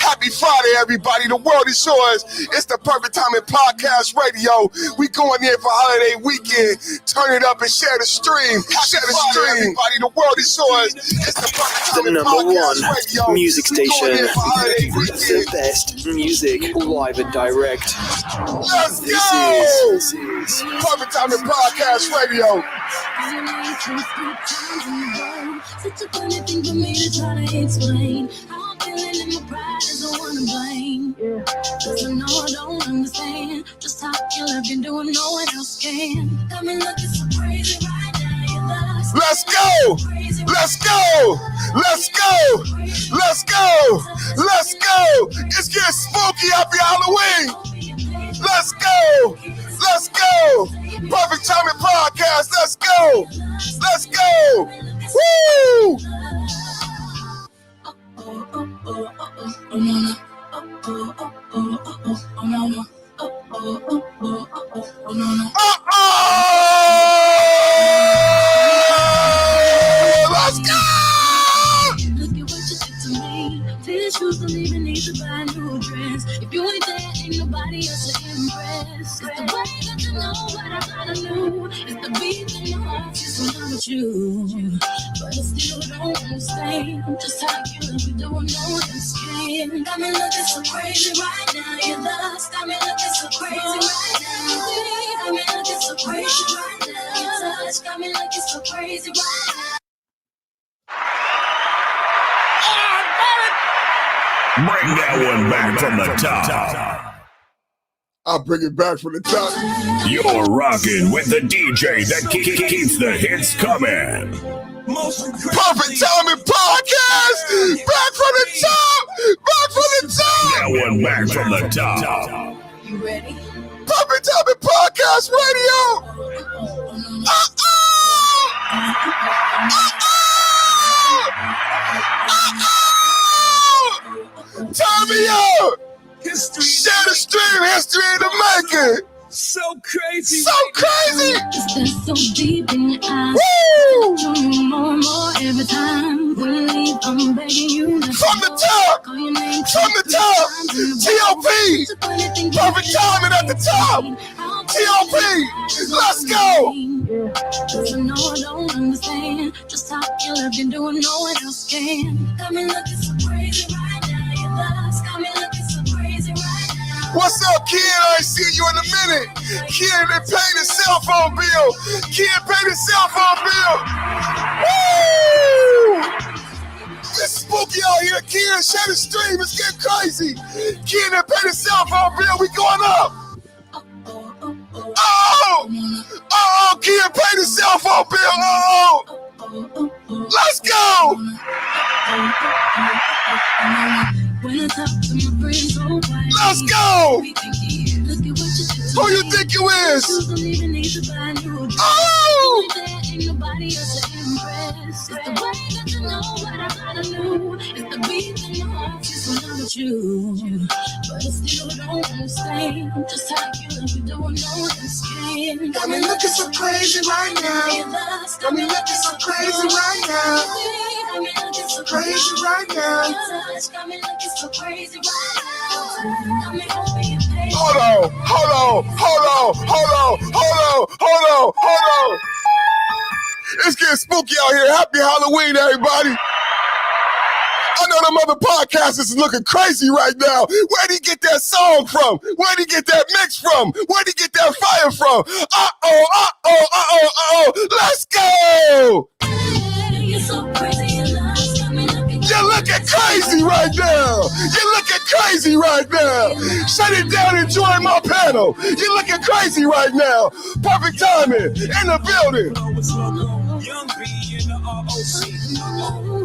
Happy Friday, everybody. The world is yours. It's the Perfect Timing Podcast Radio. We going in for holiday weekend. Turn it up and share the stream. Share the stream, everybody. The world is yours. It's the Perfect Timing Podcast Radio. #1 music station. The best music, live and direct. Let's go! This is Perfect Timing Podcast Radio. Such a funny thing for me to try to explain. How I'm feeling and my pride doesn't want to blame. Cause I know I don't understand just how you love you doing no one else can. Got me looking so crazy right now. You love Let's go! Let's go! Let's go! Let's go! Let's go! It's getting spooky. Happy Halloween! Let's go! Let's go! Perfect Timing Podcast. Let's go! Let's go! Woo! Let's go! Look at what you did to me. Tears shoes don't even need to buy a new dress. If you ain't there, ain't nobody else to impress. It's the way that you know what I gotta know. It's the beat in your heart just when I'm with you. But I still don't understand just how you love me doing no one else can. Got me looking so crazy right now. Your lust got me looking so crazy right now. Got me looking so crazy right now. Your touch got me looking so crazy right now. Bring that one back from the top. I'll bring it back from the top. You're rocking with the DJ that keeps the hits coming. Perfect Timing Podcast! Back from the top! Back from the top! That one back from the top. You ready? Perfect Timing Podcast Radio! Turn me up! Share the stream, history in the making! So crazy! So crazy! It's so deep in your eyes. Woo! Showing you more and more every time. When you leave, I'm begging you. From the top! Call your name. From the top! T.O.P. Perfect Timing at the top! T.O.P. Let's go! Cause I know I don't understand just how you love you doing no one else can. Got me looking so crazy right now. Your love's got me looking so crazy right now. What's up, kid? I ain't seen you in a minute. Kid, they paid his cell phone bill. Kid paid his cell phone bill. Woo! It's spooky out here. Kid, share the stream. It's getting crazy. Kid, they paid his cell phone bill. We going up. Oh, kid paid his cell phone bill. Let's go. Let's go. Who you think you is? Oh. But I still don't understand just how you love me doing no one else can. Got me looking so crazy right now. Got me looking so crazy right now. Got me looking so Crazy right now. got me looking so crazy right now. Got me over your face. Hold on. It's getting spooky out here. Happy Halloween, everybody. I know them other podcasters is looking crazy right now. Where'd he get that song from? Where'd he get that mix from? Where'd he get that fire from? Let's go! You're so crazy, your love's got me looking You're looking crazy right now. You're looking crazy right now. Shut it down, enjoy my panel. You're looking crazy right now. Perfect Timing in the building. Young B in the ROC.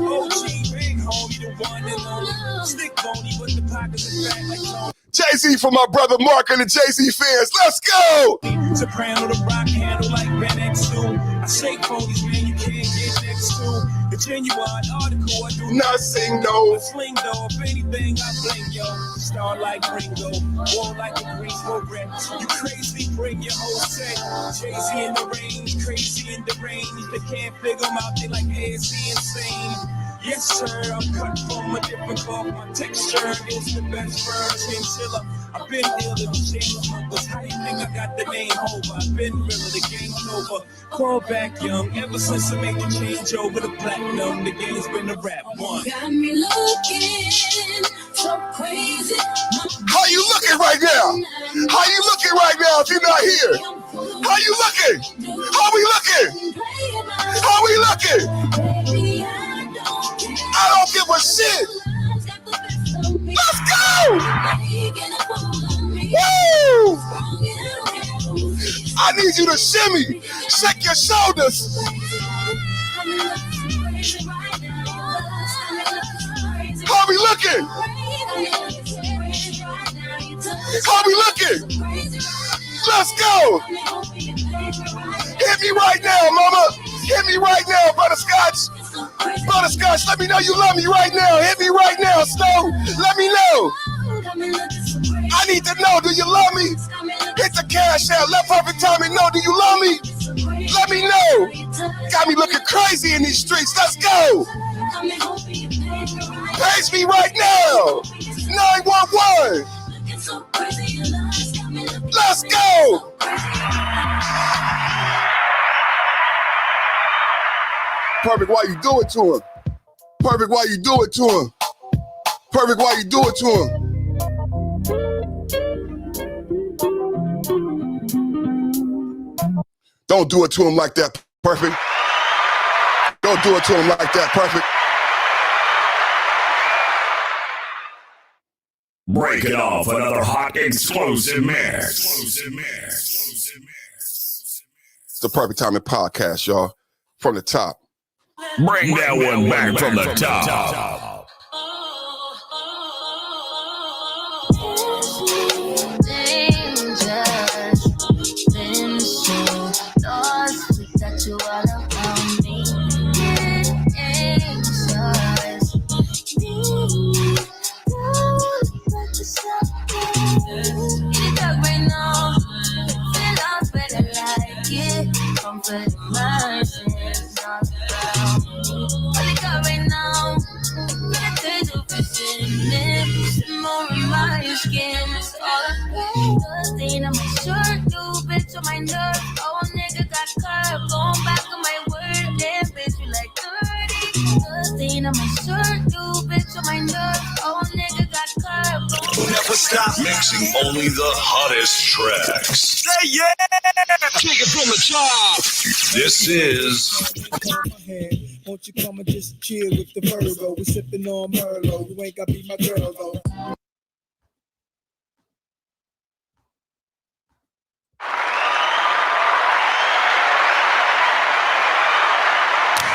OG, big homie, the one and only. Stick bony with the pockets and back like Tony. Jay-Z for my brother Mark and the Jay-Z fans. Let's go! Soprano, the rock handle like Ben X2. I shake ponies, man, you can't get next to. The genuine article, I do Nothing, no. I sling though, if anything, I bling, yo. Star like Ringo, war like a Greensboro red. You crazy, bring your whole set. Jay-Z in the range, crazy in the range. They can't figure them out, they like ASC insane. Yes, sir, I'm cut from a different cloth. My texture is the best version. Chiller, I've been dealing with chain smokers. How you think I got the name over? I've been realer, the game's over. Crawl back young, ever since I made the change over to platinum. The game's been a rap one. Got me looking so crazy. How you looking right now? How you looking right now if you're not here? How you looking? How we looking? How we looking? I don't give a shit. Let's go! Woo! I need you to shimmy, shake your shoulders. How we looking? How we looking? Let's go! Hit me right now, mama. Hit me right now, Butterscotch. Butterscotch, let me know you love me right now. Hit me right now, Snow. Let me know. I need to know, do you love me? Hit the cash out. Let Perfect Timing know, do you love me? Let me know. Got me looking crazy in these streets. Let's go. Page me right now. 911. Let's go. Perfect, why you do it to him? Perfect, why you do it to him? Perfect, why you do it to him? Don't do it to him like that, Perfect. Don't do it to him like that, Perfect. Breaking off another hot explosive mix. It's the Perfect Timing Podcast, y'all. From the top. Bring that one back from the top. Never stop mixing only the hottest tracks. Say yeah! Take it from the top. This is Won't you come and just chill with the Virgo? We sipping on Merlot. You ain't gotta be my girl though.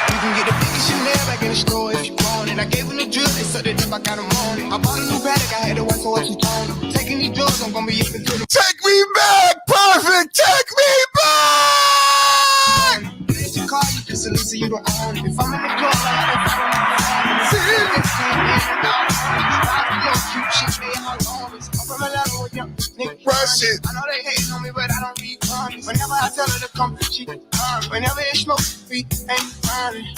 You can get the biggest Chanel back in the store if you want it. I gave him the drill, they sucked it up, I got him on it. I bought a new Patek, I had to work for what you told. Taking these drugs, I'm gonna be up until the Take me back, Perfect. Take me back. it's your car, you just listen, you don't own it. If I'm in the club, I like if I don't know. Cute shit, they all on us. I'm from a level with them niggas. Rush it. I know they hating on me, but I don't be promised. Whenever I tell her to come, she come. Whenever it smoke, we ain't running.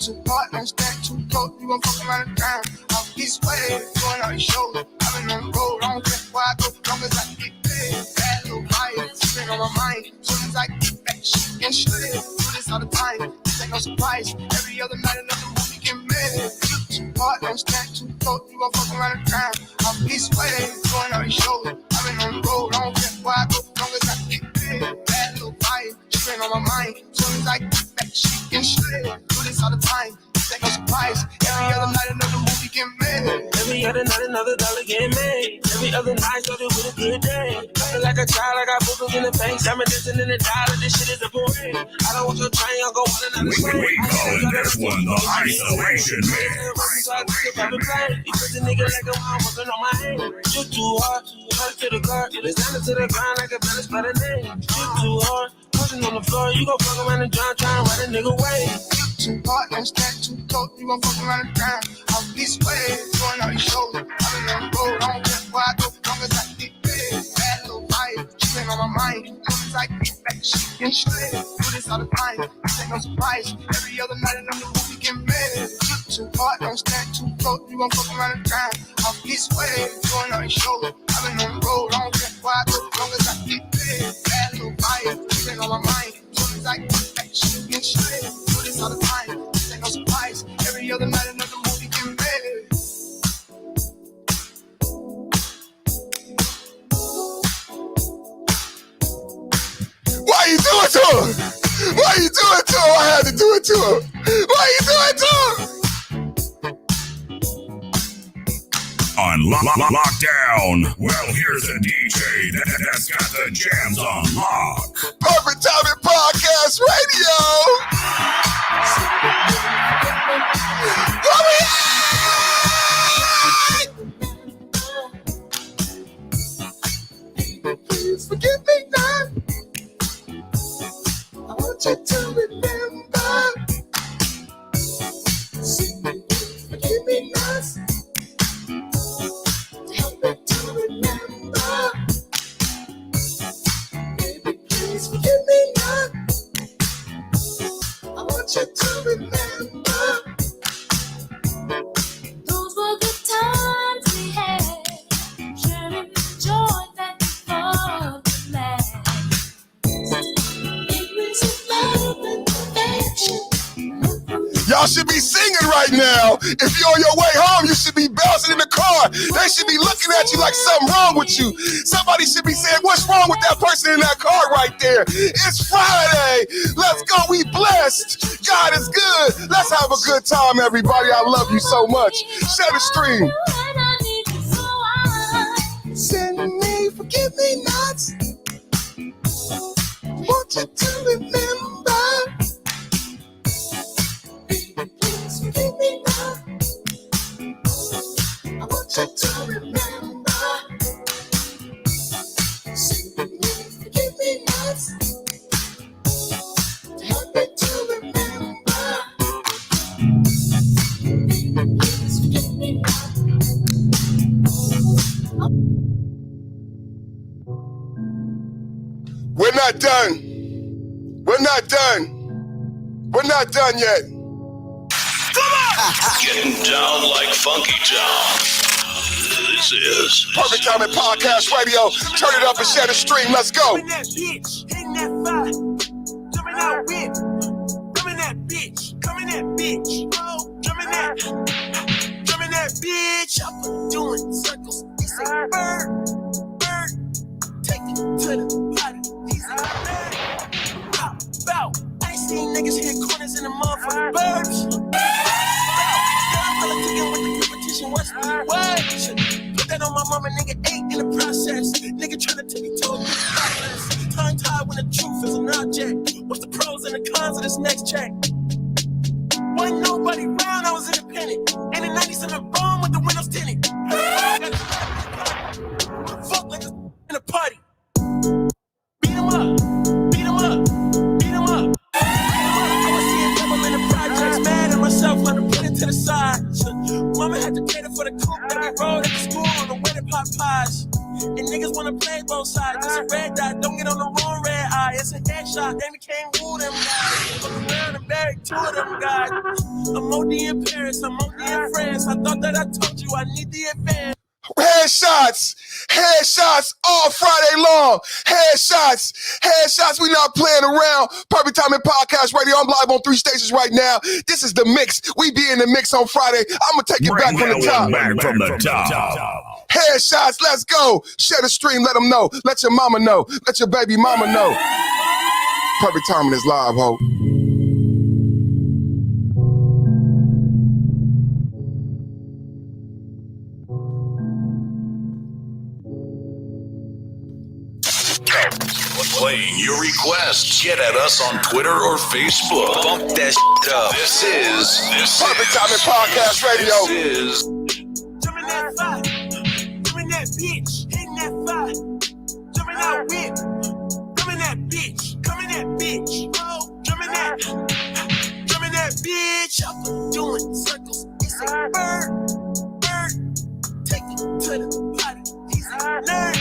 Too hot, don't stand too close. You gon' fuck around the ground. Off this way, doing all these shows. I've been on the road, I don't care where I go, long as I can get paid. Bad little fire, spin on my mind. Soon as I get back, shit get straight. Do this all the time, this ain't no surprise. Every other night, another movie get made. Too hot, don't stand too close. You gon' fuck around the ground. Off this way, doing all these shows. I've been on the road, I don't care where I go, long as I can get paid. Bad little fire, spin on my mind. Soon as I get back, shit get straight. Do this all the time. This ain't no surprise. Every other night another movie get made. Every other night another dollar get made. Every other night started with a good day. I feel like a child, I got boogers in the face. I'm dancing in the dollar, this shit is a parade. I don't want your train, I'll go on another train. we calling this one the isolation mix. You put the nigga like a mom working on my hand. You too hard, hurt to the car. It's down to the ground like a balance by the name. You too hard, pushing on the floor. You gon' fuck around and try and ride a nigga away. Too hot, don't stand too close. You gon' fuck around the ground. Off this way, doing all these shows. I've been on the road, I don't care where I go, long as I get paid. Bad little fire, spin on my mind. Long as I get back, shit getting shredded. Do this all the time, this ain't no surprise. Every other night another movie getting mad. Too hard, don't stand too close. You gon' fuck around and time. Off this way, doing nothing shoulder. I've been on the road, I don't care why I go. Long as I get paid, bad little fire, been on my mind. Soon as I get back, shit getting shredded. Do this all the time, this ain't no surprise. Every other night another movie getting mad. Why you do it to him? Why you do it to him? I had to do it to him. Why you do it to him? On lockdown. Well, here's a DJ that's got the jams on lock. Perfect Timing Podcast Radio. What we at? Please forgive me now. I want you to remember. Forgive me now. Help me to remember. Baby, please forgive me now. I want you to remember. Those were good times we had. Sharing joy that before the last. Ignorance of love and affection. Y'all should be singing right now. If you're on your way home, you should be bouncing in the car. They should be looking at you like something wrong with you. Somebody should be saying, what's wrong with that person in that car right there? It's Friday. Let's go. We blessed. God is good. Let's have a good time, everybody. I love you so much. Share the stream. Send me, forgive me not. Want you to remember. Please forgive me now. I want you to remember. Send me, forgive me not. Help me to remember. Please forgive me now. We're not done. We're not done. We're not done yet. Getting down like Funky Town. This is Perfect Timing Podcast Radio. Turn it up and share the stream. Let's go. Coming that bitch, hitting that fire, jumping out with, coming that bitch, coming that bitch, oh, jumping that bitch, I'm doing circles. He say bird, take it to the body. He say bird, hop out. I ain't seen niggas hit corners in the motherfucking birds. What's the word? Put that on my mama, nigga, ain't in the process. Nigga tryna tell me to me tongue tied when the truth is an object. What's the pros and the cons of this next check? Wasn't nobody round, I was independent. And in 97 bomb with the windows tinted. Fuck like in a party. Beat 'em up, beat 'em up, beat 'em up. I was seeing double in the projects, mad at myself, let me put it to the side. Mama had to cater for the coupe that we rode at the school on the way to pot pies. And niggas wanna play both sides. It's a red dot, don't get on the wrong red eye. It's a headshot, they became woo them guys. Look around and buried two of them guys. I'm OD in Paris, I'm OD in France. I thought that I told you I need the advance. Headshots all Friday long. Headshots. We not playing around. Perfect Timing Podcast Radio. I'm live on 3 stations right now. This is the mix. We be in the mix on Friday. I'm gonna take it back from the top. Back from the top. Headshots. Let's go. Share the stream. Let them know. Let your mama know. Let your baby mama know. Perfect Timing is live, ho. Playing your requests. Get at us on Twitter or Facebook. Bump that shit up. This is Perfect Timing Podcast Radio. This is Jumping that fire, jumping that bitch, hitting that fire, jumping out with, coming that bitch, oh, jumping that bitch, I'm doing circles. He say bird, take it to the body. He say nerd,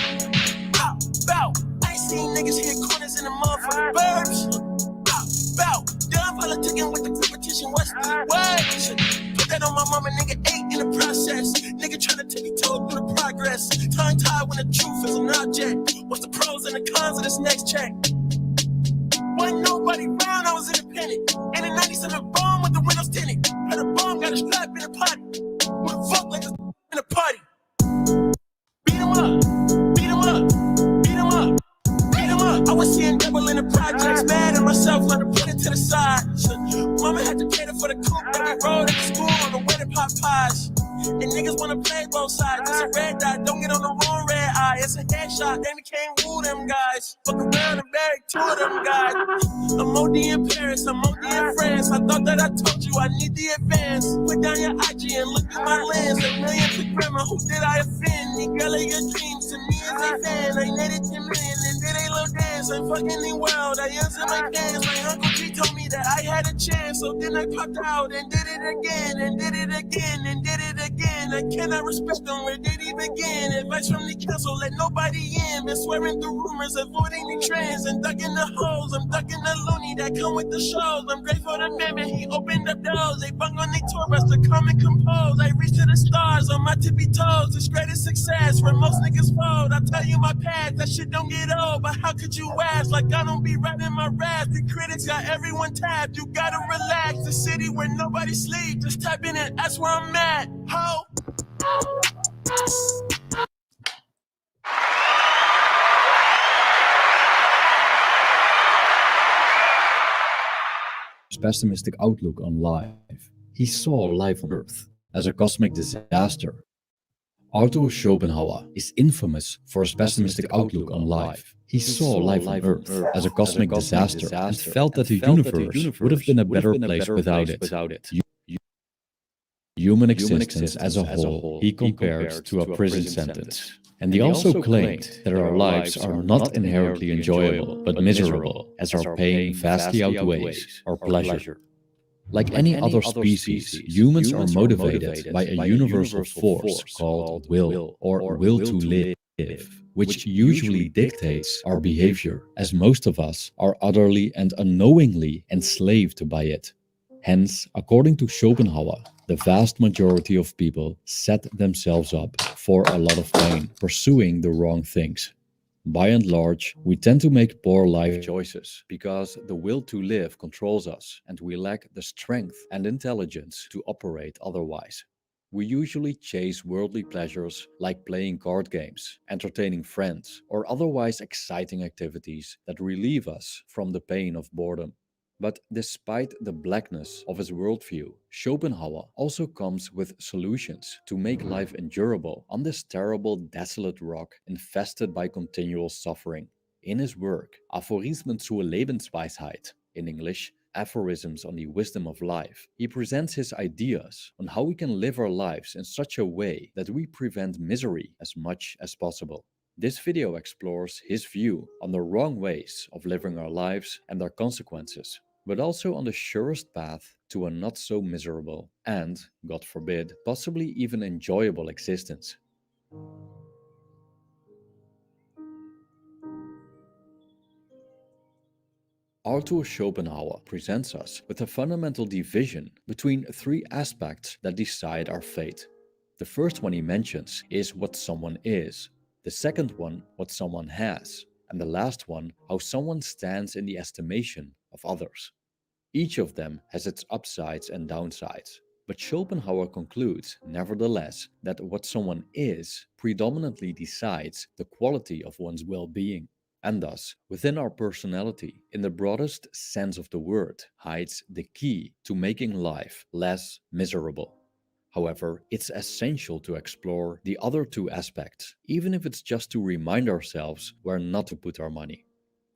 hop out. I ain't seen niggas hit corners in the motherfucking burbs. Bow, done politicking with the competition, what's the word? Put that on my mama, nigga, 8 in the process. Nigga tryna take me toe through the progress. Tongue tied when the truth is an object. What's the pros and the cons of this next check? Wasn't nobody round, I was independent. In a 97 bomb with the windows tinted. Had a bomb, got a strap in a potty. With a fuck like a in a party. Beat 'em up, beat 'em up, beat 'em up, beat 'em up. I was seeing double in the projects, mad at myself, let her put it to the side. Mama had to cater for the coupe that we rode at school on the way to pop pies. And niggas wanna play both sides. It's a red dot, don't get on the wrong red eye. It's a headshot, then we can't woo them guys. Fuck around and bury 2 of them guys. I'm OD in Paris, I'm OD in France. I thought that I told you I need the advance. Put down your IG and look through my lens. A million for grandma, who did I offend? The girl of your dreams to me is a fan. I netted 10 million and did a little dance. I'm fucking the world, I answered my dance. My Uncle G told me that I had a chance. So then I popped out and did it again, and did it again, and did it again. I cannot respect them, where did he begin? Advice from the council, let nobody in. Been swearing through rumors, avoiding the trends, and ducking the hoes. I'm ducking the loony that come with the shows. I'm grateful to man, he opened up doors. They bung on the tour bus to come and compose. I reach to the stars on my tippy toes. It's greatest success where most niggas fold. I tell you my path, that shit don't get old. But how could you ask? Like I don't be writing my rap. The critics got everyone tapped. You gotta relax. The city where nobody sleeps. Just type in and that's where I'm at. Ho! Pessimistic outlook on life. He saw life on Earth as a cosmic disaster. Arthur Schopenhauer is infamous for his pessimistic outlook on life. He saw life on Earth as a cosmic disaster and felt that the universe would have been a better place without it. Human existence as a whole he compared to a prison sentence. And he also claimed that our lives are not inherently enjoyable, but miserable, as our pain vastly outweighs our pleasure. Like any other species, humans are motivated by a universal force called will, or will to live, which usually dictates our behavior, as most of us are utterly and unknowingly enslaved by it. Hence, according to Schopenhauer, the vast majority of people set themselves up for a lot of pain, pursuing the wrong things. By and large, we tend to make poor life choices because the will to live controls us and we lack the strength and intelligence to operate otherwise. We usually chase worldly pleasures like playing card games, entertaining friends, or otherwise exciting activities that relieve us from the pain of boredom. But despite the blackness of his worldview, Schopenhauer also comes with solutions to make life endurable on this terrible, desolate rock infested by continual suffering. In his work, Aphorismen zur Lebensweisheit, in English, Aphorisms on the Wisdom of Life, he presents his ideas on how we can live our lives in such a way that we prevent misery as much as possible. This video explores his view on the wrong ways of living our lives and their consequences, but also on the surest path to a not so miserable and, God forbid, possibly even enjoyable existence. Arthur Schopenhauer presents us with a fundamental division between 3 aspects that decide our fate. The first one he mentions is what someone is, the second one what someone has, and the last one how someone stands in the estimation of others. Each of them has its upsides and downsides, but Schopenhauer concludes, nevertheless, that what someone is predominantly decides the quality of one's well-being. And thus, within our personality, in the broadest sense of the word, hides the key to making life less miserable. However, it's essential to explore the other 2 aspects, even if it's just to remind ourselves where not to put our money.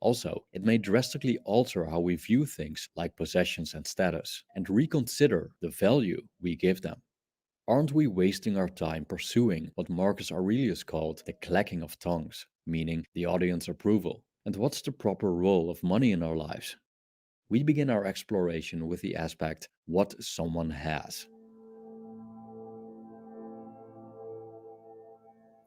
Also, it may drastically alter how we view things like possessions and status, and reconsider the value we give them. Aren't we wasting our time pursuing what Marcus Aurelius called the clacking of tongues, meaning the audience approval? And what's the proper role of money in our lives? We begin our exploration with the aspect what someone has.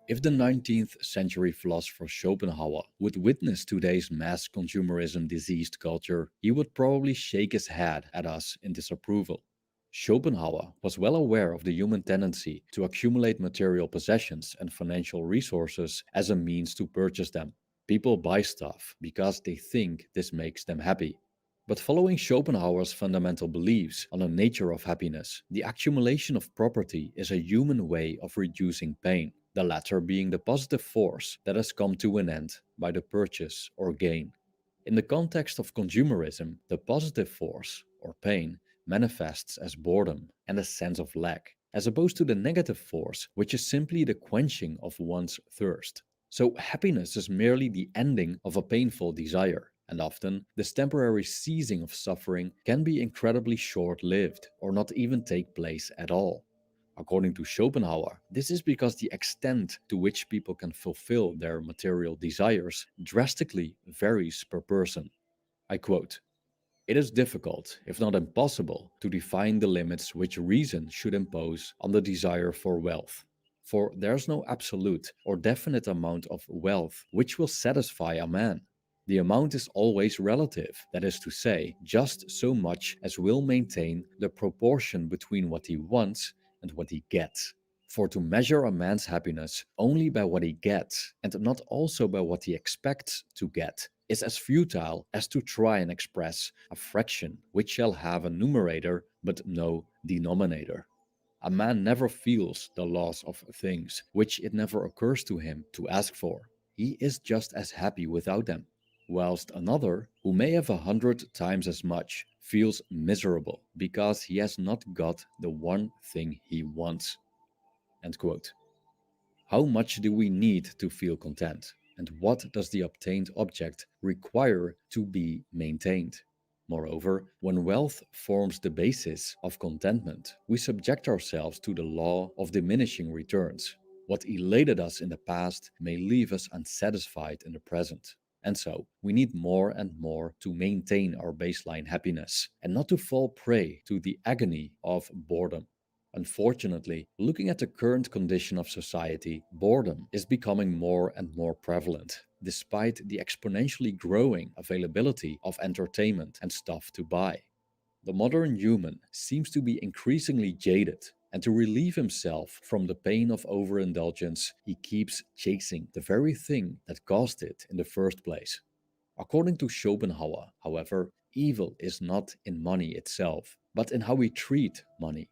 If the 19th century philosopher Schopenhauer would witness today's mass consumerism diseased culture, he would probably shake his head at us in disapproval. Schopenhauer was well aware of the human tendency to accumulate material possessions and financial resources as a means to purchase them. People buy stuff because they think this makes them happy. But following Schopenhauer's fundamental beliefs on the nature of happiness, the accumulation of property is a human way of reducing pain, the latter being the positive force that has come to an end by the purchase or gain. In the context of consumerism, the positive force, or pain, manifests as boredom and a sense of lack, as opposed to the negative force, which is simply the quenching of one's thirst. So, happiness is merely the ending of a painful desire, and often this temporary ceasing of suffering can be incredibly short lived or not even take place at all. According to Schopenhauer, this is because the extent to which people can fulfill their material desires drastically varies per person. I quote, "It is difficult, if not impossible, to define the limits which reason should impose on the desire for wealth. For there's no absolute or definite amount of wealth which will satisfy a man. The amount is always relative, that is to say, just so much as will maintain the proportion between what he wants and what he gets. For to measure a man's happiness only by what he gets, and not also by what he expects to get, is as futile as to try and express a fraction which shall have a numerator but no denominator. A man never feels the loss of things which it never occurs to him to ask for. He is just as happy without them, whilst another, who may have 100 times as much, feels miserable because he has not got the one thing he wants." End quote. How much do we need to feel content? And what does the obtained object require to be maintained? Moreover, when wealth forms the basis of contentment, we subject ourselves to the law of diminishing returns. What elated us in the past may leave us unsatisfied in the present. And so, we need more and more to maintain our baseline happiness and not to fall prey to the agony of boredom. Unfortunately, looking at the current condition of society, boredom is becoming more and more prevalent, despite the exponentially growing availability of entertainment and stuff to buy. The modern human seems to be increasingly jaded, and to relieve himself from the pain of overindulgence, he keeps chasing the very thing that caused it in the first place. According to Schopenhauer, however, evil is not in money itself, but in how we treat money.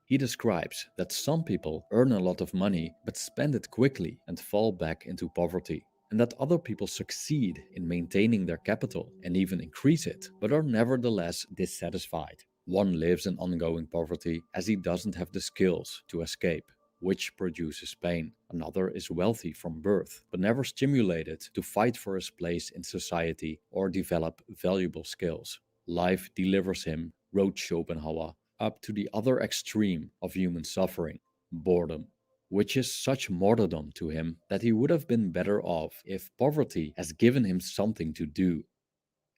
He describes that some people earn a lot of money but spend it quickly and fall back into poverty, and that other people succeed in maintaining their capital and even increase it, but are nevertheless dissatisfied. One lives in ongoing poverty as he doesn't have the skills to escape, which produces pain. Another is wealthy from birth, but never stimulated to fight for his place in society or develop valuable skills. Life delivers him, wrote Schopenhauer, up to the other extreme of human suffering, boredom, which is such martyrdom to him that he would have been better off if poverty has given him something to do.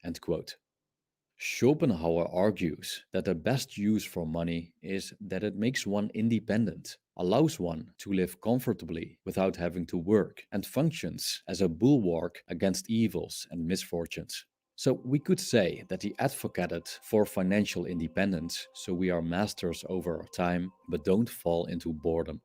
End quote. Schopenhauer argues that the best use for money is that it makes one independent, allows one to live comfortably without having to work, and functions as a bulwark against evils and misfortunes. So we could say that he advocated for financial independence, so we are masters over our time, but don't fall into boredom.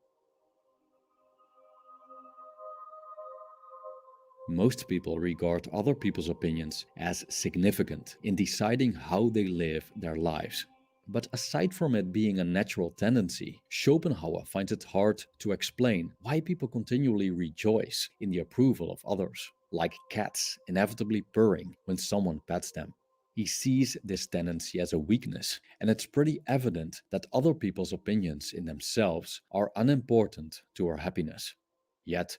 Most people regard other people's opinions as significant in deciding how they live their lives. But aside from it being a natural tendency, Schopenhauer finds it hard to explain why people continually rejoice in the approval of others, like cats inevitably purring when someone pets them. He sees this tendency as a weakness, and it's pretty evident that other people's opinions in themselves are unimportant to our happiness. Yet,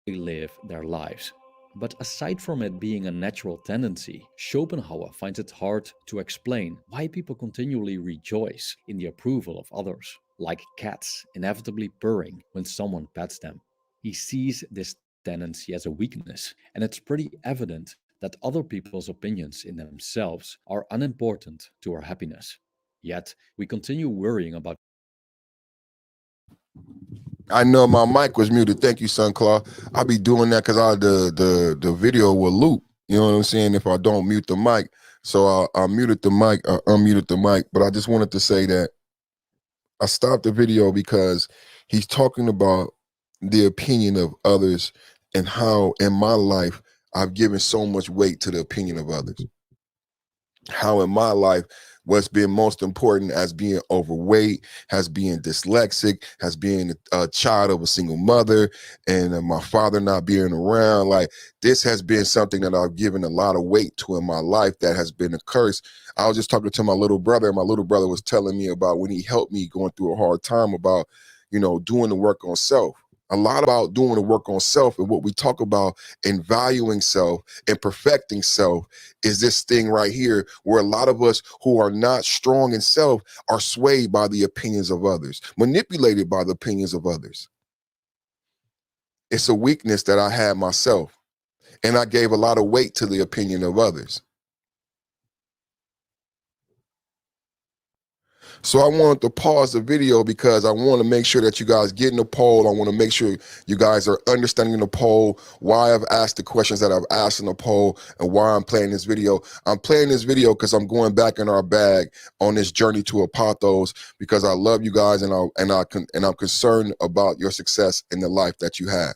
live their lives. But aside from it being a natural tendency, Schopenhauer finds it hard to explain why people continually rejoice in the approval of others, like cats inevitably purring when someone pets them. He sees this tendency as a weakness, and it's pretty evident that other people's opinions in themselves are unimportant to our happiness. Yet, we continue worrying about. I know my mic was muted. Thank you, Son Claw. I'll be doing that because the video will loop. You know what I'm saying? If I don't mute the mic. So I muted the mic, unmuted the mic. But I just wanted to say that I stopped the video because he's talking about the opinion of others and how in my life I've given so much weight to the opinion of others. How in my life what's been most important as being overweight, has being dyslexic, has being a child of a single mother, and my father not being around. Like, this has been something that I've given a lot of weight to in my life that has been a curse. I was just talking to my little brother, and my little brother was telling me about when he helped me going through a hard time about, doing the work on self. A lot about doing the work on self and what we talk about in valuing self and perfecting self is this thing right here where a lot of us who are not strong in self are swayed by the opinions of others, manipulated by the opinions of others. It's a weakness that I had myself, and I gave a lot of weight to the opinion of others. So I wanted to pause the video because I want to make sure that you guys get in the poll. I want to make sure you guys are understanding the poll, why I've asked the questions that I've asked in the poll, and why I'm playing this video. I'm playing this video because I'm going back in our bag on this journey to Apothos because I love you guys and I'm concerned about your success in the life that you have.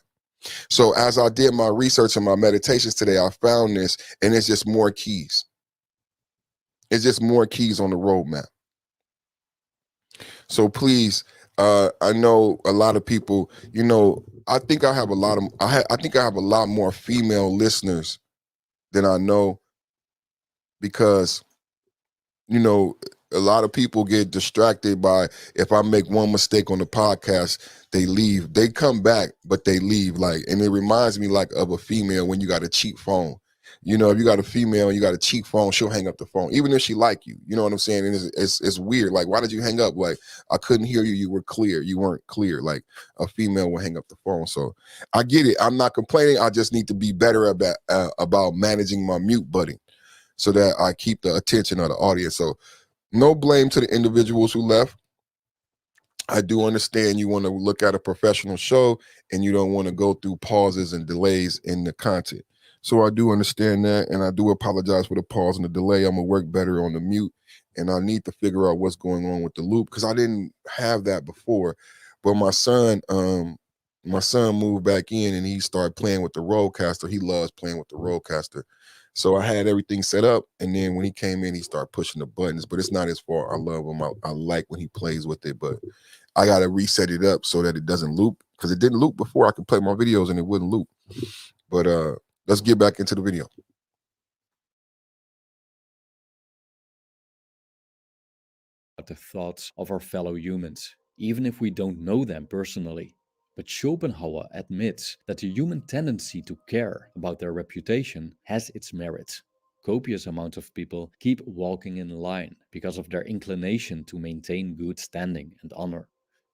So as I did my research and my meditations today, I found this, and it's just more keys. It's just more keys on the roadmap. So please, I know a lot of people, I think I have a lot of, I think I have a lot more female listeners than I know because, a lot of people get distracted by if I make one mistake on the podcast, they leave. They come back, but they leave. And it reminds me of a female when you got a cheap phone. If you got a female and you got a cheap phone, she'll hang up the phone, even if she like you. You know what I'm saying? And it's weird. Like, why did you hang up? Like, I couldn't hear you. You were clear. You weren't clear. Like, a female will hang up the phone. So I get it. I'm not complaining. I just need to be better about managing my mute button so that I keep the attention of the audience. So no blame to the individuals who left. I do understand you want to look at a professional show and you don't want to go through pauses and delays in the content. So I do understand that, and I do apologize for the pause and the delay. I'm going to work better on the mute, and I need to figure out what's going on with the loop because I didn't have that before. But my son moved back in and he started playing with the Rodecaster. He loves playing with the Rodecaster. So I had everything set up, and then when he came in, he started pushing the buttons, but it's not his fault. I love him. I like when he plays with it, but I got to reset it up so that it doesn't loop because it didn't loop before. I could play my videos and it wouldn't loop. But let's get back into the video. The thoughts of our fellow humans, even if we don't know them personally. But Schopenhauer admits that the human tendency to care about their reputation has its merits. Copious amounts of people keep walking in line because of their inclination to maintain good standing and honor.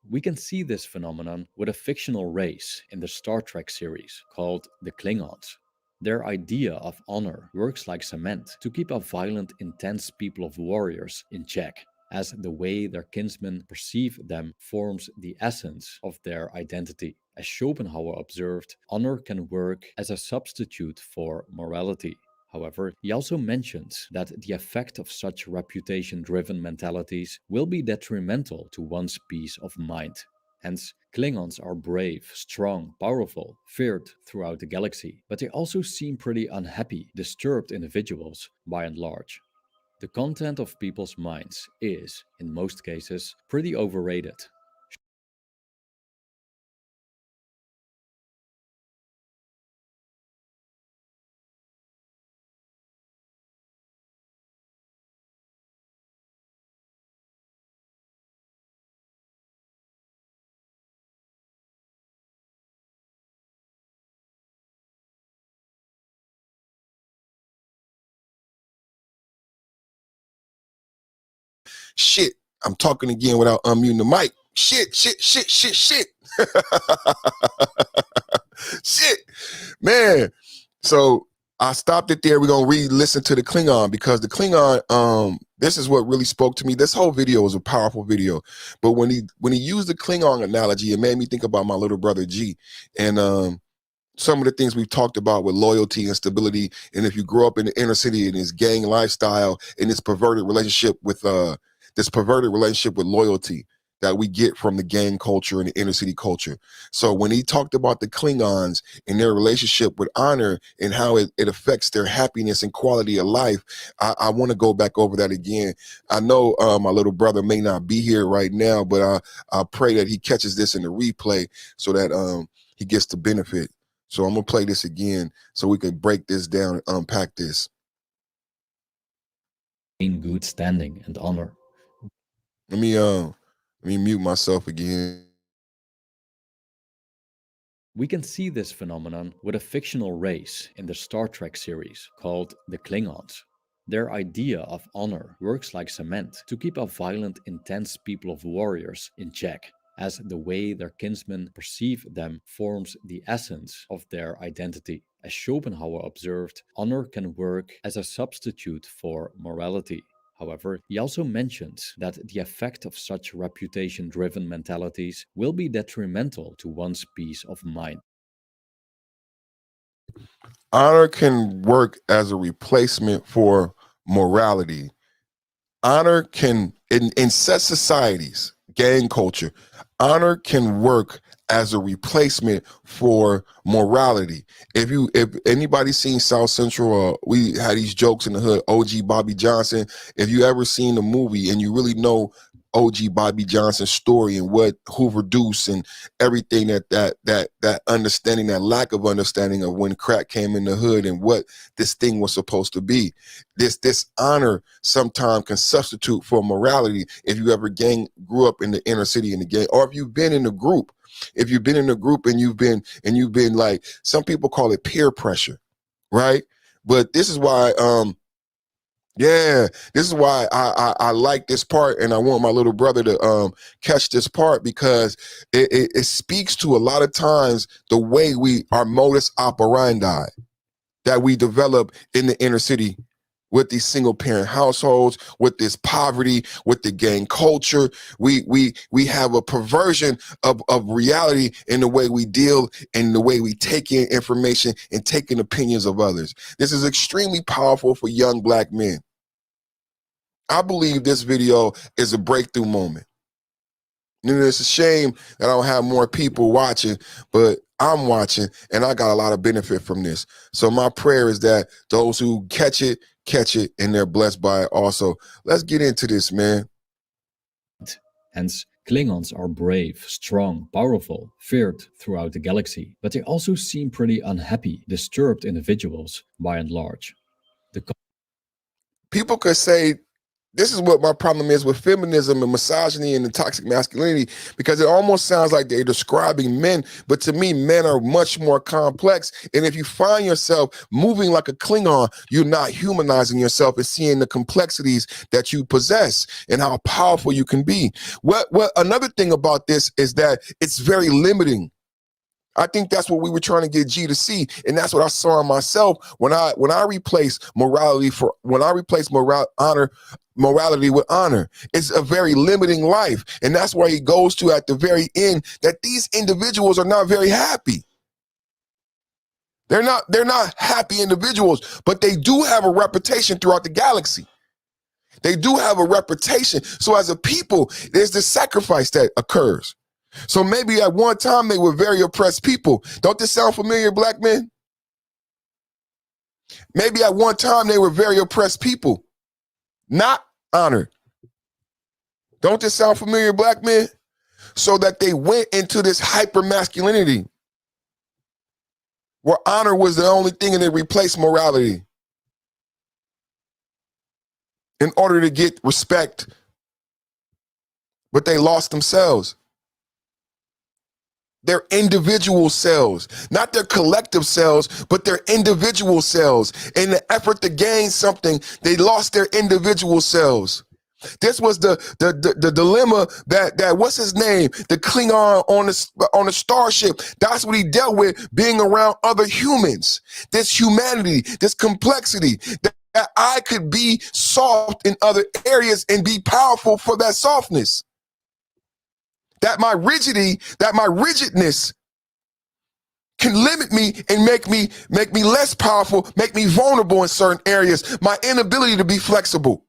We can see this phenomenon with a fictional race in the Star Trek series called the Klingons. Their idea of honor works like cement to keep a violent, intense people of warriors in check, as the way their kinsmen perceive them forms the essence of their identity. As Schopenhauer observed, honor can work as a substitute for morality. However, he also mentions that the effect of such reputation-driven mentalities will be detrimental to one's peace of mind. Hence, Klingons are brave, strong, powerful, feared throughout the galaxy, but they also seem pretty unhappy, disturbed individuals by and large. The content of people's minds is, in most cases, pretty overrated. Shit, I'm talking again without unmuting the mic. Shit. Shit, man. So I stopped it there. We're gonna re-listen to the Klingon, because the Klingon, this is what really spoke to me. This whole video was a powerful video, but when he used the Klingon analogy, it made me think about my little brother G, and some of the things we've talked about with loyalty and stability. And if you grow up in the inner city in this gang lifestyle and this perverted relationship with loyalty that we get from the gang culture and the inner city culture. So when he talked about the Klingons and their relationship with honor and how it affects their happiness and quality of life, I want to go back over that again. I know my little brother may not be here right now, but I pray that he catches this in the replay so that he gets the benefit. So I'm going to play this again so we can break this down and unpack this. In good standing and honor. Let me mute myself again. We can see this phenomenon with a fictional race in the Star Trek series called the Klingons. Their idea of honor works like cement to keep a violent, intense people of warriors in check, as the way their kinsmen perceive them forms the essence of their identity. As Schopenhauer observed, honor can work as a substitute for morality. However, he also mentions that the effect of such reputation-driven mentalities will be detrimental to one's peace of mind. Honor can work as a replacement for morality. Honor can, in such societies, gang culture, honor can work as a replacement for morality. If anybody seen South Central, we had these jokes in the hood, OG Bobby Johnson. If you ever seen the movie and you really know OG Bobby Johnson's story and what Hoover Deuce and everything that understanding, that lack of understanding of when crack came in the hood and what this thing was supposed to be. This honor sometimes can substitute for morality. If you ever grew up in the inner city in the gang, or if you've been in a group, and you've been like, some people call it peer pressure, right? But this is why this is why I like this part, and I want my little brother to catch this part, because it speaks to a lot of times the way our modus operandi that we develop in the inner city with these single parent households, with this poverty, with the gang culture. We have a perversion of reality in the way we deal and the way we take in information and take in opinions of others. This is extremely powerful for young Black men. I believe this video is a breakthrough moment. And it's a shame that I don't have more people watching, but I'm watching and I got a lot of benefit from this. So my prayer is that those who catch it, and they're blessed by it also. Let's get into this, man. Hence, Klingons are brave, strong, powerful, feared throughout the galaxy, but they also seem pretty unhappy, disturbed individuals by and large. People could say, this is what my problem is with feminism and misogyny and the toxic masculinity, because it almost sounds like they're describing men, but to me, men are much more complex. And if you find yourself moving like a Klingon, you're not humanizing yourself and seeing the complexities that you possess and how powerful you can be. What another thing about this is that it's very limiting. I think that's what we were trying to get G to see, and that's what I saw in myself when I replace morality morality with honor. It's a very limiting life, and that's where he goes to at the very end, that these individuals are not very happy. They're not happy individuals, but they do have a reputation throughout the galaxy. They do have a reputation. So as a people, there's this sacrifice that occurs. So maybe at one time they were very oppressed people. Don't this sound familiar, Black men? Maybe at one time they were very oppressed people, not honored. Don't this sound familiar, Black men? So that they went into this hyper masculinity where honor was the only thing and they replaced morality in order to get respect, but they lost themselves. Their individual selves, not their collective selves, but their individual selves. In the effort to gain something, they lost their individual selves. This was the dilemma that what's his name, the Klingon on the starship. That's what he dealt with, being around other humans. This humanity, this complexity, that I could be soft in other areas and be powerful for that softness. That my rigidness can limit me and make me less powerful, make me vulnerable in certain areas. My inability to be flexible.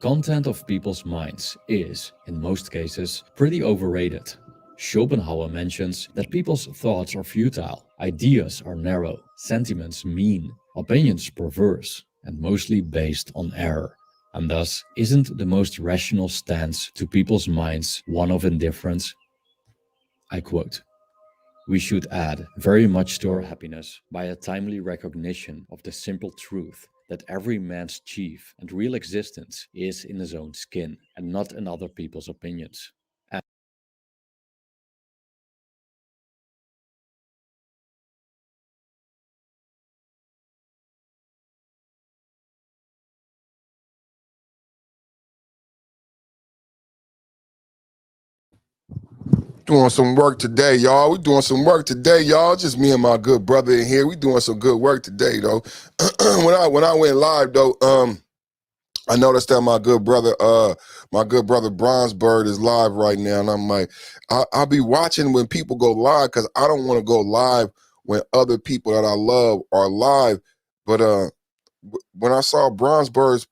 Content of people's minds is, in most cases, pretty overrated. Schopenhauer mentions that people's thoughts are futile, ideas are narrow, sentiments mean, opinions perverse, and mostly based on error. And thus, isn't the most rational stance to people's minds one of indifference? I quote, "We should add very much to our happiness by a timely recognition of the simple truth that every man's chief and real existence is in his own skin and not in other people's opinions." Doing some work today, y'all. We doing some work today, y'all. Just me and my good brother in here. We doing some good work today, though. when I went live, though, I noticed that my good brother Bronzebird is live right now, and I'm like, I'll be watching when people go live because I don't want to go live when other people that I love are live. But when I saw Bronzebird's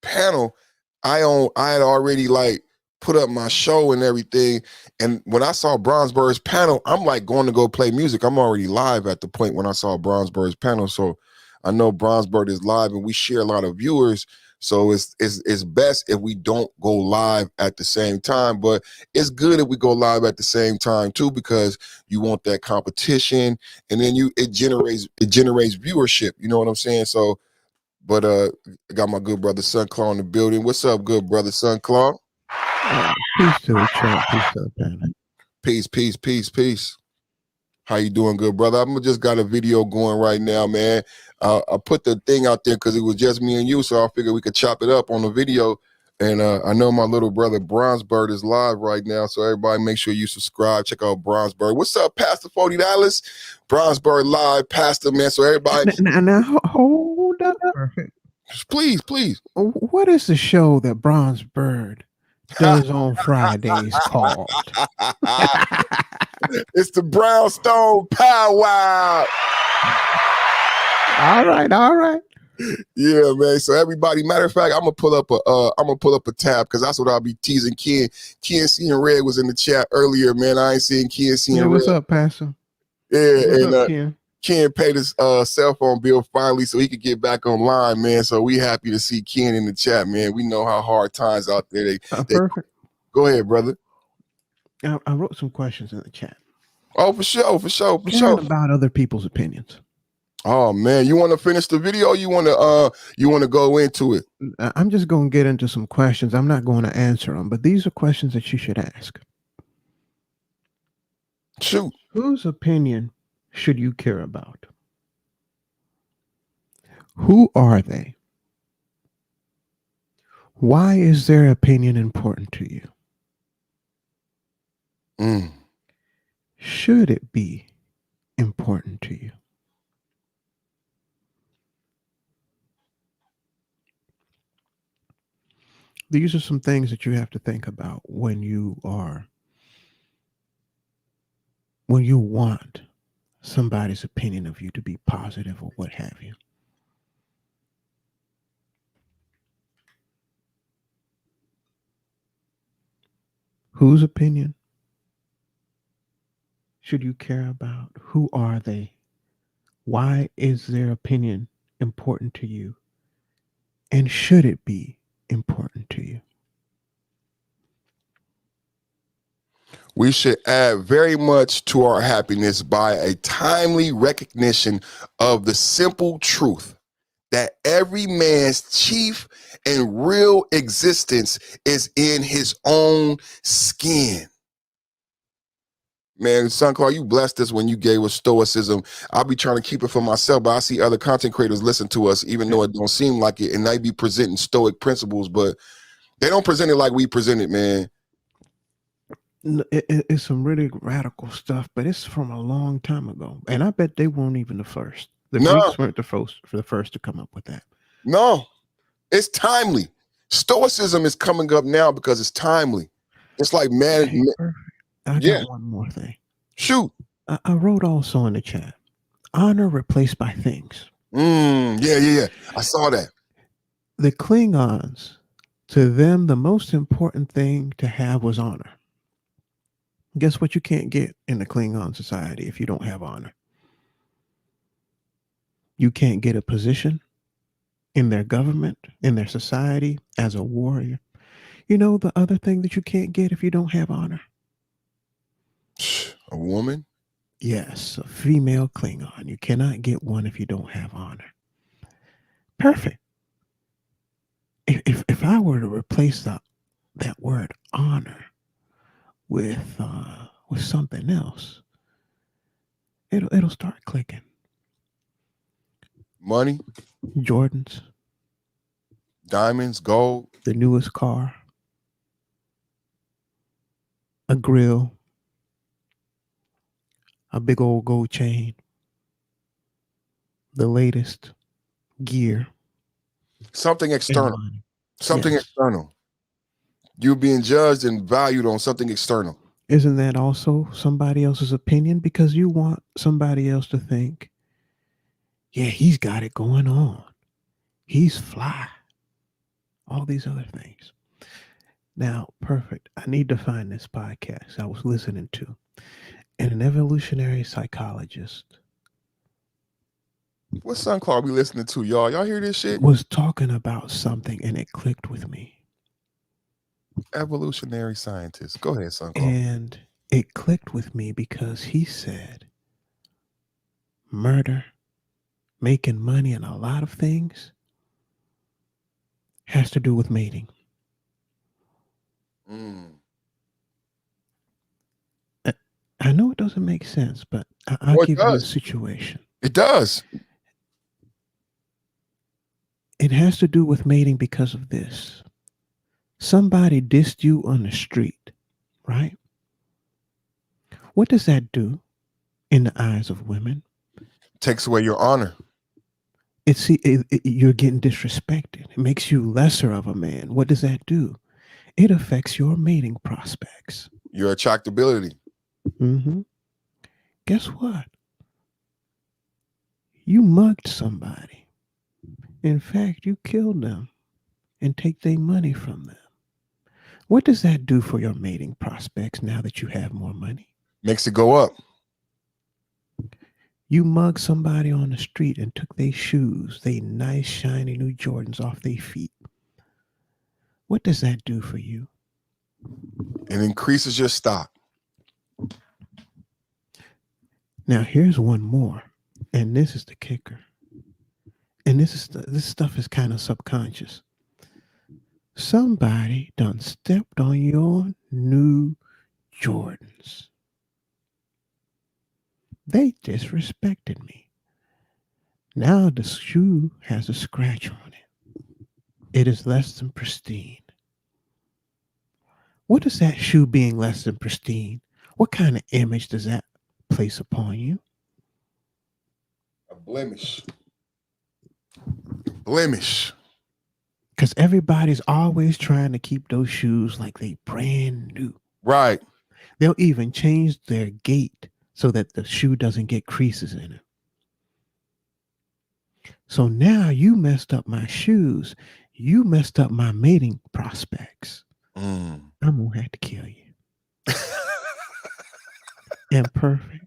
panel, I had already like put up my show and everything. And when I saw Bronzebird's panel, I'm like going to go play music. I'm already live at the point when I saw Bronzebird's panel. So I know Bronzebird is live and we share a lot of viewers. So it's best if we don't go live at the same time, but it's good if we go live at the same time too, because you want that competition, and then it generates viewership. You know what I'm saying? So, but I got my good brother Sunclaw in the building. What's up, good brother Sunclaw? Peace to the chat. Peace to the panel. Peace. How you doing, good brother? I'm just got a video going right now, man. I put the thing out there because it was just me and you, so I figured we could chop it up on the video. And I know my little brother Bronzebird is live right now, so everybody make sure you subscribe. Check out Bronzebird. What's up, Pastor $40? Bronzebird live, Pastor, man. So everybody, now hold up. Please. What is the show that Bronzebird does on Fridays called? It's the Brownstone Powwow. All right. Yeah, man. So everybody, matter of fact, I'm gonna pull up a tab because that's what I'll be teasing Ken. Ken Seeing Red was in the chat earlier, man. I ain't seen Ken Seeing Red. What's up, Pastor? Yeah, what's up, Ken paid his cell phone bill finally so he could get back online, man. So we happy to see Ken in the chat, man. We know how hard times out there. Perfect. Go ahead, brother. I wrote some questions in the chat. Oh, for sure. About other people's opinions. Oh man, you want to finish the video? Or you want to go into it? I'm just going to get into some questions. I'm not going to answer them, but these are questions that you should ask. Shoot. Whose opinion should you care about? Who are they? Why is their opinion important to you? Should it be important to you? These are some things that you have to think about when you want somebody's opinion of you to be positive or what have you. Whose opinion should you care about? Who are they? Why is their opinion important to you? And should it be important to you? We should add very much to our happiness by a timely recognition of the simple truth that every man's chief and real existence is in his own skin. Man, Sunclaw, you blessed us when you gave us stoicism. I'll be trying to keep it for myself, but I see other content creators listen to us, even though it don't seem like it, and they be presenting stoic principles, but they don't present it like we present it, man. It's some really radical stuff, but it's from a long time ago, and I bet they weren't even the first. The Greeks weren't the first to come up with that. No, it's timely. Stoicism is coming up now because it's timely. It's like, man, I got one more thing. Shoot. I wrote also in the chat, honor replaced by things. Yeah. I saw that. The Klingons, to them, the most important thing to have was honor. Guess what you can't get in the Klingon society if you don't have honor? You can't get a position in their government, in their society, as a warrior. You know the other thing that you can't get if you don't have honor? A woman? Yes, a female Klingon. You cannot get one if you don't have honor. Perfect. If I were to replace that word honor with something else, it'll start clicking. Money, Jordans, diamonds, gold, the newest car, a grill, a big old gold chain, the latest gear. Something external. Something external. You're being judged and valued on something external. Isn't that also somebody else's opinion? Because you want somebody else to think, yeah, he's got it going on. He's fly. All these other things. Now, perfect. I need to find this podcast I was listening to. And an evolutionary psychologist. What Sunclaw are we listening to, y'all? Y'all hear this shit? Was talking about something and it clicked with me. Evolutionary scientist. Go ahead, Sunclaw. And it clicked with me because he said murder, making money, and a lot of things has to do with mating. I know it doesn't make sense, but I'll give you a situation. It does. It has to do with mating because of this. Somebody dissed you on the street, right? What does that do in the eyes of women? Takes away your honor. You're getting disrespected. It makes you lesser of a man. What does that do? It affects your mating prospects. Your attractability. Mm-hmm. Guess what? You mugged somebody. In fact, you killed them and take their money from them. What does that do for your mating prospects now that you have more money? Makes it go up. You mugged somebody on the street and took their shoes, they nice shiny new Jordans off their feet. What does that do for you? It increases your stock. Now here's one more, and this is the kicker. And this stuff is kind of subconscious. Somebody done stepped on your new Jordans. They disrespected me. Now the shoe has a scratch on it. It is less than pristine. What does that shoe being less than pristine, what kind of image does that place upon you? A blemish. Blemish. Because everybody's always trying to keep those shoes like they brand new. Right. They'll even change their gait so that the shoe doesn't get creases in it. So now you messed up my shoes. You messed up my mating prospects. I'm going to have to kill you. And perfect.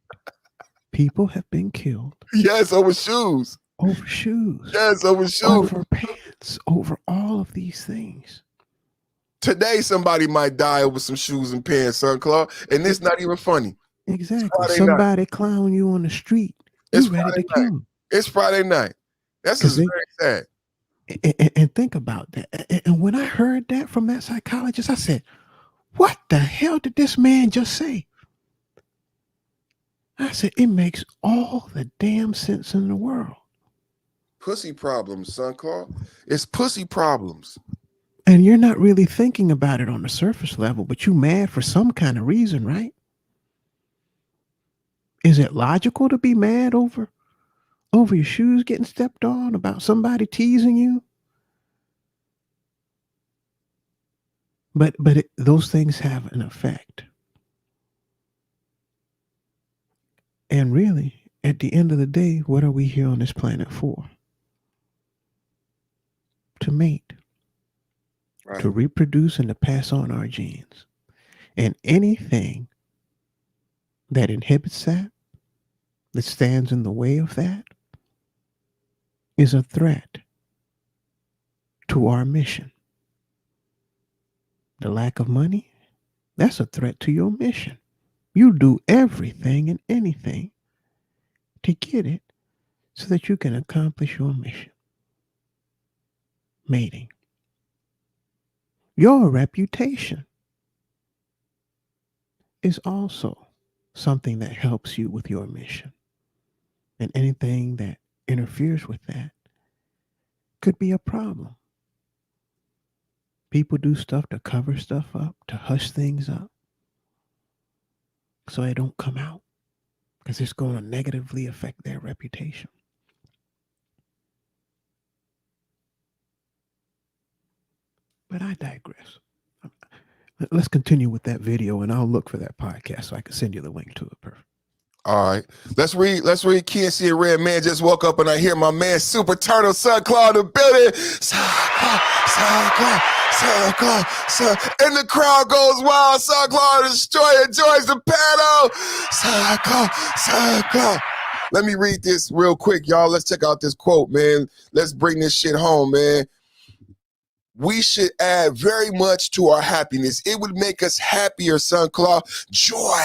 People have been killed. Yes, over shoes. Over shoes. Yes, over shoes. Over pants. Over all of these things. Today, somebody might die over some shoes and pants, Sunclaw, and it's not even funny. Exactly. Somebody clown you on the street. You're ready to kill them. It's Friday night. That's just very sad. And think about that. And when I heard that from that psychologist, I said, what the hell did this man just say? I said, it makes all the damn sense in the world. Pussy problems, son, Carl. It's pussy problems. And you're not really thinking about it on the surface level, but you mad for some kind of reason, right? Is it logical to be mad over your shoes getting stepped on, about somebody teasing you? But those things have an effect. And really, at the end of the day, what are we here on this planet for? To mate, Right. to reproduce, and to pass on our genes. And anything that inhibits that stands in the way of that, is a threat to our mission. The lack of money, that's a threat to your mission. You do everything and anything to get it so that you can accomplish your mission. Mating. Your reputation is also something that helps you with your mission. And anything that interferes with that could be a problem. People do stuff to cover stuff up, to hush things up, so they don't come out, because it's going to negatively affect their reputation. But I digress. Let's continue with that video, and I'll look for that podcast so I can send you the link to it. Perfect. All right. Let's read. Can't see a red man just woke up and I hear my man Super Turtle Son Claw in the building. Son Claw. And the crowd goes wild. Son Claw the Destroyer joins the panel. Son Claw. Let me read this real quick, y'all. Let's check out this quote, man. Let's bring this shit home, man. We should add very much to our happiness. It would make us happier, Son Claw. Joy,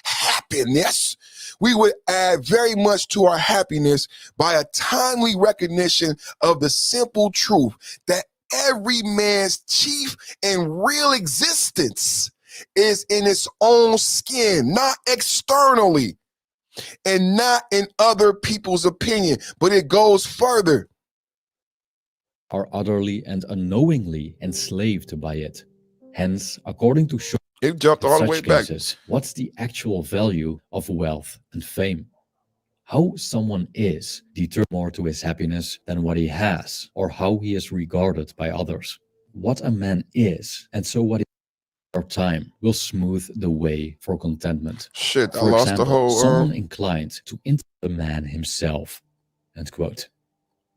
happiness. We would add very much to our happiness by a timely recognition of the simple truth that every man's chief and real existence is in its own skin, not externally, and not in other people's opinion, but it goes further. Are utterly and unknowingly enslaved by it. Hence, according to Shaw, it jumped all the way back. What's the actual value of wealth and fame? How someone is determines more to his happiness than what he has, or how he is regarded by others. What a man is, and so what he is, over time will smooth the way for contentment. Shit, for I lost example, the whole. Someone inclined to interpret the man himself. End quote.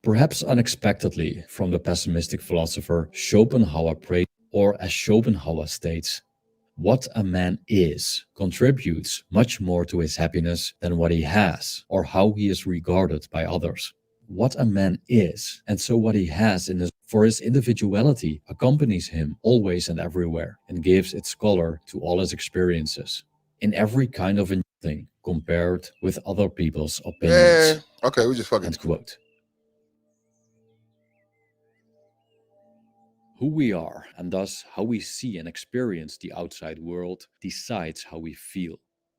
Perhaps unexpectedly, from the pessimistic philosopher Schopenhauer praised, or as Schopenhauer states, what a man is contributes much more to his happiness than what he has, or how he is regarded by others. What a man is, and so what he has for his individuality accompanies him always and everywhere, and gives its color to all his experiences, in every kind of thing, compared with other people's opinions. Okay, we just fucking. End quote. Who we are, and thus how we see and experience the outside world, decides how we feel.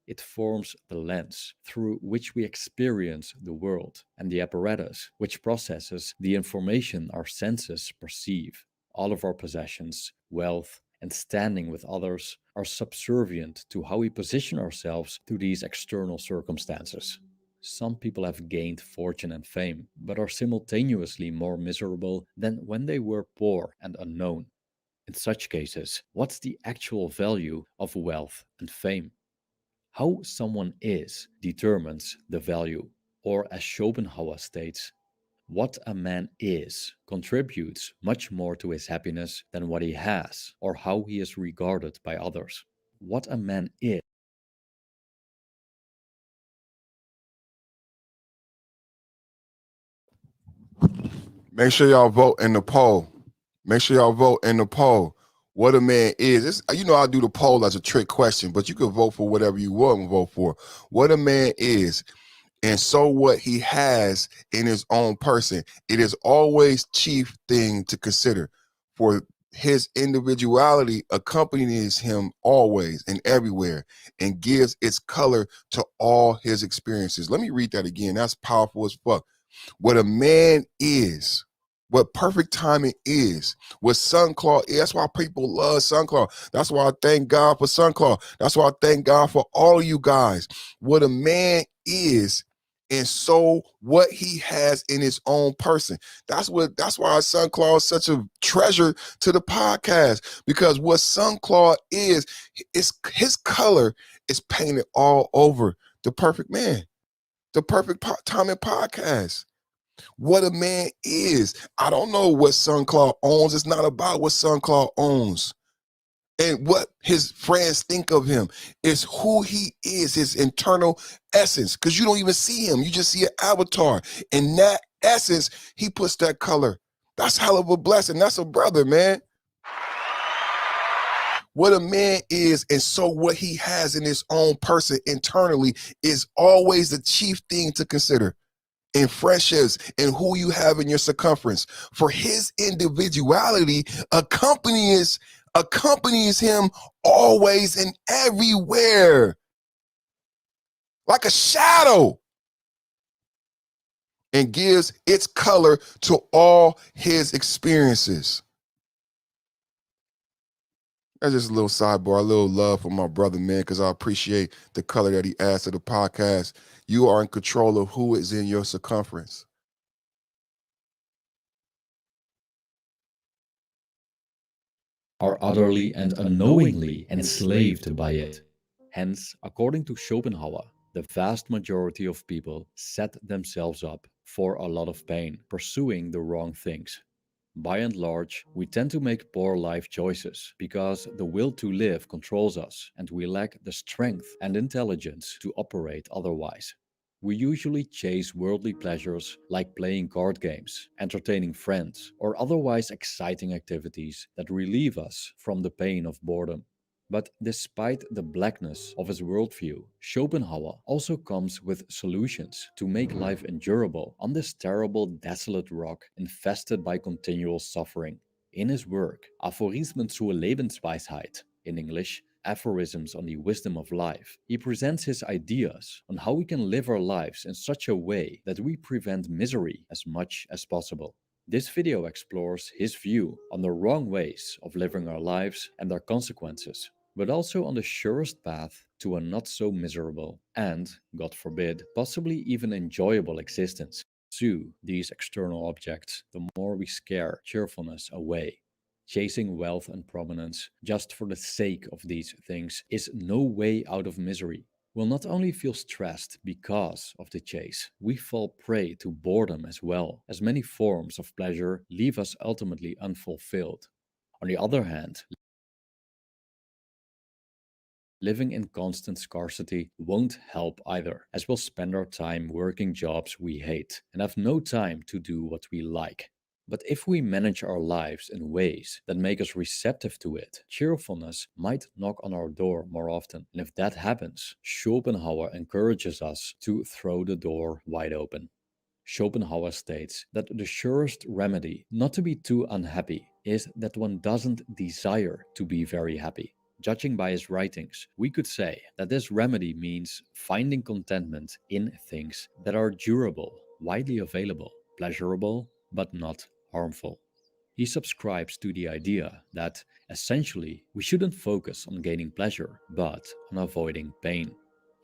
It forms the lens through which we experience the world, and the apparatus which processes the information our senses perceive. All of our possessions, wealth, and standing with others are subservient to how we position ourselves to these external circumstances. Some people have gained fortune and fame, but are simultaneously more miserable than when they were poor and unknown. In such cases, what's the actual value of wealth and fame? How someone is determines the value, or as Schopenhauer states, what a man is contributes much more to his happiness than what he has, or how he is regarded by others. What a man is. Make sure y'all vote in the poll. What a man is. I do the poll as a trick question, but you can vote for whatever you want to vote for. What a man is, and so what he has in his own person. It is always chief thing to consider. For his individuality accompanies him always and everywhere and gives its color to all his experiences. Let me read that again. That's powerful as fuck. What a man is, what perfect timing is, what Sunclaw is. That's why people love Sunclaw. That's why I thank God for Sunclaw. That's why I thank God for all of you guys. What a man is, and so what he has in his own person. That's why Sunclaw is such a treasure to the podcast, because what Sunclaw is his color is painted all over the perfect man, the perfect timing podcast. What a man is. I don't know what Sunclaw owns. It's not about what Sunclaw owns and what his friends think of him. It's who he is, his internal essence, because you don't even see him. You just see an avatar. And that essence, he puts that color. That's hell of a blessing. That's a brother, man. What a man is, and so what he has in his own person internally is always the chief thing to consider in friendships and who you have in your circumference. For his individuality accompanies him always and everywhere, like a shadow, and gives its color to all his experiences. That's just a little sidebar, a little love for my brother, man, because I appreciate the color that he adds to the podcast. You are in control of who is in your circumference. Are utterly and unknowingly enslaved by it. Hence, according to Schopenhauer, the vast majority of people set themselves up for a lot of pain, pursuing the wrong things. By and large, we tend to make poor life choices because the will to live controls us and we lack the strength and intelligence to operate otherwise. We usually chase worldly pleasures like playing card games, entertaining friends, or otherwise exciting activities that relieve us from the pain of boredom. But despite the blackness of his worldview, Schopenhauer also comes with solutions to make life endurable on this terrible, desolate rock infested by continual suffering. In his work, Aphorismen zur Lebensweisheit, in English, Aphorisms on the Wisdom of Life, he presents his ideas on how we can live our lives in such a way that we prevent misery as much as possible. This video explores his view on the wrong ways of living our lives and their consequences, but also on the surest path to a not so miserable and, God forbid, possibly even enjoyable existence. To these external objects, the more we scare cheerfulness away. Chasing wealth and prominence just for the sake of these things is no way out of misery. We'll not only feel stressed because of the chase, we fall prey to boredom as well, as many forms of pleasure leave us ultimately unfulfilled. On the other hand, living in constant scarcity won't help either, as we'll spend our time working jobs we hate and have no time to do what we like. But if we manage our lives in ways that make us receptive to it, cheerfulness might knock on our door more often. And if that happens, Schopenhauer encourages us to throw the door wide open. Schopenhauer states that the surest remedy not to be too unhappy is that one doesn't desire to be very happy. Judging by his writings, we could say that this remedy means finding contentment in things that are durable, widely available, pleasurable, but not harmful. He subscribes to the idea that, essentially, we shouldn't focus on gaining pleasure, but on avoiding pain.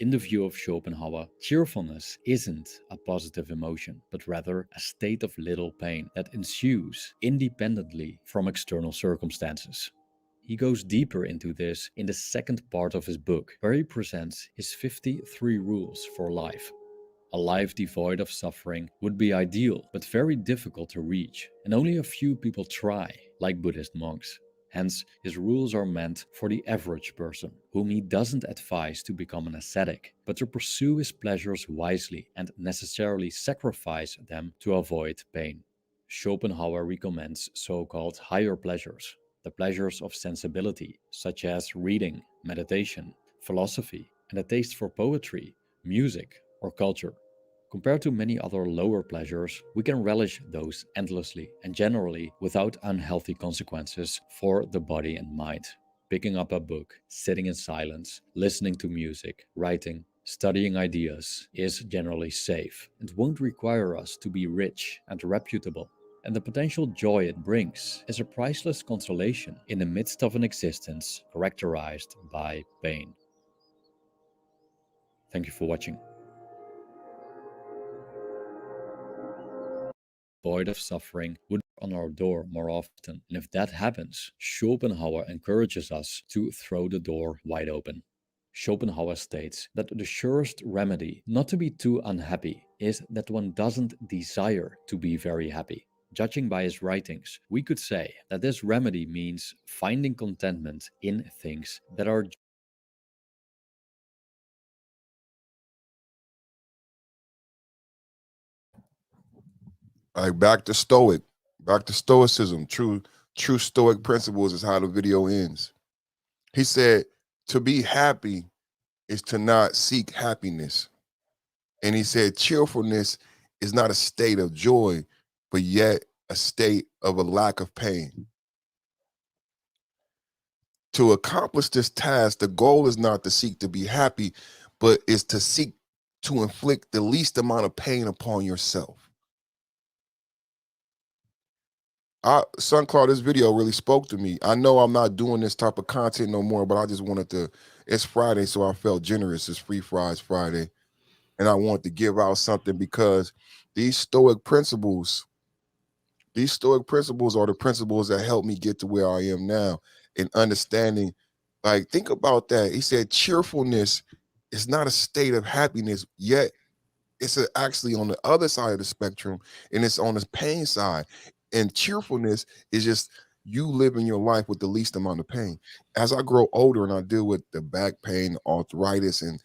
In the view of Schopenhauer, cheerfulness isn't a positive emotion, but rather a state of little pain that ensues independently from external circumstances. He goes deeper into this in the second part of his book, where he presents his 53 rules for life. A life devoid of suffering would be ideal, but very difficult to reach, and only a few people try, like Buddhist monks. Hence, his rules are meant for the average person, whom he doesn't advise to become an ascetic, but to pursue his pleasures wisely and necessarily sacrifice them to avoid pain. Schopenhauer recommends so-called higher pleasures, the pleasures of sensibility, such as reading, meditation, philosophy, and a taste for poetry, music, or culture. Compared to many other lower pleasures, we can relish those endlessly and generally without unhealthy consequences for the body and mind. Picking up a book, sitting in silence, listening to music, writing, studying ideas is generally safe and won't require us to be rich and reputable. And the potential joy it brings is a priceless consolation in the midst of an existence characterized by pain. Thank you for watching. Void of suffering would knock on our door more often, and if that happens, Schopenhauer encourages us to throw the door wide open. Schopenhauer states that the surest remedy not to be too unhappy is that one doesn't desire to be very happy. Judging by his writings, we could say that this remedy means finding contentment in things that are Like back to stoicism. True stoic principles is how the video ends. He said, to be happy is to not seek happiness. And he said, cheerfulness is not a state of joy, but yet a state of a lack of pain. To accomplish this task, the goal is not to seek to be happy, but is to seek to inflict the least amount of pain upon yourself. Sunclaw, this video really spoke to me. I know I'm not doing this type of content no more, but I just wanted to, it's Friday, so I felt generous. It's Free Fries Friday. And I wanted to give out something because these stoic principles are the principles that help me get to where I am now in understanding. Like, think about that. He said cheerfulness is not a state of happiness, yet it's actually on the other side of the spectrum, and it's on the pain side. And cheerfulness is just you living your life with the least amount of pain. As I grow older and I deal with the back pain, arthritis, and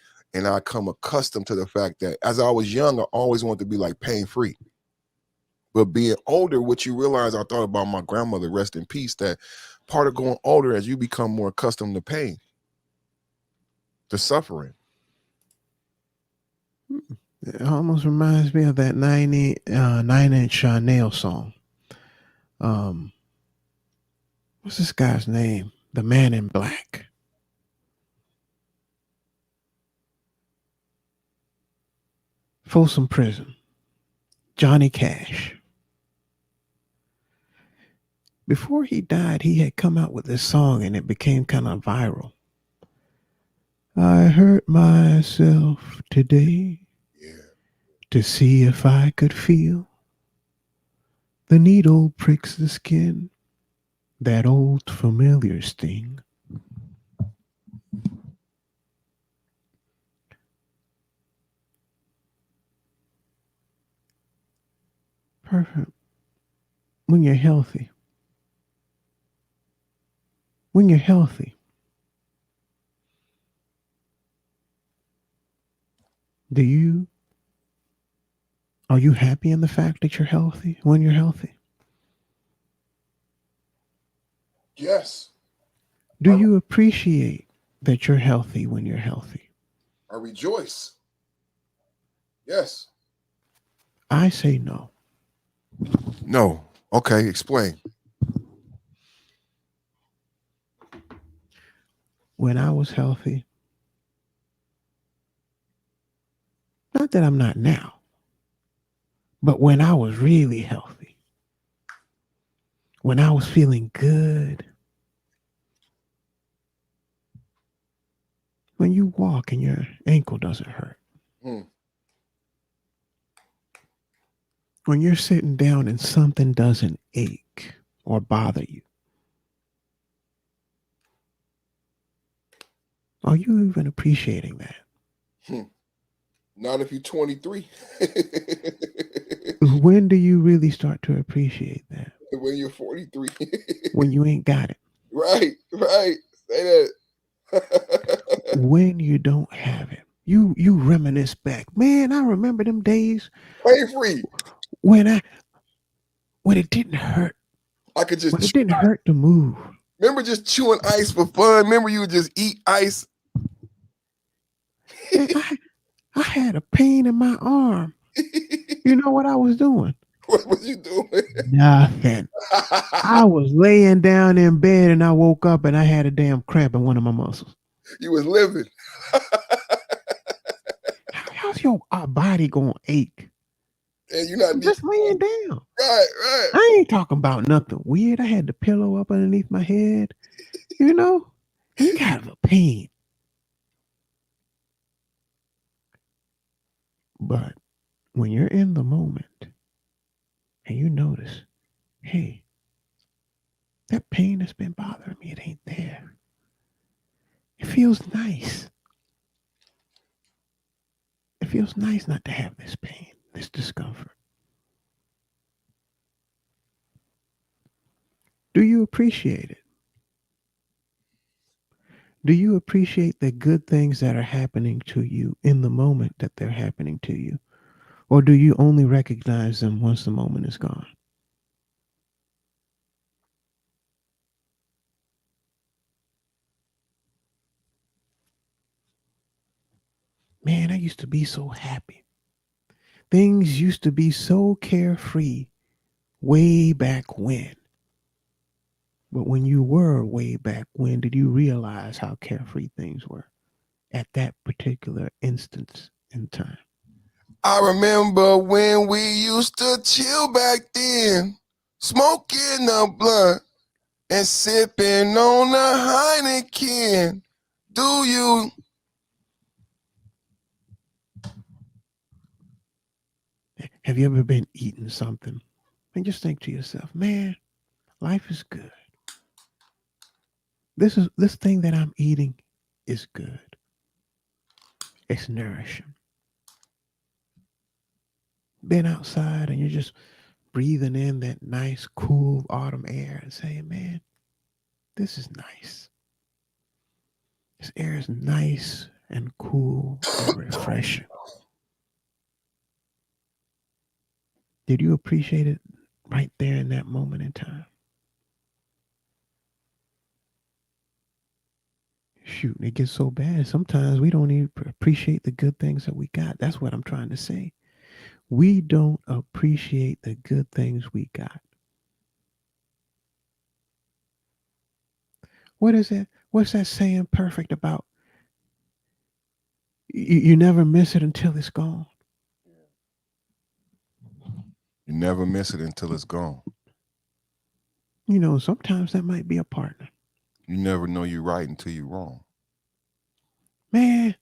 I come accustomed to the fact that as I was young, I always wanted to be like pain-free. But being older, what you realize, I thought about my grandmother, rest in peace, that part of going older as you become more accustomed to pain, to suffering. It almost reminds me of that 9-inch nail song. What's this guy's name? The Man in Black. Folsom Prison. Johnny Cash. Before he died, he had come out with this song and it became kind of viral. I hurt myself today to see if I could feel. The needle pricks the skin, that old familiar sting. Perfect. When you're healthy. When you're healthy. Are you happy in the fact that you're healthy when you're healthy? Yes. Do you appreciate that you're healthy when you're healthy? I rejoice. Yes. I say no. No. Okay, explain. When I was healthy, not that I'm not now, but when I was really healthy, when I was feeling good, when you walk and your ankle doesn't hurt, when you're sitting down and something doesn't ache or bother you, are you even appreciating that? Not if you're 23. When do you really start to appreciate that? When you're 43. When you ain't got it. Right. Say that. When you don't have it. You reminisce back. Man, I remember them days. Pain-free. When it didn't hurt. I could just. When it didn't hurt to move. Remember just chewing ice for fun? Remember you would just eat ice? I had a pain in my arm. You know what I was doing? What was you doing? Nothing. I was laying down in bed and I woke up and I had a damn cramp in one of my muscles. You was living. How's your body gonna ache? And you're not I'm just laying down. right. I ain't talking about nothing weird. I had the pillow up underneath my head, you know, any kind of a pain. But when you're in the moment and you notice, hey, that pain that's been bothering me, it ain't there. It feels nice. It feels nice not to have this pain, this discomfort. Do you appreciate it? Do you appreciate the good things that are happening to you in the moment that they're happening to you? Or do you only recognize them once the moment is gone? Man, I used to be so happy. Things used to be so carefree way back when. But when you were way back when, did you realize how carefree things were at that particular instance in time? I remember when we used to chill back then, smoking a blunt and sipping on a Heineken. Do you? Have you ever been eating something and just think to yourself, man, life is good. This thing that I'm eating is good. It's nourishing. Been outside and you're just breathing in that nice, cool autumn air and saying, man, this is nice. This air is nice and cool and refreshing. Did you appreciate it right there in that moment in time? Shoot, it gets so bad. Sometimes we don't even appreciate the good things that we got. That's what I'm trying to say. We don't appreciate the good things we got. What is it? What's that saying perfect about? You never miss it until it's gone. You never miss it until it's gone. You know, sometimes that might be a partner. You never know you're right until you're wrong. Man,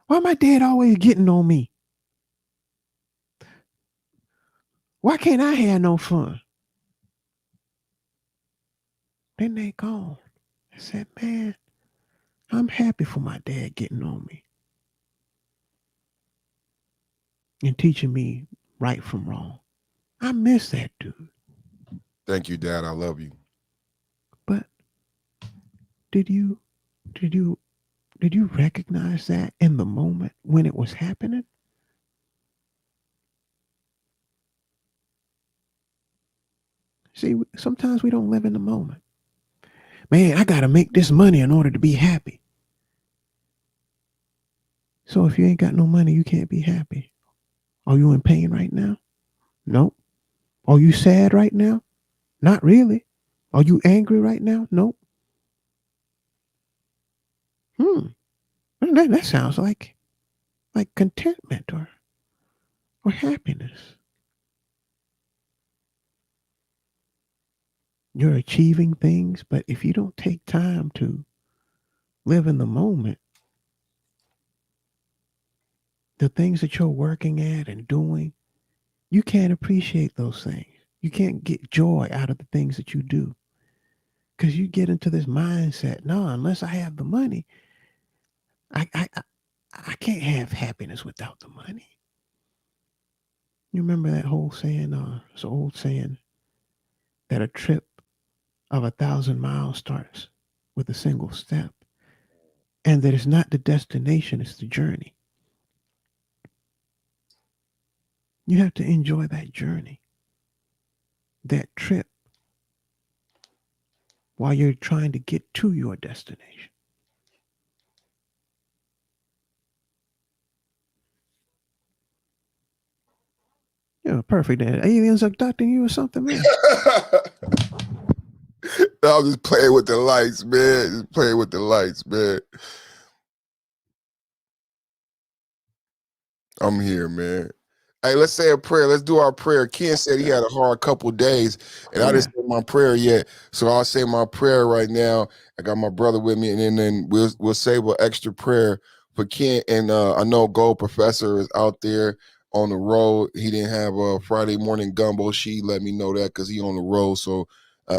why my dad always getting on me? Why can't I have no fun? Then they gone. I said, man, I'm happy for my dad getting on me and teaching me right from wrong. I miss that dude. Thank you, Dad. I love you. But did you did you did you recognize that in the moment when it was happening? See, sometimes we don't live in the moment. Man, I got to make this money in order to be happy. So if you ain't got no money, you can't be happy. Are you in pain right now? Nope. Are you sad right now? Not really. Are you angry right now? Nope. That sounds like contentment or happiness. You're achieving things, but if you don't take time to live in the moment, the things that you're working at and doing, you can't appreciate those things. You can't get joy out of the things that you do because you get into this mindset. No, unless I have the money, I, I, I I can't have happiness without the money. You remember that whole saying, it's an old saying that a trip of 1,000 miles starts with a single step, and that it's not the destination, it's the journey. You have to enjoy that journey, that trip, while you're trying to get to your destination. Yeah, perfect. Then aliens abducting you or something, man. I was just playing with the lights, man. Just playing with the lights, man. I'm here, man. Hey, let's say a prayer. Let's do our prayer. Ken said he had a hard couple days, and I didn't say my prayer yet. So I'll say my prayer right now. I got my brother with me, and then we'll save an extra prayer for Ken. And I know Gold Professor is out there on the road. He didn't have a Friday morning gumbo. She let me know that because he on the road. So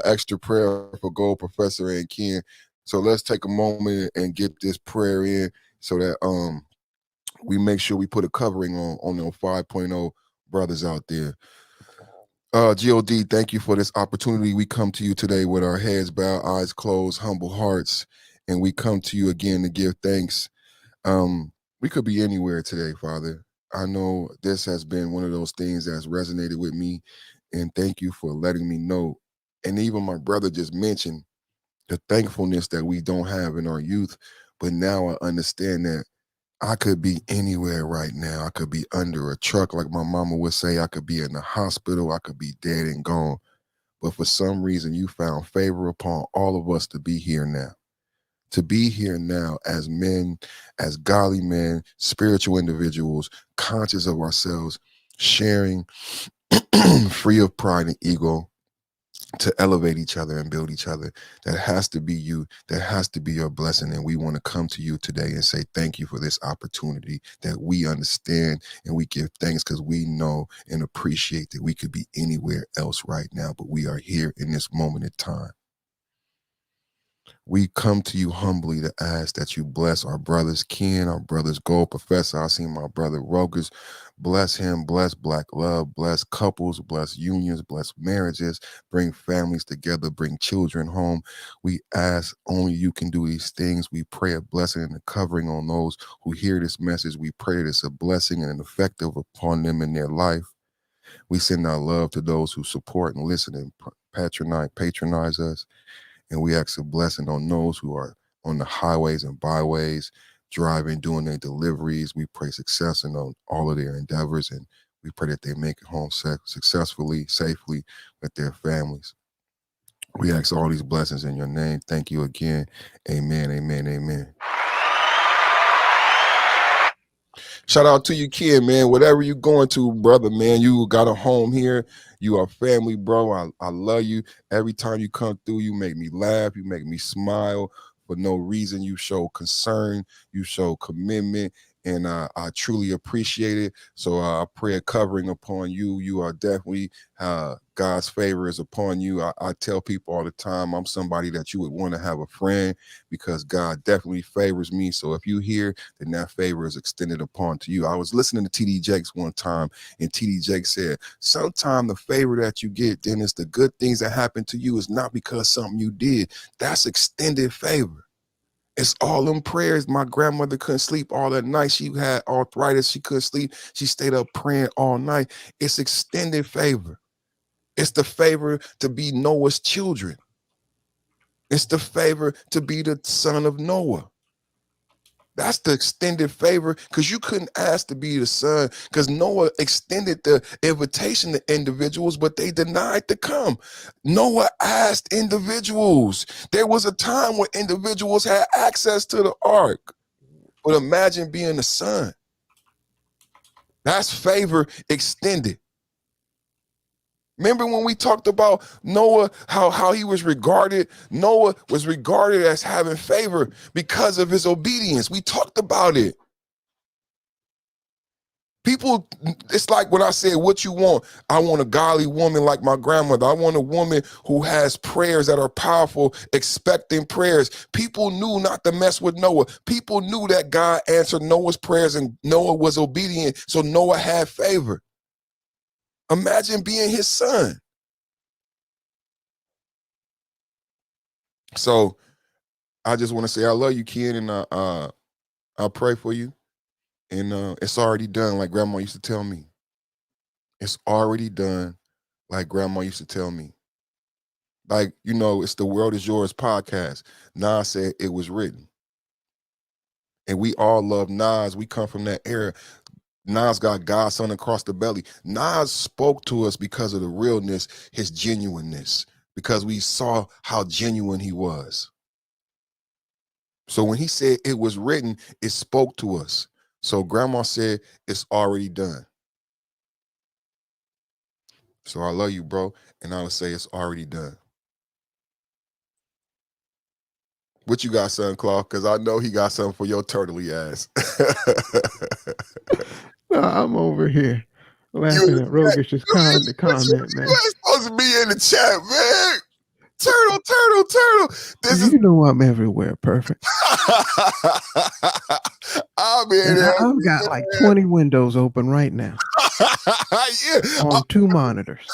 extra prayer for Gold Professor and Ken. So let's take a moment and get this prayer in so that we make sure we put a covering on them 5.0 brothers out there. God, thank you for this opportunity. We come to you today with our heads bowed, eyes closed, humble hearts, and we come to you again to give thanks. We could be anywhere today, Father. I know this has been one of those things that's resonated with me, and thank you for letting me know. And even my brother just mentioned the thankfulness that we don't have in our youth, but now I understand that I could be anywhere right now. I could be under a truck, like my mama would say. I could be in the hospital. I could be dead and gone. But for some reason, you found favor upon all of us to be here now. To be here now as men, as godly men, spiritual individuals, conscious of ourselves, sharing, free of pride and ego, to elevate each other and build each other. That has to be you. That has to be your blessing. And we want to come to you today and say thank you for this opportunity that we understand, and we give thanks because we know and appreciate that we could be anywhere else right now, but we are here in this moment in time. We come to you humbly to ask that you bless our brothers Ken, our brothers Gold Professor. I see my brother Rogus. Bless him, bless Black love, bless couples, bless unions, bless marriages, bring families together, bring children home. We ask only you can do these things. We pray a blessing and a covering on those who hear this message. We pray that it's a blessing and an effective upon them in their life. We send our love to those who support and listen and patronize us. And we ask a blessing on those who are on the highways and byways, driving, doing their deliveries. We pray success in on all of their endeavors, and we pray that they make it home successfully, safely with their families. We ask all these blessings in your name. Thank you again. Amen, amen, amen. Shout out to you, kid, man. Whatever you going to, brother, man, you got a home here. You are family, bro. I love you. Every time you come through, you make me laugh. You make me smile for no reason. You show concern. You show commitment. And I truly appreciate it. So I pray a covering upon you. You are definitely, God's favor is upon you. I tell people all the time, I'm somebody that you would want to have a friend because God definitely favors me. So if you hear, then that favor is extended upon to you. I was listening to TD Jakes one time, and TD Jakes said, sometime the favor that you get, then it's the good things that happen to you is not because something you did. That's extended favor. It's all them prayers. My grandmother couldn't sleep all that night. She had arthritis. She couldn't sleep. She stayed up praying all night. It's extended favor. It's the favor to be Noah's children. It's the favor to be the son of Noah. That's the extended favor, because you couldn't ask to be the son, because Noah extended the invitation to individuals, but they denied to come. Noah asked individuals. There was a time when individuals had access to the ark, but imagine being the son. That's favor extended. Remember when we talked about Noah, how he was regarded? Noah was regarded as having favor because of his obedience. We talked about it. People, it's like when I said, what you want? I want a godly woman like my grandmother. I want a woman who has prayers that are powerful, expecting prayers. People knew not to mess with Noah. People knew that God answered Noah's prayers and Noah was obedient, so Noah had favor. Imagine being his son. So I just want to say I love you, Ken, and I pray for you. And it's already done, like grandma used to tell me. It's already done, like grandma used to tell me. Like, you know, it's the World Is Yours podcast. Nas said it was written. And we all love Nas. We come from that era. Nas got Godson across the belly. Nas spoke to us because of the realness, his genuineness, because we saw how genuine he was. So when he said it was written, it spoke to us. So grandma said it's already done. So I love you, bro. And I'll say it's already done. What you got, son, Claw? Because I know he got something for your turtley ass. No, I'm over here laughing at Rogish's comment, You man. ain't supposed to be in the chat, man. Turtle. This is. You know I'm everywhere, perfect. I'm in And there. I've got like 20 windows open right now Yeah. on 2 monitors.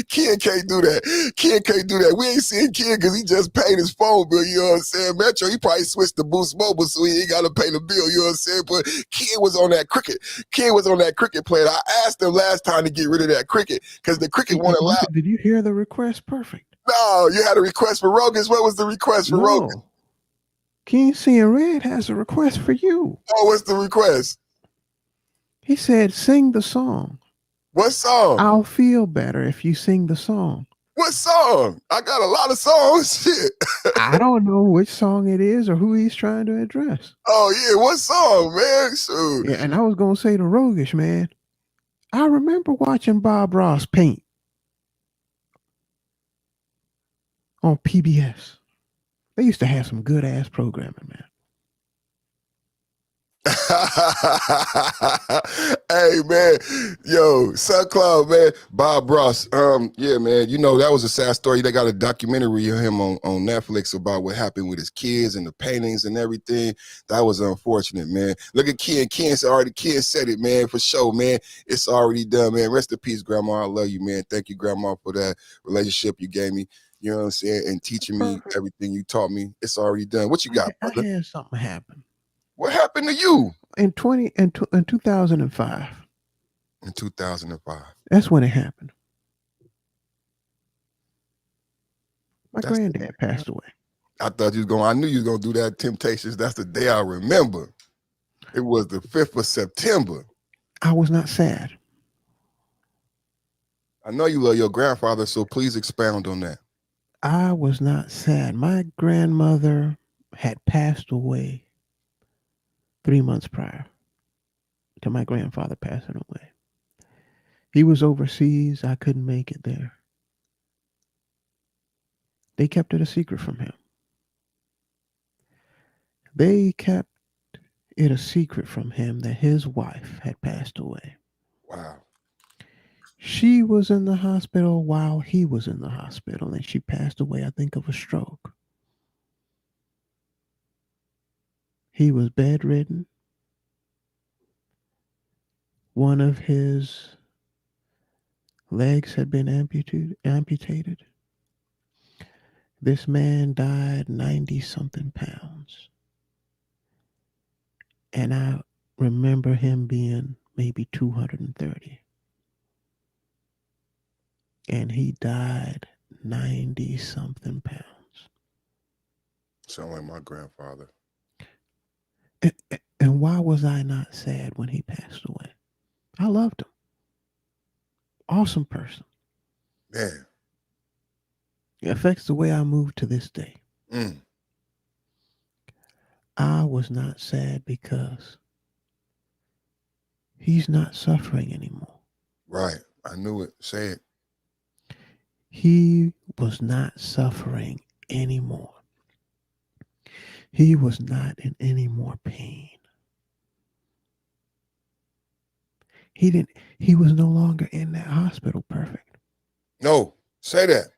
Kid can't do that. Kid can't do that. We ain't seen Kid because he just paid his phone bill, you know what I'm saying? Metro, he probably switched to Boost Mobile so he ain't got to pay the bill, you know what I'm saying? But Kid was on that cricket. Kid was on that cricket plan. I asked him last time to get rid of that cricket because the cricket won't allow. Did you hear the request? Perfect. No, you had a request for Rogas. What was the request for Rogas? King Seeing Red has a request for you. Oh, what's the request? He said, sing the song. What song? I'll feel better if you sing the song. What song? I got a lot of songs. Shit. I don't know which song it is or who he's trying to address. Oh, yeah. What song, man? Shoot. Yeah, and I was going to say to Rogish, man, I remember watching Bob Ross paint on PBS. They used to have some good ass programming, man. Hey, man. Yo, SunCloud, man. Bob Ross. Yeah, man. You know, that was a sad story. They got a documentary of him on Netflix about what happened with his kids and the paintings and everything. That was unfortunate, man. Look at Ken. Ken said it, man, for sure, man. It's already done, man. Rest in peace, Grandma. I love you, man. Thank you, Grandma, for that relationship you gave me. You know what I'm saying? And teaching me everything you taught me. It's already done. What you got, brother? I had something happen. What happened to you? In 2005. In 2005. That's when it happened. My granddad passed away. I thought you was going. I knew you was gonna do that. Temptations. That's the day I remember. It was the 5th of September. I was not sad. I know you love your grandfather, so please expound on that. I was not sad. My grandmother had passed away 3 months prior to my grandfather passing away. He was overseas. I couldn't make it there. They kept it a secret from him. They kept it a secret from him that his wife had passed away. Wow. She was in the hospital while he was in the hospital, and she passed away, I think, of a stroke. He was bedridden. One of his legs had been amputated. This man died 90-something pounds. And I remember him being maybe 230. And he died 90-something pounds. Sound like my grandfather. And why was I not sad when he passed away? I loved him. Awesome person. Man. It affects the way I move to this day. I was not sad because he's not suffering anymore. Right. I knew it. Say it. He was not suffering anymore. He was not in any more pain. He was no longer in that hospital, perfect. No, say that.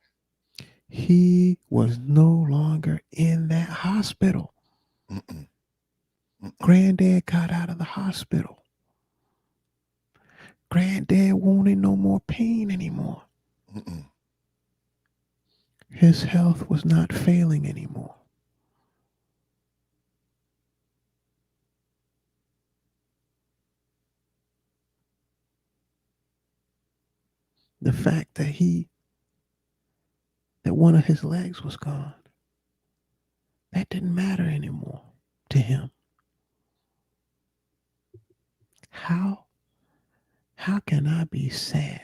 He was no longer in that hospital. Granddad got out of the hospital. Granddad wanted no more pain anymore. His health was not failing anymore. The fact that one of his legs was gone, that didn't matter anymore to him. How can I be sad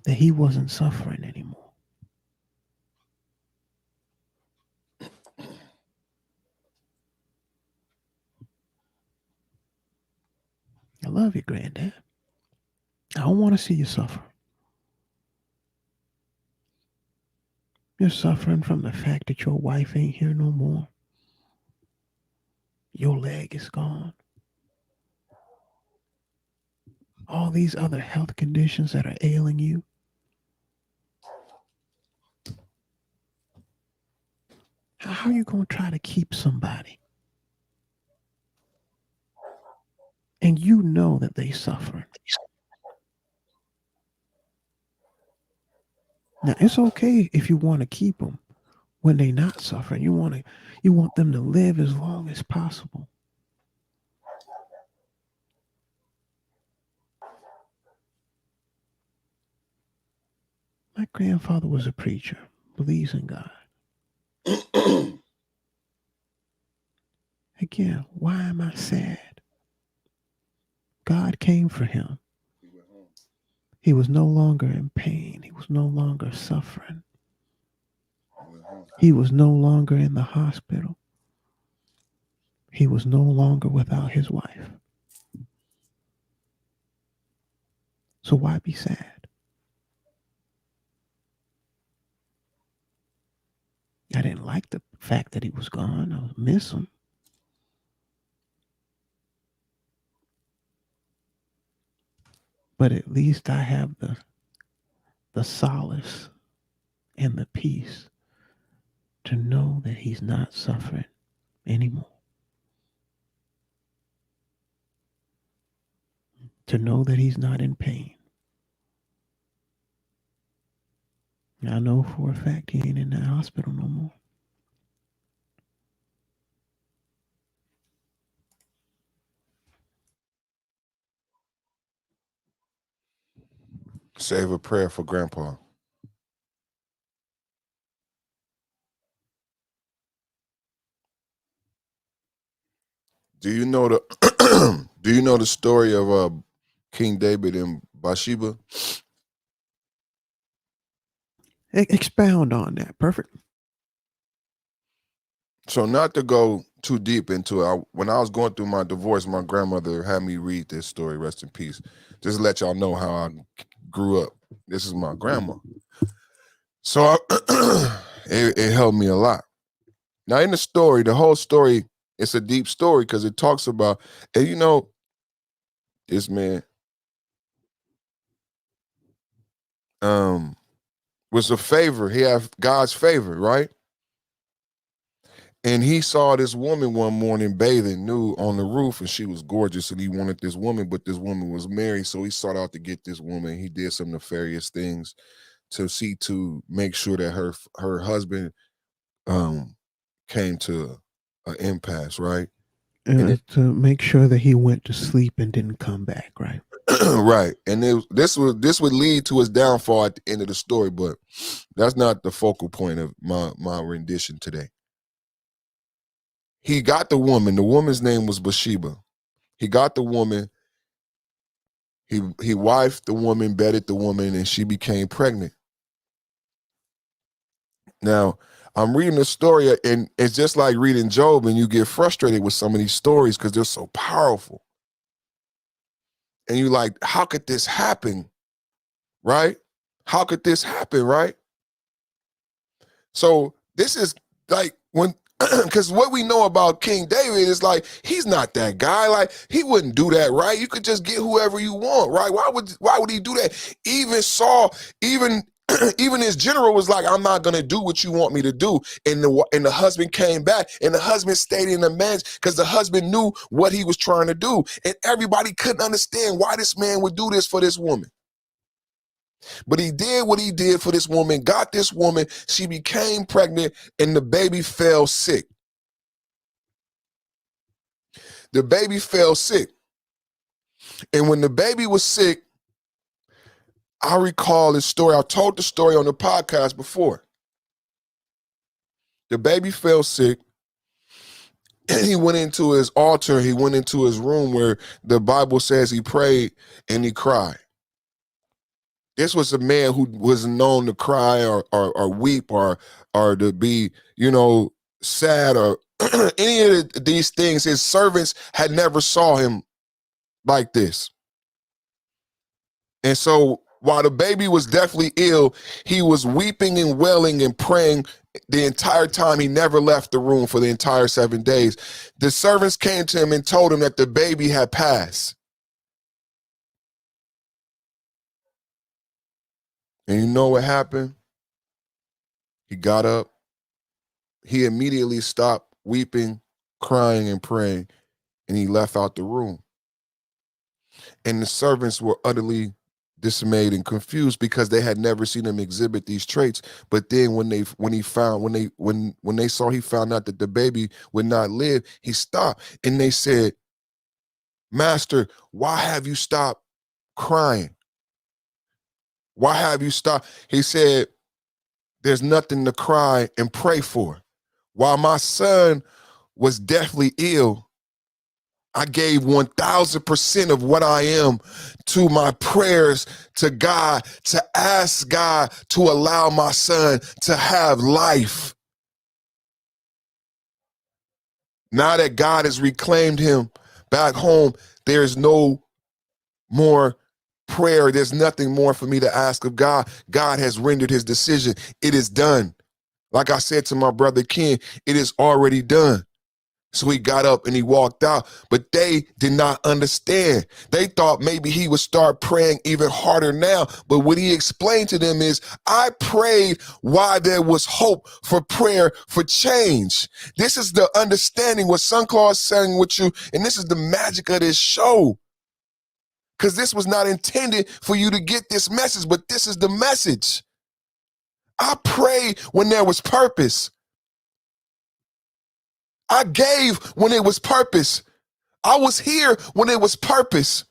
that he wasn't suffering anymore? I love you, Granddad. I don't want to see you suffer. You're suffering from the fact that your wife ain't here no more. Your leg is gone. All these other health conditions that are ailing you. How are you going to try to keep somebody? And you know that they suffer. Now, it's okay if you want to keep them when they're not suffering. You want them to live as long as possible. My grandfather was a preacher, believes in God. Again, why am I sad? God came for him. He was no longer in pain. He was no longer suffering. He was no longer in the hospital. He was no longer without his wife. So why be sad? I didn't like the fact that he was gone. I miss him. But at least I have the solace and the peace to know that he's not suffering anymore. To know that he's not in pain. I know for a fact he ain't in that hospital no more. Save a prayer for Grandpa. Do you know the story of King David and Bathsheba? Expound on that. Perfect. So not to go too deep into it, when I was going through my divorce, my grandmother had me read this story, rest in peace. Just to let y'all know how I grew up. This is my grandma. So it helped me a lot. Now in the story, the whole story, it's a deep story because it talks about, and you know, this man was a favor. He had God's favor, right? And he saw this woman one morning bathing nude on the roof, and she was gorgeous, and he wanted this woman, but this woman was married, so he sought out to get this woman. He did some nefarious things to make sure that her husband came to an impasse, right? To make sure that he went to sleep and didn't come back, right? Right. And this would lead to his downfall at the end of the story, but that's not the focal point of my rendition today. He got the woman. The woman's name was Bathsheba. He got the woman. He wifed the woman, bedded the woman, and she became pregnant. Now, I'm reading the story, and it's just like reading Job, and you get frustrated with some of these stories because they're so powerful. And you're like, how could this happen? Right? How could this happen, right? So this is like when, because what we know about King David is like, he's not that guy. Like, he wouldn't do that, right? You could just get whoever you want, right? Why would he do that? Even Saul, even his general was like, I'm not gonna do what you want me to do. And the husband came back, and the husband stayed in the mansion because the husband knew what he was trying to do. And everybody couldn't understand why this man would do this for this woman. But he did what he did for this woman, got this woman, she became pregnant, and the baby fell sick. The baby fell sick. And when the baby was sick, I recall this story. I told the story on the podcast before. The baby fell sick, he went into his altar, he went into his room where the Bible says he prayed and he cried. This was a man who was known to cry or weep or to be, sad or any of these things. His servants had never saw him like this. And so while the baby was definitely ill, he was weeping and wailing and praying the entire time. He never left the room for the entire 7 days. The servants came to him and told him that the baby had passed. And you know what happened? He got up. He immediately stopped weeping, crying, and praying, and he left out the room. And the servants were utterly dismayed and confused because they had never seen him exhibit these traits. But then when they found out that the baby would not live, he stopped. And they said, "Master, why have you stopped crying? Why have you stopped?" He said, "There's nothing to cry and pray for. While my son was deathly ill, I gave 1,000% of what I am to my prayers to God, to ask God to allow my son to have life. Now that God has reclaimed him back home, there's no more prayer. There's nothing more for me to ask of God. God has rendered his decision. It is done. Like I said to my brother Ken, it is already done." So he got up and he walked out, but they did not understand. They thought maybe he would start praying even harder now. But what he explained to them is, I prayed while there was hope for prayer for change. This is the understanding what Sunclaw is saying with you, and this is the magic of this show. Because this was not intended for you to get this message, but this is the message. I prayed when there was purpose. I gave when it was purpose. I was here when it was purpose.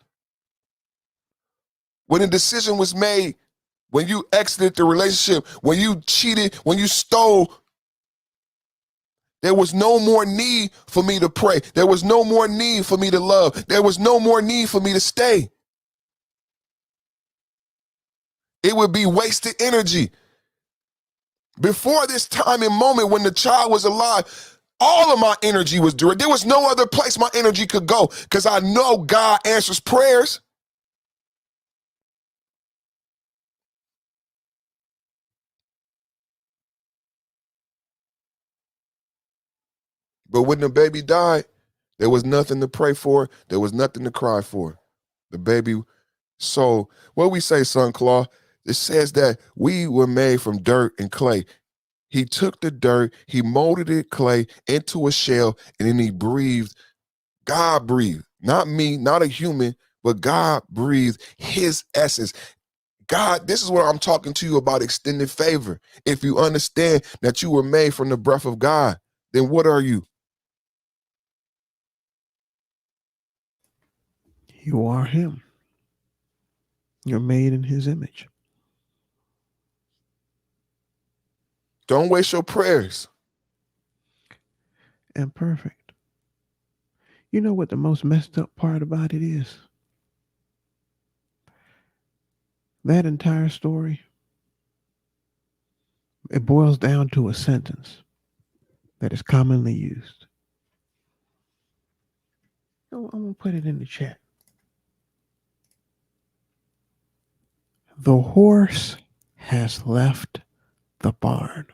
When a decision was made, when you exited the relationship, when you cheated, when you stole, there was no more need for me to pray. There was no more need for me to love. There was no more need for me to stay. It would be wasted energy. Before this time and moment when the child was alive, all of my energy was direct. There was no other place my energy could go because I know God answers prayers. But when the baby died, there was nothing to pray for. There was nothing to cry for. The baby, so what we say, Son Claw, it says that we were made from dirt and clay. He took the dirt, he molded it, clay, into a shell, and then he breathed. God breathed, not me, not a human, but God breathed his essence. God, this is what I'm talking to you about, extended favor. If you understand that you were made from the breath of God, then what are you? You are him. You're made in his image. Don't waste your prayers. And perfect. You know what the most messed up part about it is? That entire story, it boils down to a sentence that is commonly used. I'm going to put it in the chat. The horse has left the barn.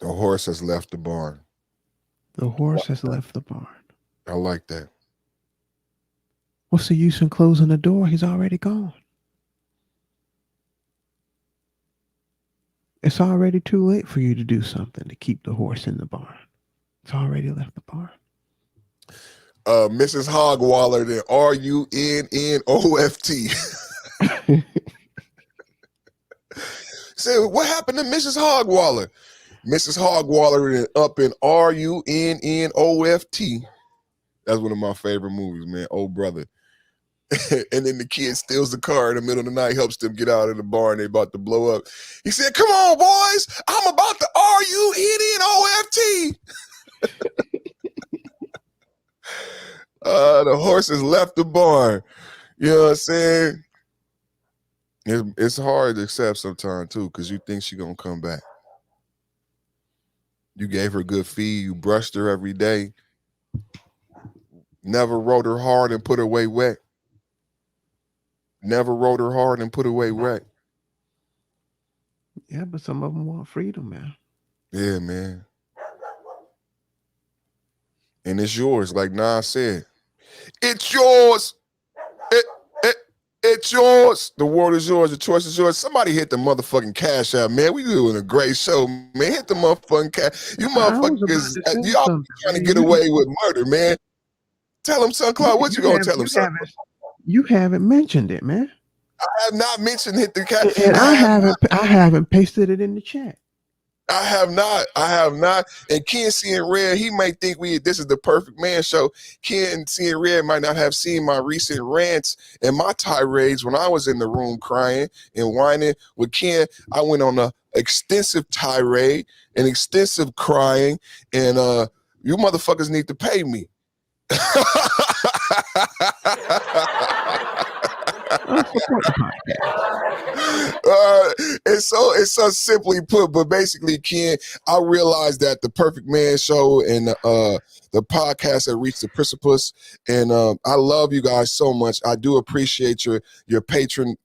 The horse has left the barn. The horse has left the barn. I like that. What's the use in closing the door? He's already gone. It's already too late for you to do something to keep the horse in the barn. It's already left the barn. Mrs. Hogwaller, then RUNNOFT. Say, what happened to Mrs. Hogwaller? Mrs. Hogwaller up in RUNNOFT. That's one of my favorite movies, man. Oh, brother. And then the kid steals the car in the middle of the night, helps them get out of the bar, and they about to blow up. He said, "Come on, boys, I'm about to RUNNOFT." The horses left the barn. You know what I'm saying? It's hard to accept sometimes too, because you think she gonna come back. You gave her good feed, you brushed her every day, never rode her hard and put her away wet. Never rode her hard and put her away wet. Yeah, but some of them want freedom, man. Yeah, man. And it's yours, like Nas said. It's yours. It's yours. The world is yours. The choice is yours. Somebody hit the motherfucking cash out, man. We doing a great show, man. Hit the motherfucking cash. You motherfuckers, y'all trying to get away with murder, man. Tell them, Son Claude, what you gonna tell them, son? You haven't mentioned it, man. I have not mentioned hit the cash. And I haven't pasted it in the chat. I have not. And Ken seeing red, he might think this is the Perfect Man show. Ken seeing red might not have seen my recent rants and my tirades when I was in the room crying and whining with Ken. I went on a extensive tirade and extensive crying, and you motherfuckers need to pay me. It's so simply put, but basically, Ken, I realized that the Perfect Man show and the podcast had reached the precipice, and I love you guys so much. I do appreciate your patrony,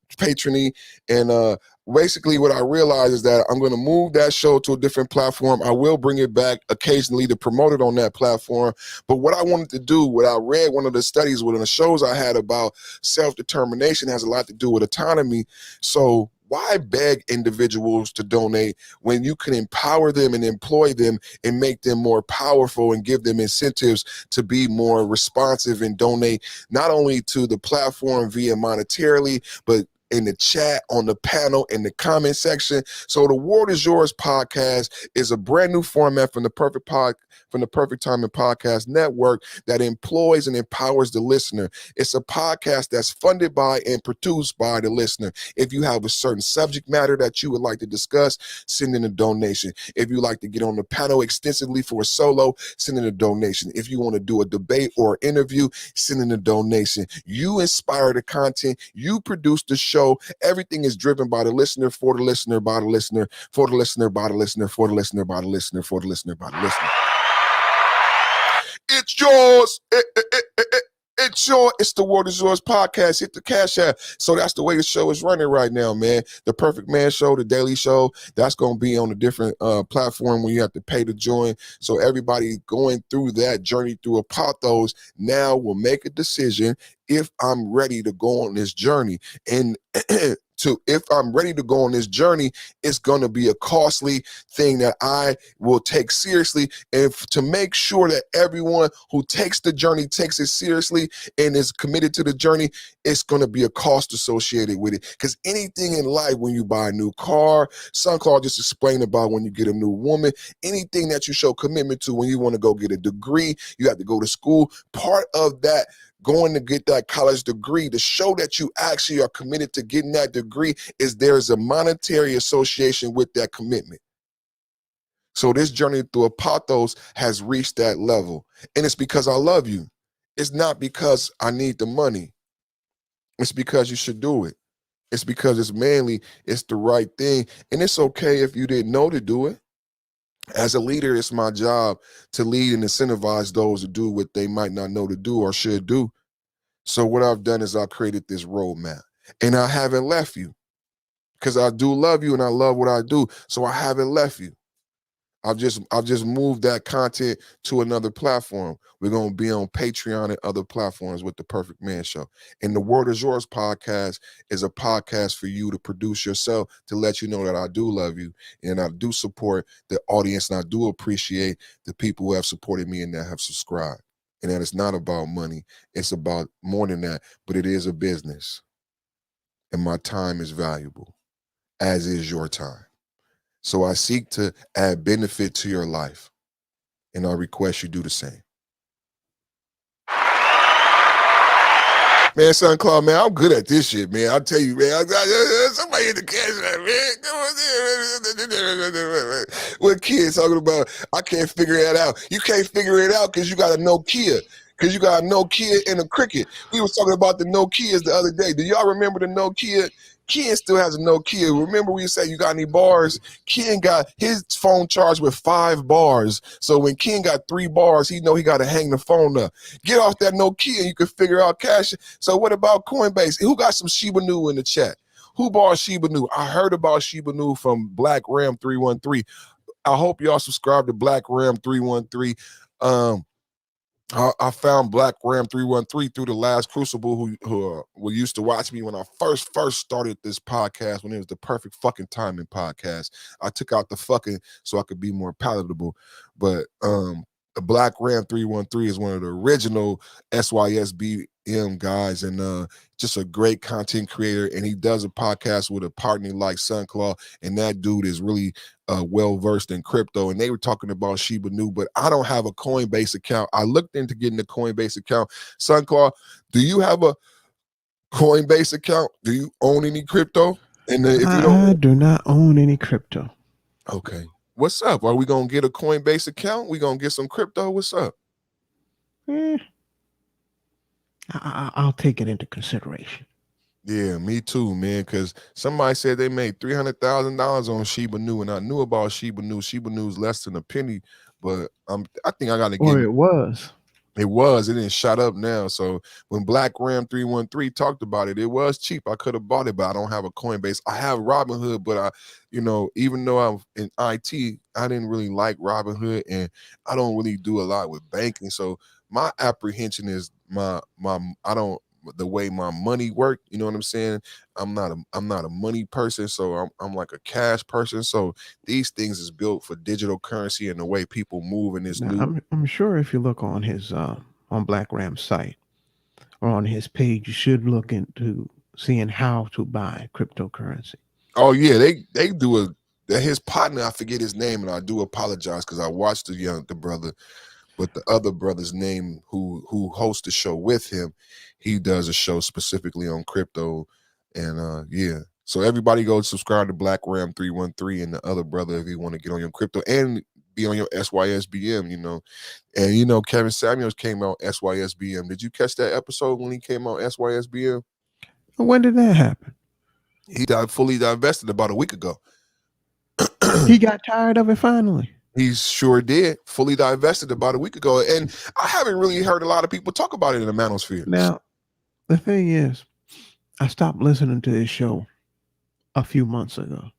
and basically what I realized is that I'm going to move that show to a different platform. I will bring it back occasionally to promote it on that platform. But what I wanted to do, what I read, one of the studies, one of the shows I had about self-determination has a lot to do with autonomy. So why beg individuals to donate when you can empower them and employ them and make them more powerful and give them incentives to be more responsive and donate not only to the platform via monetarily, but in the chat, on the panel, in the comment section. So the World is Yours podcast is a brand new format from the Perfect Timing Podcast Network that employs and empowers the listener. It's a podcast that's funded by and produced by the listener. If you have a certain subject matter that you would like to discuss, send in a donation. If you like to get on the panel extensively for a solo, send in a donation. If you want to do a debate or interview, send in a donation. You inspire the content. You produce the show. Everything is driven by the listener, for the listener, by the listener, for the listener, by the listener, for the listener, by the listener, for the listener, by the listener. It's yours. It's yours. It's the World is Yours podcast. Hit the cash app. So that's the way the show is running right now, man. The Perfect Man show, the daily show, that's going to be on a different platform where you have to pay to join. So everybody going through that journey through Apothos now will make a decision if I'm ready to go on this journey. And if I'm ready to go on this journey, it's going to be a costly thing that I will take seriously. And to make sure that everyone who takes the journey takes it seriously and is committed to the journey, it's going to be a cost associated with it. Because anything in life, when you buy a new car, SunClaw just explained about when you get a new woman, anything that you show commitment to, when you want to go get a degree, you have to go to school. Part of that going to get that college degree to show that you actually are committed to getting that degree is there's a monetary association with that commitment. So this journey through Apothos has reached that level. And it's because I love you. It's not because I need the money. It's because you should do it. It's because it's manly. It's the right thing. And it's okay if you didn't know to do it. As a leader, it's my job to lead and incentivize those to do what they might not know to do or should do. So what I've done is I've created this roadmap, and I haven't left you because I do love you and I love what I do. So I haven't left you. I've just moved that content to another platform. We're going to be on Patreon and other platforms with the Perfect Man Show. And the World is Yours podcast is a podcast for you to produce yourself, to let you know that I do love you and I do support the audience, and I do appreciate the people who have supported me and that have subscribed. And that it's not about money. It's about more than that, but it is a business. And my time is valuable, as is your time. So I seek to add benefit to your life, and I request you do the same. Man, Son Claw, man, I'm good at this shit, man. I'll tell you, man. Somebody in the cash, man. What kid talking about? I can't figure that out. You can't figure it out because you got a Nokia. Because you got a Nokia and a Cricket. We was talking about the Nokias the other day. Do y'all remember the Nokia? Ken still has a Nokia. Remember we say you got any bars? Ken got his phone charged with 5 bars. So when Ken got 3 bars, he know he got to hang the phone up. Get off that Nokia and you can figure out cash. So what about Coinbase? Who got some Shiba Nu in the chat? Who bought Shiba Nu? I heard about Shiba Nu from Black Ram 313. I hope y'all subscribe to Black Ram 313. I found Black Ram 313 through the last Crucible who used to watch me when I first started this podcast, when it was the perfect fucking timing podcast. I took out the fucking so I could be more palatable. But the Black Ram 313 is one of the original SYSBM guys and just a great content creator. And he does a podcast with a partner like Sunclaw, and that dude is really well versed in crypto. And they were talking about Shiba Nu, but I don't have a Coinbase account. I looked into getting a Coinbase account. Sunclaw, do you have a Coinbase account? Do you own any crypto? And if you don't, I do not own any crypto. Okay. What's up? Are we gonna get a Coinbase account? We gonna get some crypto? What's up? I'll take it into consideration. Yeah, me too, man. Because somebody said they made $300,000 on Shiba Nu, and I knew about Shiba Nu. Shiba Nu's less than a penny, but I think I gotta get. Or it was. It was. It didn't shut up now. So when Black Ram 313 talked about it, it was cheap. I could have bought it, but I don't have a Coinbase. I have Robinhood, but even though I'm in IT, I didn't really like Robinhood, and I don't really do a lot with banking. So my apprehension is the way my money work. You know what I'm saying? I'm not a money person, so I'm like a cash person. So these things is built for digital currency and the way people move in this new. I'm sure if you look on his on Black Ram's site or on his page, you should look into seeing how to buy cryptocurrency. Oh yeah, they do his partner, I forget his name, and I do apologize because I watched the brother, but the other brother's name who hosts the show with him, he does a show specifically on crypto, and yeah. So everybody go subscribe to Black Ram 313 and the other brother if you want to get on your crypto and be on your SYSBM, And Kevin Samuels came out SYSBM. Did you catch that episode when he came out SYSBM? When did that happen? He fully divested about a week ago. He got tired of it finally. He sure did. Fully divested about a week ago. And I haven't really heard a lot of people talk about it in the manosphere. Now, the thing is, I stopped listening to his show a few months ago.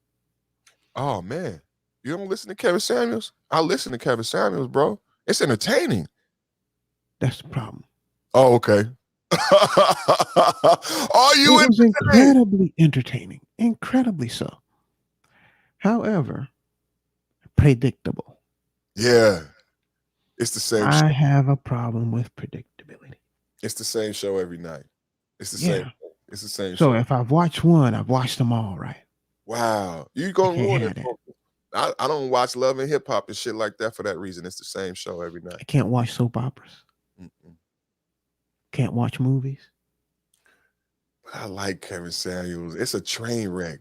Oh, man. You don't listen to Kevin Samuels? I listen to Kevin Samuels, bro. It's entertaining. That's the problem. Oh, okay. It was incredibly entertaining. Incredibly so. However, predictable. Yeah. It's the same I have a problem with predictability. It's the same show every night. It's the same. It's the same so show. If I've watched one, I've watched them all, right? Wow. You gonna ruin it. I don't watch Love and Hip Hop and shit like that for that reason. It's the same show every night. I can't watch soap operas. Can't watch movies. I like Kevin Samuels. It's a train wreck.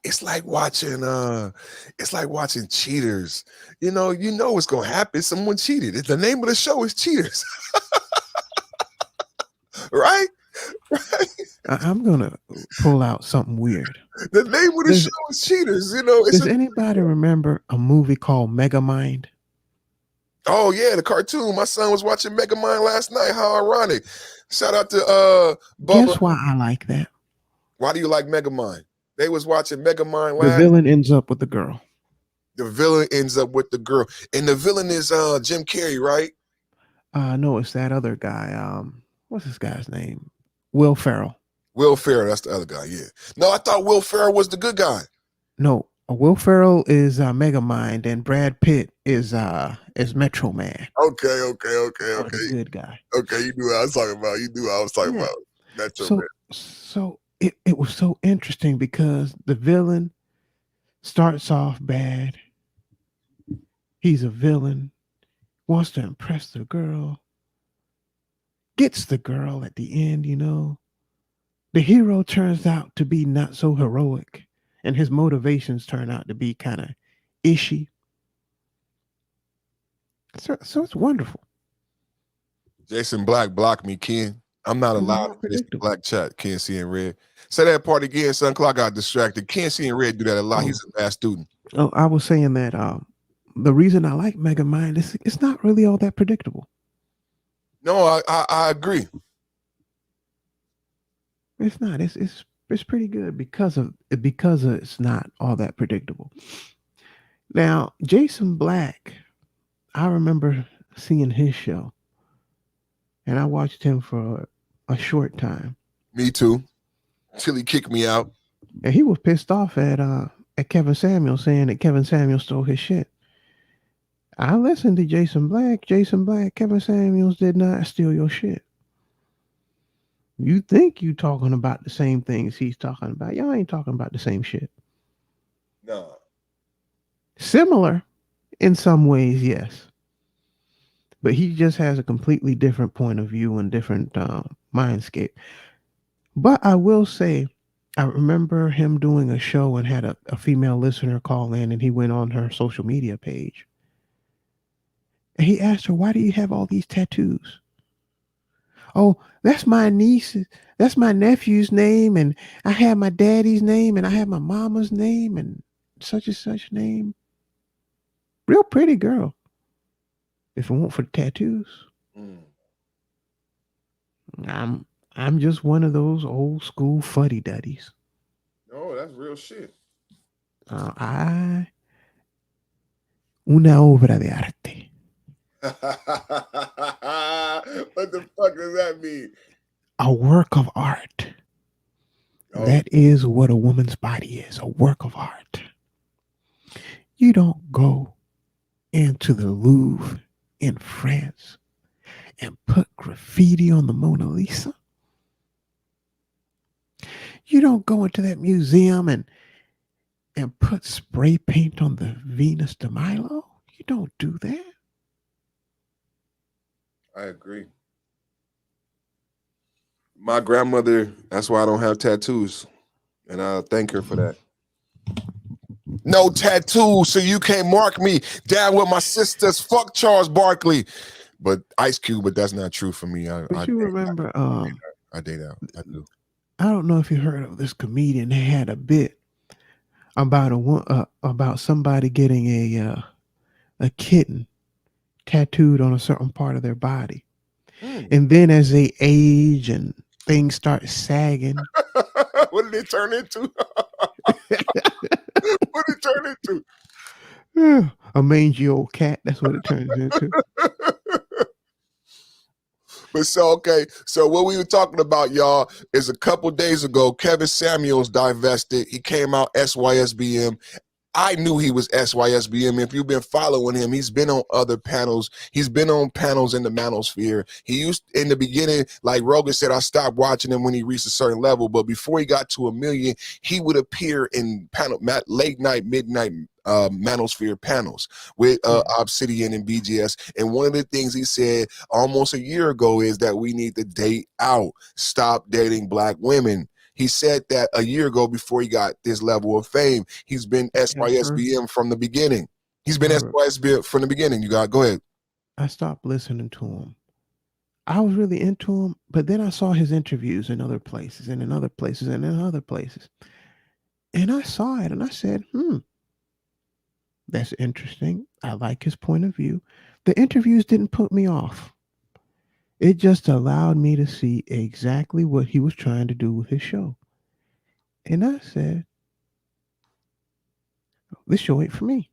It's like watching Cheaters. You know what's gonna happen. Someone cheated. The name of the show is Cheaters. Right? I'm gonna pull out something weird. The name of the show is Cheaters. Does anybody remember a movie called Megamind? Oh yeah, the cartoon. My son was watching Megamind last night. How ironic. Shout out to Bubba. Guess why I like that? Why do you like Megamind? They was watching Megamind last. The villain ends up with the girl. The villain ends up with the girl. And the villain is Jim Carrey, right? No, it's that other guy. What's this guy's name? Will Ferrell. Will Ferrell, that's the other guy, yeah. No, I thought Will Ferrell was the good guy. No, Will Ferrell is Megamind, and Brad Pitt is Metro Man. Okay. The good guy. Okay, you knew what I was talking about. You knew what I was talking about. Metro Man. So it was so interesting because the villain starts off bad. He's a villain, wants to impress the girl, gets the girl at the end, the hero turns out to be not so heroic, and his motivations turn out to be kind of ishy. So it's wonderful. Jason Black blocked me, Ken. I'm not It's allowed not in Jason predictable. Black chat. Can't see in red. Say that part again, son. Clock got distracted. Can't see in red do that a lot. He's a bad student. Oh, I was saying that the reason I like Megamind is it's not really all that predictable. No, I agree. It's not. It's pretty good because it's not all that predictable. Now, Jason Black, I remember seeing his show, and I watched him for a short time, Me too. Till he kicked me out. and he was pissed off at Kevin Samuel, saying that Kevin Samuel stole his shit. I listened to Jason Black. Jason Black, Kevin Samuels did not steal your shit. You think you talking about the same things he's talking about. Y'all ain't talking about the same shit. No. Similar in some ways, yes. But he just has a completely different point of view and different mindscape. But I will say, I remember him doing a show and had a female listener call in, and he went on her social media page. And he asked her, "Why do you have all these tattoos?" "Oh, that's my niece. That's my nephew's name. And I have my daddy's name. And I have my mama's name. And such name." Real pretty girl. If it weren't for the tattoos. I'm just one of those old school fuddy duddies. No, that's real shit. I una obra de arte. What the fuck does that mean? A work of art. Oh. That is what a woman's body is, a work of art. You don't go into the Louvre in France and put graffiti on the Mona Lisa. You don't go into that museum and put spray paint on the Venus de Milo. You don't do that. I agree. My grandmother, that's why I don't have tattoos. And I thank her for that. No tattoos, so you can't mark me down with my sisters. Fuck Charles Barkley. But Ice Cube, but that's not true for me. But you remember, I date out. I do. I don't know if you heard of this comedian. They had a bit about somebody getting a kitten tattooed on a certain part of their body, and then as they age and things start sagging. What did it turn into? What did it turn into? A mangy old cat. That's what it turns into. But so, okay, so what we were talking about, y'all, is a couple days ago, Kevin Samuels divested. He came out SYSBM. I knew he was SYSBM. If you've been following him, he's been on other panels. He's been on panels in the manosphere. He used, in the beginning, like Rogan said, I stopped watching him when he reached a certain level. But before he got to 1 million, he would appear in late night, midnight manosphere panels with Obsidian and BGS. And one of the things he said almost a year ago is that we need to date out. Stop dating black women. He said that a year ago before he got this level of fame. He's been SYSBM from the beginning. He's been SYSBM from the beginning. Go ahead. I stopped listening to him. I was really into him, but then I saw his interviews in other places and in other places and in other places. And I saw it and I said, that's interesting. I like his point of view. The interviews didn't put me off. It just allowed me to see exactly what he was trying to do with his show. And I said, this show ain't for me.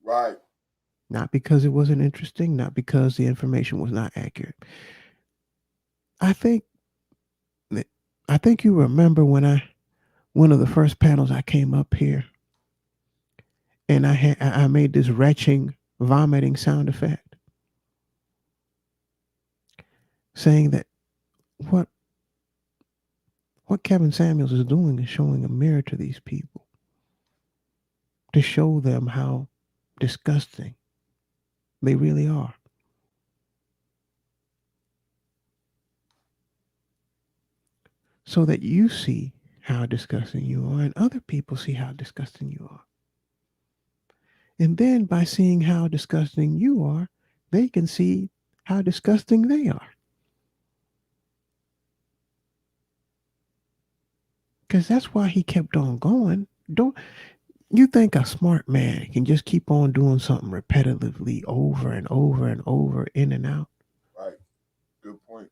Right. Not because it wasn't interesting, not because the information was not accurate. I think you remember when one of the first panels I came up here and I made this retching, vomiting sound effect. Saying that what Kevin Samuels is doing is showing a mirror to these people to show them how disgusting they really are. so that you see how disgusting you are and other people see how disgusting you are. And then by seeing how disgusting you are, they can see how disgusting they are. Because that's why he kept on going. Don't you think a smart man can just keep on doing something repetitively over and over and over, in and out? Right. Good point.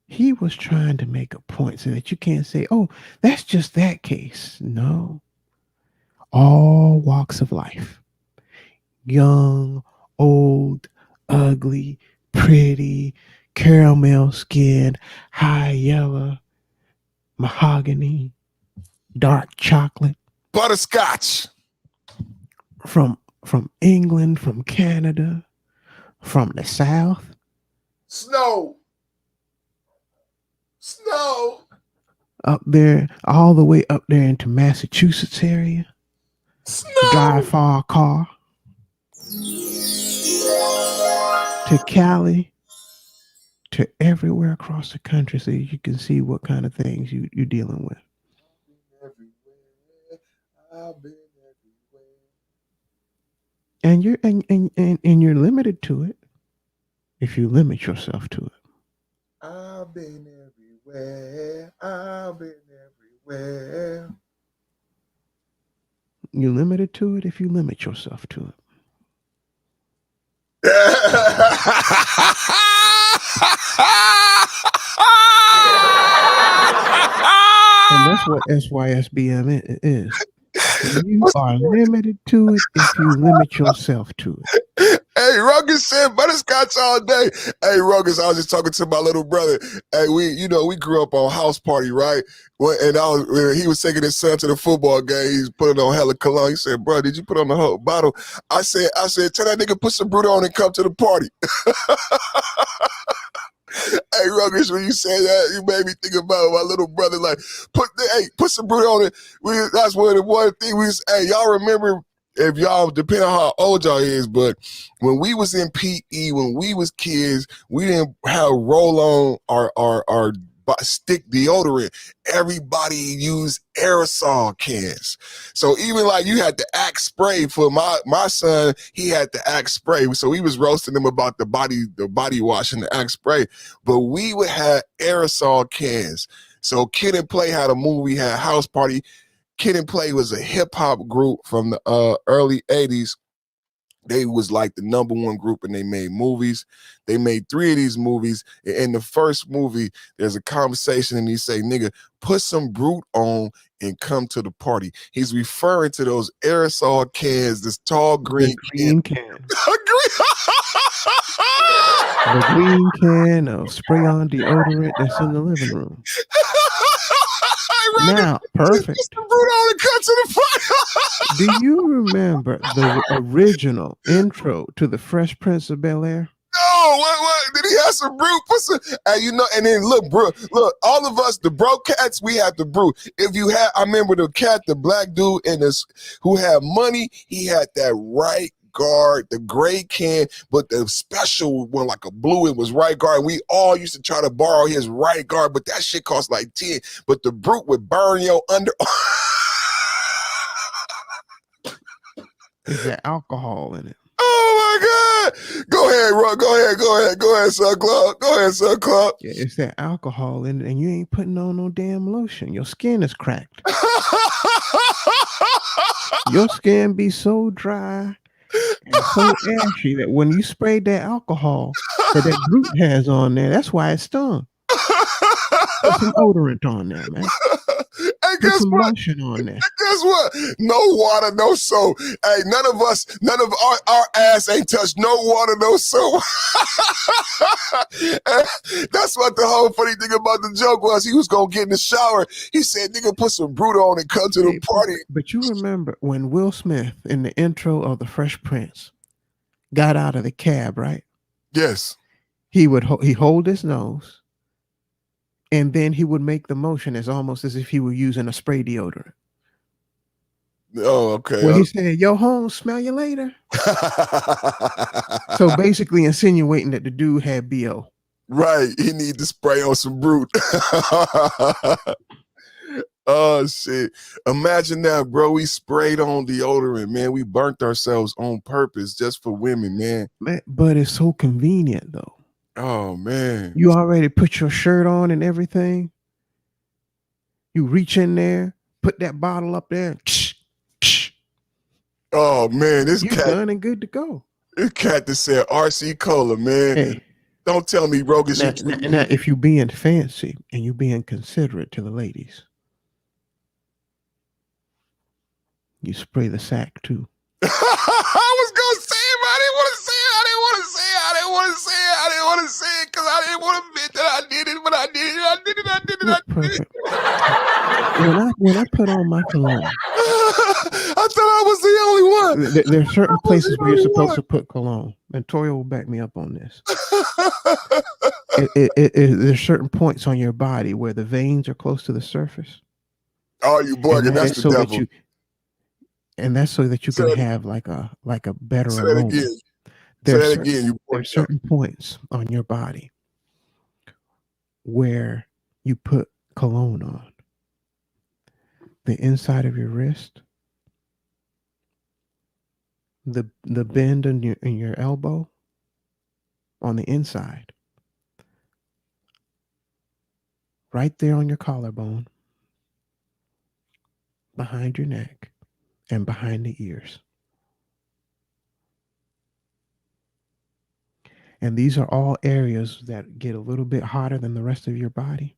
He was trying to make a point so that you can't say, oh, that's just that case. No. All walks of life. Young, old, ugly, pretty, caramel skin, high yellow, mahogany, dark chocolate. Butterscotch. From England, from Canada, from the South. Snow. Up there, all the way up there into Massachusetts area. Snow. Drive far car. To Cali. To everywhere across the country so you can see what kind of things you're dealing with. I've been everywhere. And you're limited to it if you limit yourself to it. I've been everywhere. I've been everywhere. You're limited to it if you limit yourself to it. And that's what SYSBM is. You are limited to it if you limit yourself to it. Hey, Ruggers said butterscotch all day. Hey, Ruggers, I was just talking to my little brother. Hey, we grew up on house party, right? And he was taking his son to the football game. He's putting on hella cologne. He said, bro, did you put on the whole bottle? I said, tell that nigga put some Brut on and come to the party. Hey, Ruggers, when you say that, you made me think about my little brother. Like, put some Brut on it. That's one thing hey, y'all remember, if y'all, depending on how old y'all is, but when we was in PE, when we was kids, we didn't have roll on our stick deodorant. Everybody used aerosol cans. So even like you had the Axe spray for my son, he had the Axe spray. So we was roasting him about the body wash and the Axe spray. But we would have aerosol cans. So Kid and Play had a movie, had House Party. Kid and Play was a hip hop group from the early 80s. They was like the number one group and they made movies. They made 3 of these movies. In the first movie, there's a conversation and he say, nigga, put some Brut on and come to the party. He's referring to those aerosol cans, this tall green can. The green can of spray-on deodorant that's in the living room. Now, perfect. Do you remember the original intro to the Fresh Prince of Bel-Air? No, what? Did he have some Brut? And then look, bro, look, all of us, the bro cats, we had the Brut. If you had, I remember the cat, the black dude who had money, he had that right guard, the gray can, but the special one, like a blue, it was right guard. We all used to try to borrow his right guard, but that shit cost like 10. But the Brut would burn your under. Is there alcohol in it? Oh my God. Go ahead, Ron. Go ahead, Son Club. Yeah, it's that alcohol in it, and you ain't putting on no damn lotion. Your skin is cracked. Your skin be so dry and so ashy that when you sprayed that alcohol that Brut has on there, that's why it stung. Put some odorant on there, man. Hey, Put some lotion on there. Guess what? No water, no soap. Hey, none of our ass ain't touched no water, no soap. That's what the whole funny thing about the joke was. He was going to get in the shower. He said, nigga, put some Brut on and come to the party. But you remember when Will Smith in the intro of The Fresh Prince got out of the cab, right? Yes. He hold his nose. And then he would make the motion as almost as if he were using a spray deodorant. Oh, okay. Well, he said, yo, home, smell you later. So basically insinuating that the dude had BO. Right. He need to spray on some brute. Oh shit. Imagine that, bro. We sprayed on deodorant, man. We burnt ourselves on purpose just for women, man. But it's so convenient though. Oh man. You already put your shirt on and everything. You reach in there, put that bottle up there. Oh man, this You cat done and good to go. this cat that said RC Cola, man. Hey, Don't tell me, Rogus. now, if you being fancy and you being considerate to the ladies, you spray the sack too. I was gonna say it, but I didn't want to say it. I didn't want to say it. I didn't want to say it. I didn't want to say it because I didn't want to admit that I did it, but I did it. I did it. I did it. I did Perfect. When I put on my cologne, I thought I was the only one. there are certain places where you're supposed to put cologne, and Toya will back me up on this. There's certain points on your body where the veins are close to the surface. Oh, you bugging? That's the devil. And that's so that you can have like a better Say that aroma. again. Say that again. You There's certain points on your body where you put cologne on. The inside of your wrist, the bend in your elbow, on the inside, right there on your collarbone, behind your neck, and behind the ears. And these are all areas that get a little bit hotter than the rest of your body.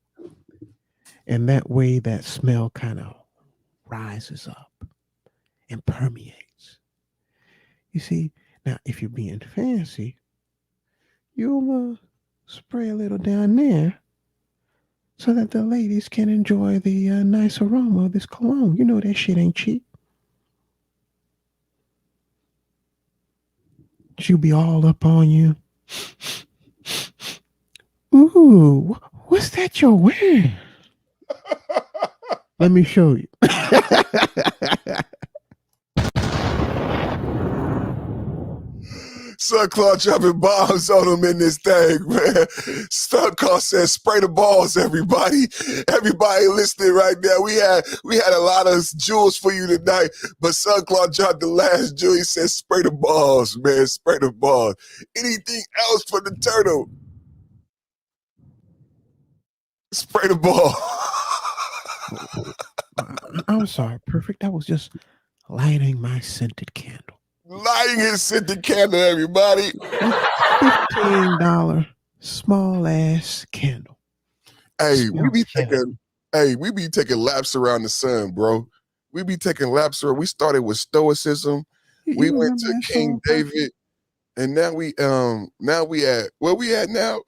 And that way that smell kind of rises up and permeates. You see, now if you're being fancy, you'll spray a little down there so that the ladies can enjoy the nice aroma of this cologne. You know that shit ain't cheap. She'll be all up on you. Ooh, what's that you're wearing? Let me show you. Sunclaw dropping bombs on them in this thing, man. Sunclaw says, spray the balls, everybody. Everybody listening right now. We had a lot of jewels for you tonight, but Sunclaw dropped the last jewel. He said, spray the balls, man. Spray the balls. Anything else for the turtle? Spray the ball. I'm sorry, Perfect. I was just lighting my scented candle. Lighting his scented candle, everybody. $15 small ass candle. Hey, we be taking laps around the sun, bro. We be taking laps around. We started with stoicism. We went to King David, and now we at where we at now?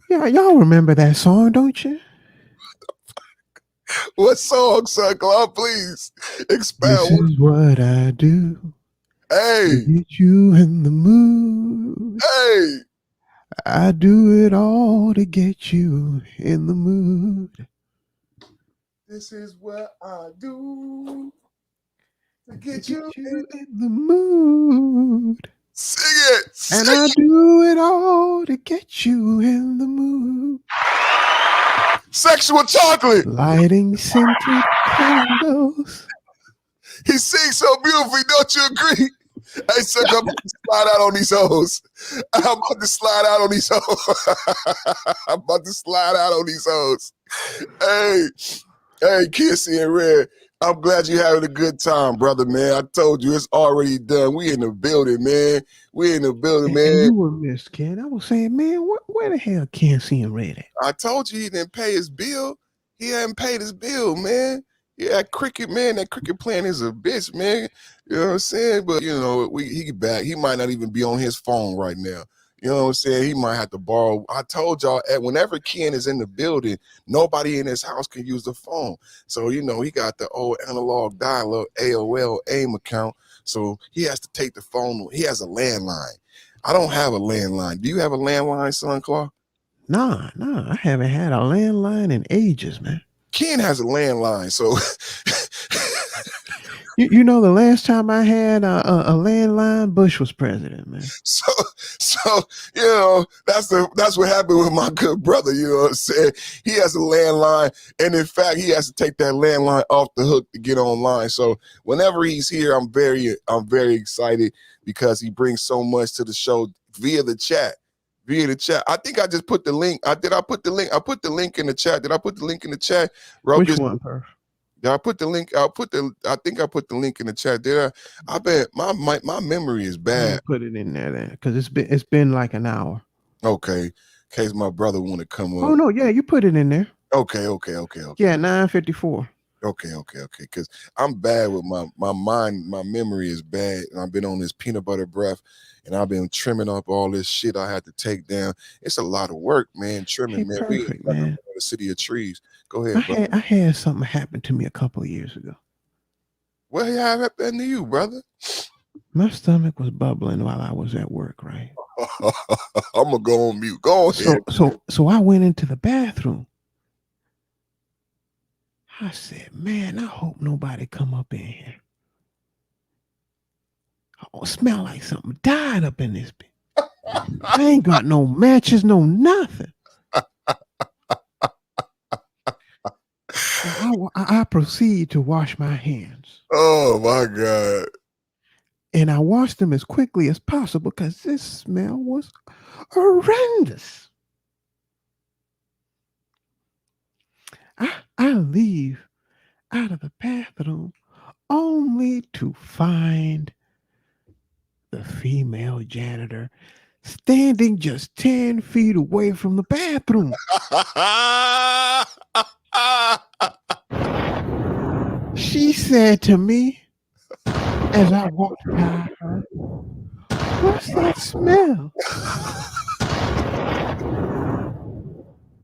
Yeah, y'all remember that song, don't you? What song, Sunclaw? Please expound. This is what I do. Hey, to get you in the mood. Hey, I do it all to get you in the mood. This is what I do to get you in the mood. Sing it. And I do it all to get you in the mood. Sexual chocolate. Lighting scented candles. He sings so beautifully, don't you agree? Hey, son, I'm about to slide out on these hoes. I'm about to slide out on these hoes. I'm about to slide out on these hoes. Hey, Kissy and Red, I'm glad you're having a good time, brother, man. I told you it's already done. We in the building, man. We in the building, man. And you were missed, Ken. I was saying, man, where the hell Kissy and Red at? I told you he didn't pay his bill. He hadn't paid his bill, man. Yeah, cricket, man. That cricket plan is a bitch, man. You know what I'm saying? But, you know, he back. He might not even be on his phone right now. You know what I'm saying? He might have to borrow. I told y'all, whenever Ken is in the building, nobody in his house can use the phone. So, you know, he got the old analog dial-up AOL AIM account. So he has to take the phone. He has a landline. I don't have a landline. Do you have a landline, Sunclaw? Nah. I haven't had a landline in ages, man. Ken has a landline, so You know, the last time I had a landline, Bush was president, man. So that's what happened with my good brother. You know what I'm saying? He has a landline, and in fact, he has to take that landline off the hook to get online. So whenever he's here, I'm very excited because he brings so much to the show via the chat. I think I just put the link. I put the link. I put the link in the chat. Did I put the link in the chat? Which one, Perf? Did I put the link? I think I put the link in the chat. Did I bet my memory is bad. Put it in there then, because it's been like an hour. Okay. In case my brother want to come up. Oh no, yeah, you put it in there. Okay. Yeah, 9:54. Okay. Because I'm bad with my mind. My memory is bad, and I've been on this peanut butter breath, and I've been trimming up all this shit I had to take down. It's a lot of work, man. Trimming, man. Perfect, man. The city of trees. Go ahead, I had something happen to me a couple of years ago. What happened to you, brother? My stomach was bubbling while I was at work, right? I'm gonna go on mute. Go ahead. So I went into the bathroom. I said, man, I hope nobody come up in here. I smell like something died up in this bitch. I ain't got no matches, no nothing. I proceed to wash my hands. Oh my God. And I washed them as quickly as possible because this smell was horrendous. I leave out of the bathroom only to find the female janitor standing just 10 feet away from the bathroom. She said to me as I walked by her, "What's that smell?"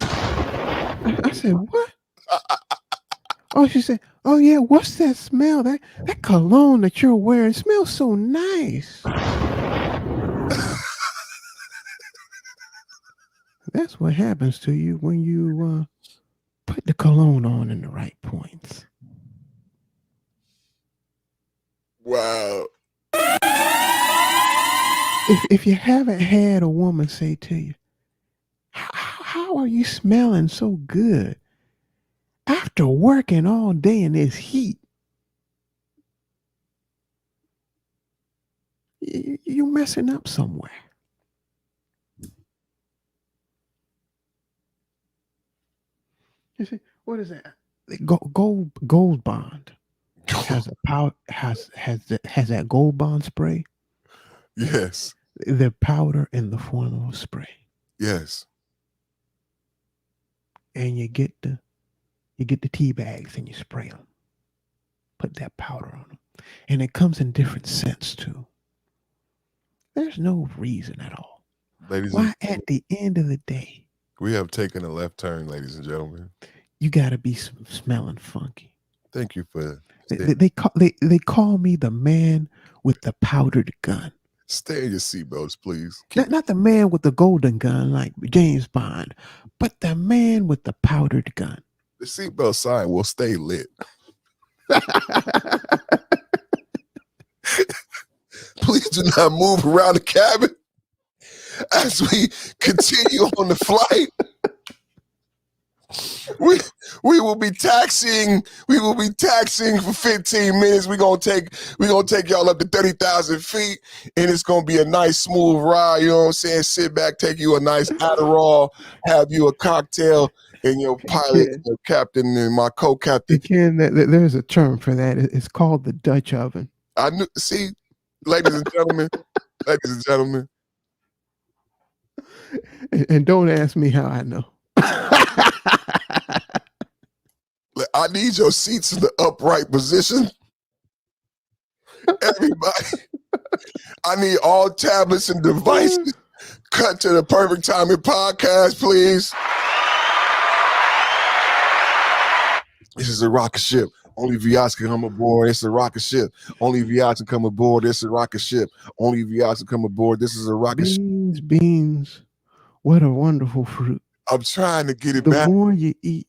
I said, "What?" Oh, she said, "Oh yeah, what's that smell? That cologne that you're wearing smells so nice." That's what happens to you when you put the cologne on in the right points. Wow. If you haven't had a woman say to you, how are you smelling so good after working all day in this heat? You're messing up somewhere. You see, what is that? Gold Bond has a powder, has that Gold Bond spray. Yes. The powder in the form of spray. Yes. And you get the tea bags and you spray them. Put that powder on them. And it comes in different scents too. There's no reason at all. Why at the end of the day, we have taken a left turn, ladies and gentlemen. You gotta be smelling funky. Thank you for they call me the man with the powdered gun. Stay in your seatbelts, please. Not the man with the golden gun like James Bond, but the man with the powdered gun. The seatbelt sign will stay lit. Please do not move around the cabin as we continue on the flight. We will be taxiing for 15 minutes. We're gonna take y'all up to 30,000 feet, and it's gonna be a nice smooth ride. You know what I'm saying? Sit back, take you a nice Adderall, have you a cocktail, and your pilot, and your captain, and my co-captain. Again, there's a term for that. It's called the Dutch oven. I knew. See, ladies and gentlemen. And don't ask me how I know. I need your seats in the upright position. Everybody, I need all tablets and devices cut to the Perfect Timing Podcast, please. This is a rocket ship. Only VIs can come aboard. It's a rocket ship. Only VIs can come aboard. It's a rocket ship. Only VIs can come aboard. This is a rocket ship. Beans. What a wonderful fruit. I'm trying to get it back. The back. more you eat,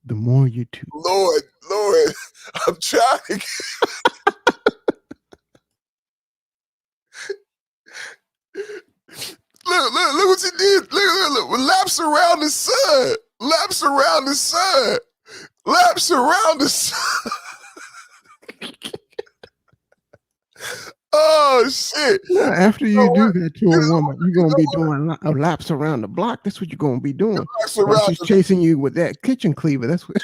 the more you toot. Lord, I'm trying to get Look what you did. Look. Laps around the sun. Laps around the sun. Laps around the sun. Oh, shit. Now, after you do that to a woman, you're going to be doing laps around the block. That's what you're going to be doing. While she's chasing you with that kitchen cleaver. That's what.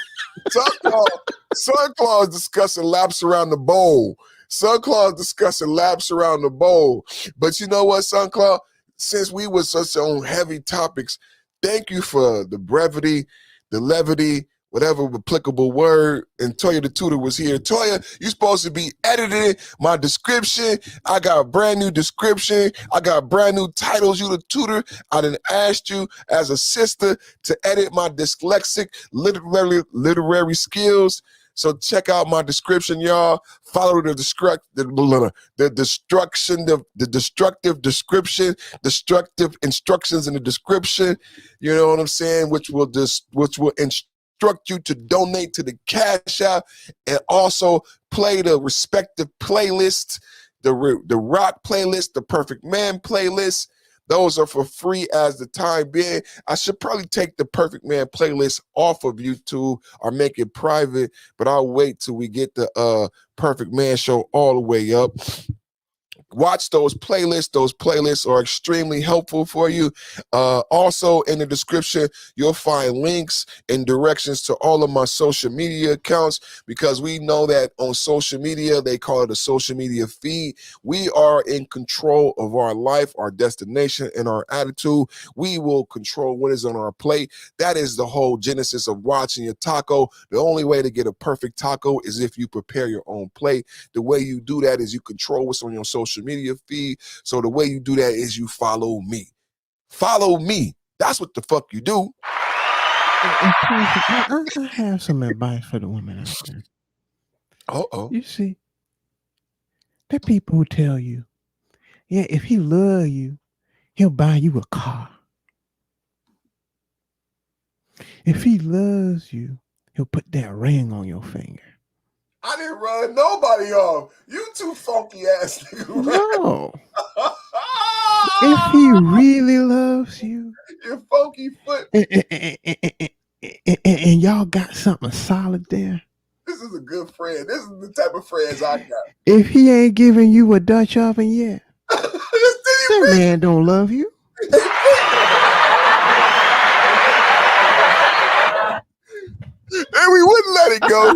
Sun Claus discussing laps around the bowl. Sun Claus discussing laps around the bowl. But you know what, Sun Claus? Since we were such on heavy topics, thank you for the brevity, the levity, whatever applicable word. And Toya the Tutor was here. Toya, you're supposed to be editing my description. I got a brand new description. I got brand new titles. You the tutor. I done asked you as a sister to edit my dyslexic literary skills. So check out my description, y'all. Follow the destructive description, destructive instructions in the description. You know what I'm saying? Which will instruct you to donate to the Cash App and also play the respective playlists, the rock playlist, the Perfect Man playlist. Those are for free as the time being. I should probably take the Perfect Man playlist off of YouTube or make it private, but I'll wait till we get the Perfect Man show all the way up. Watch those playlists. Those playlists are extremely helpful for you. Also, in the description, you'll find links and directions to all of my social media accounts, because we know that on social media, they call it a social media feed. We are in control of our life, our destination, and our attitude. We will control what is on our plate. That is the whole genesis of watching your taco. The only way to get a perfect taco is if you prepare your own plate. The way you do that is you control what's on your social media feed. So the way you do that is you follow me. Follow me. That's what the fuck you do. I have some advice for the women out there. Uh-oh. You see, there are people who tell you, yeah, if he love you, he'll buy you a car. If he loves you, he'll put that ring on your finger. I didn't run nobody off. You too funky ass nigga. No. If he really loves you, your funky foot, and y'all got something solid there. This is a good friend. This is the type of friends I got. If he ain't giving you a Dutch oven yet, that man don't love you. And we wouldn't let it go.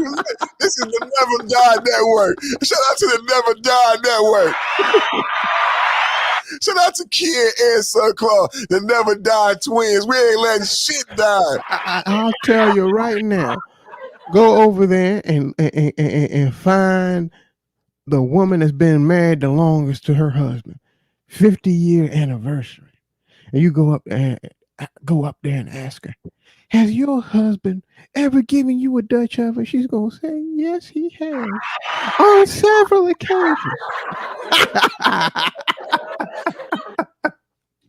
This is the Never Die Network. Shout out to the Never Die Network. Shout out to Kid and Sun Claus, the Never Die twins. We ain't letting shit die. I'll tell you right now. Go over there and find the woman that's been married the longest to her husband. 50-year anniversary. And you go up there and ask her, has your husband ever given you a Dutch oven? She's going to say, yes, he has. On several occasions.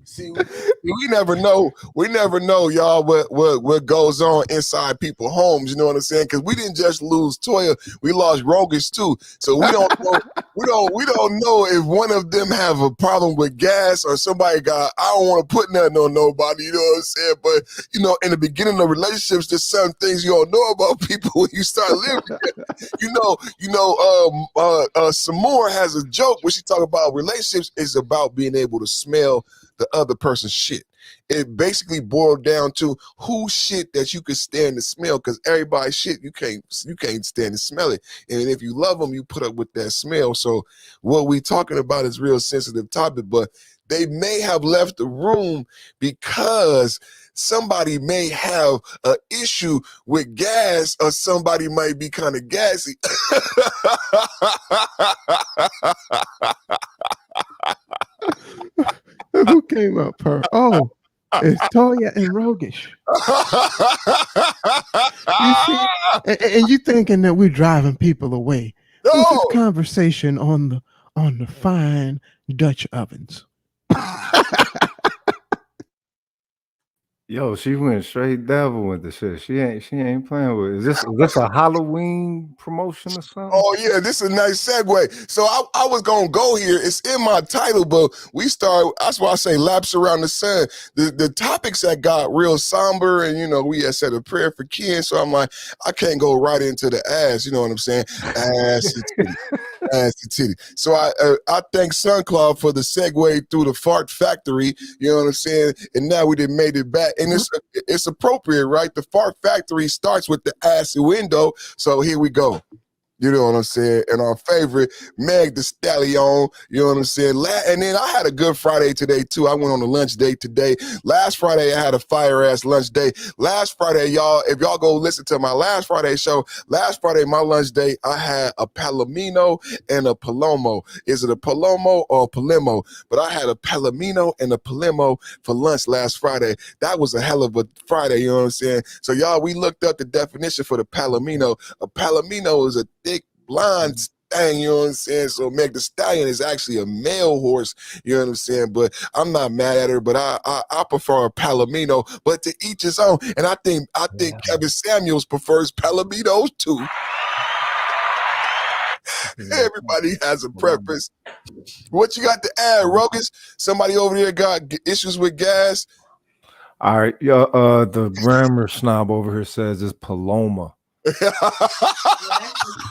See, we never know. We never know, y'all, what goes on inside people's homes. You know what I'm saying? Because we didn't just lose Toya, we lost Rogish too. So we don't know. we don't know if one of them have a problem with gas or somebody got. I don't want to put nothing on nobody. You know what I'm saying? But you know, in the beginning of relationships, there's some things you don't know about people when you start living together. Samore has a joke when she talk about relationships is about being able to smell the other person's shit. It basically boiled down to whose shit that you could stand to smell, because everybody's shit you can't stand to smell it. And if you love them, you put up with that smell. So what we talking about is real sensitive topic, but they may have left the room because somebody may have an issue with gas, or somebody might be kind of gassy. Who came up first? Oh, it's Toya and Rogish. You see, and you thinking that we're driving people away. No. This is conversation on the fine Dutch ovens. Yo, she went straight devil with the shit. She ain't playing with it. Is this a Halloween promotion or something? Oh yeah, this is a nice segue. So I was gonna go here. It's in my title, but we start. That's why I say laps around the sun. The topics that got real somber, and we had said a prayer for Ken. So I'm like, I can't go right into the ass. You know what I'm saying? Ass and titty. Ass and titty. So I thank SunCloud for the segue through the fart factory. You know what I'm saying? And now we done made it back, and it's appropriate, right? The fart factory starts with the ass window. So here we go. You know what I'm saying? And our favorite, Meg the Stallion, you know what I'm saying? And then I had a good Friday today, too. I went on a lunch date today. Last Friday, I had a fire-ass lunch day. Last Friday, y'all, if y'all go listen to my last Friday show, last Friday, my lunch day, I had a Palomino and a Palomo. Is it a Palomo or a Palemo? But I had a Palomino and a Palemo for lunch last Friday. That was a hell of a Friday, you know what I'm saying? So, y'all, we looked up the definition for the Palomino. A Palomino is a thick, blonde thing, you know what I'm saying? So Meg the Stallion is actually a male horse, you know what I'm saying? But I'm not mad at her, but I prefer a Palomino, but to each his own. And I think Kevin Samuels prefers Palominos too. Everybody has a preference. What you got to add, Rogus? Somebody over there got issues with gas? All right, the grammar snob over here says it's Paloma. That's a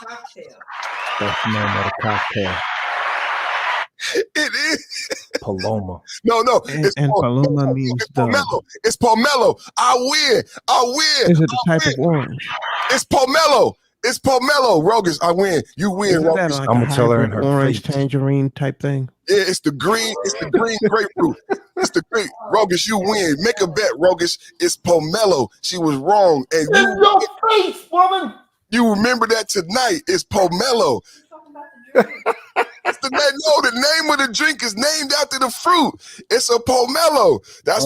cocktail. That's the name of the cocktail. It is Paloma. No, and Paloma means pomelo. It's pomelo. I win. Is it a type of orange? It's pomelo. It's pomelo. Rogus, I win. You win. Isn't that like I'm gonna tell her in her orange face. Tangerine type thing? Yeah, it's the green grapefruit. It's the green. Rogus, you win. Make a bet, Rogus. It's pomelo. She was wrong. And in your face, woman. You remember that tonight. It's pomelo. It's the name of the drink is named after the fruit. It's a pomelo. That's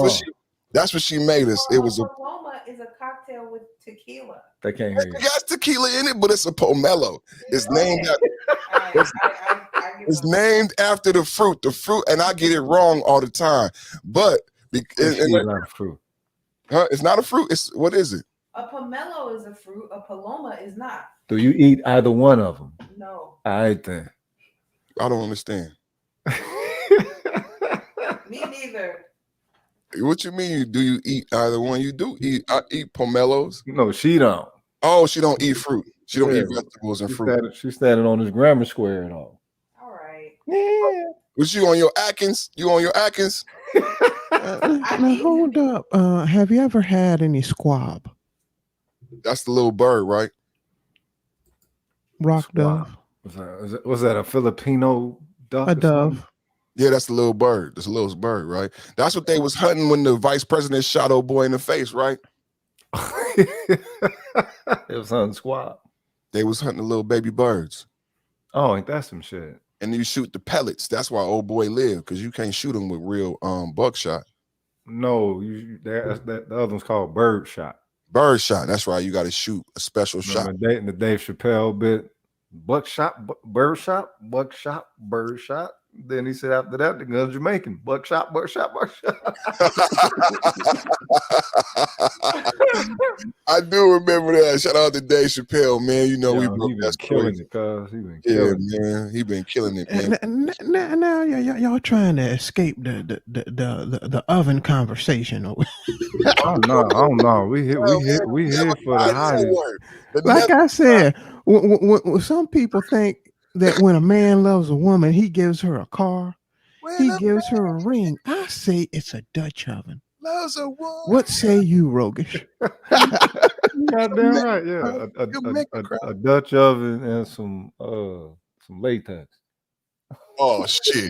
what she made us. It was Paloma is a cocktail with tequila. They can't hear you. It got tequila in it, but it's a pomelo. It's named after it's named after the fruit. The fruit, and I get it wrong all the time. But it's not a fruit. It's not a fruit. What is it? A pomelo is a fruit. A paloma is not. Do you eat either one of them? No. All right then. I don't understand. Me neither. What you mean? Do you eat either one? You do eat. I eat pomelos. No, she don't. Oh, she don't eat fruit. She don't eat vegetables and fruit. She's standing on this grammar square and all. All right. Yeah. Was you on your Atkins? You on your Atkins? Now hold up. Have you ever had any squab? That's the little bird, right? Rock dove. Was that a Filipino duck? A dove. Yeah, that's the little bird. That's a little bird, right? That's what they was hunting when the vice president shot old boy in the face, right? It was hunting squab. They was hunting the little baby birds. Oh, ain't that some shit? And you shoot the pellets. That's why old boy lived, because you can't shoot them with real buckshot. No, the other one's called bird shot. Bird shot. That's right. You got to shoot a special shot. The Dave Chappelle bit, buckshot, bird shot, buckshot, bird shot. Then he said after that, the guns Jamaican, buckshot, buckshot, buckshot. I do remember that. Shout out to Dave Chappelle, man. You know, we broke that killing it, cuz he been killing it. Man. He been killing it, man. Now y'all trying to escape the oven conversation. Oh no. We here for the highest. Like I said, some people think that when a man loves a woman, he gives her a car, he gives her a ring. I say it's a Dutch oven. Loves a woman. What say you, Rogish? Goddamn right, yeah. A Dutch oven and some latex. Oh shit.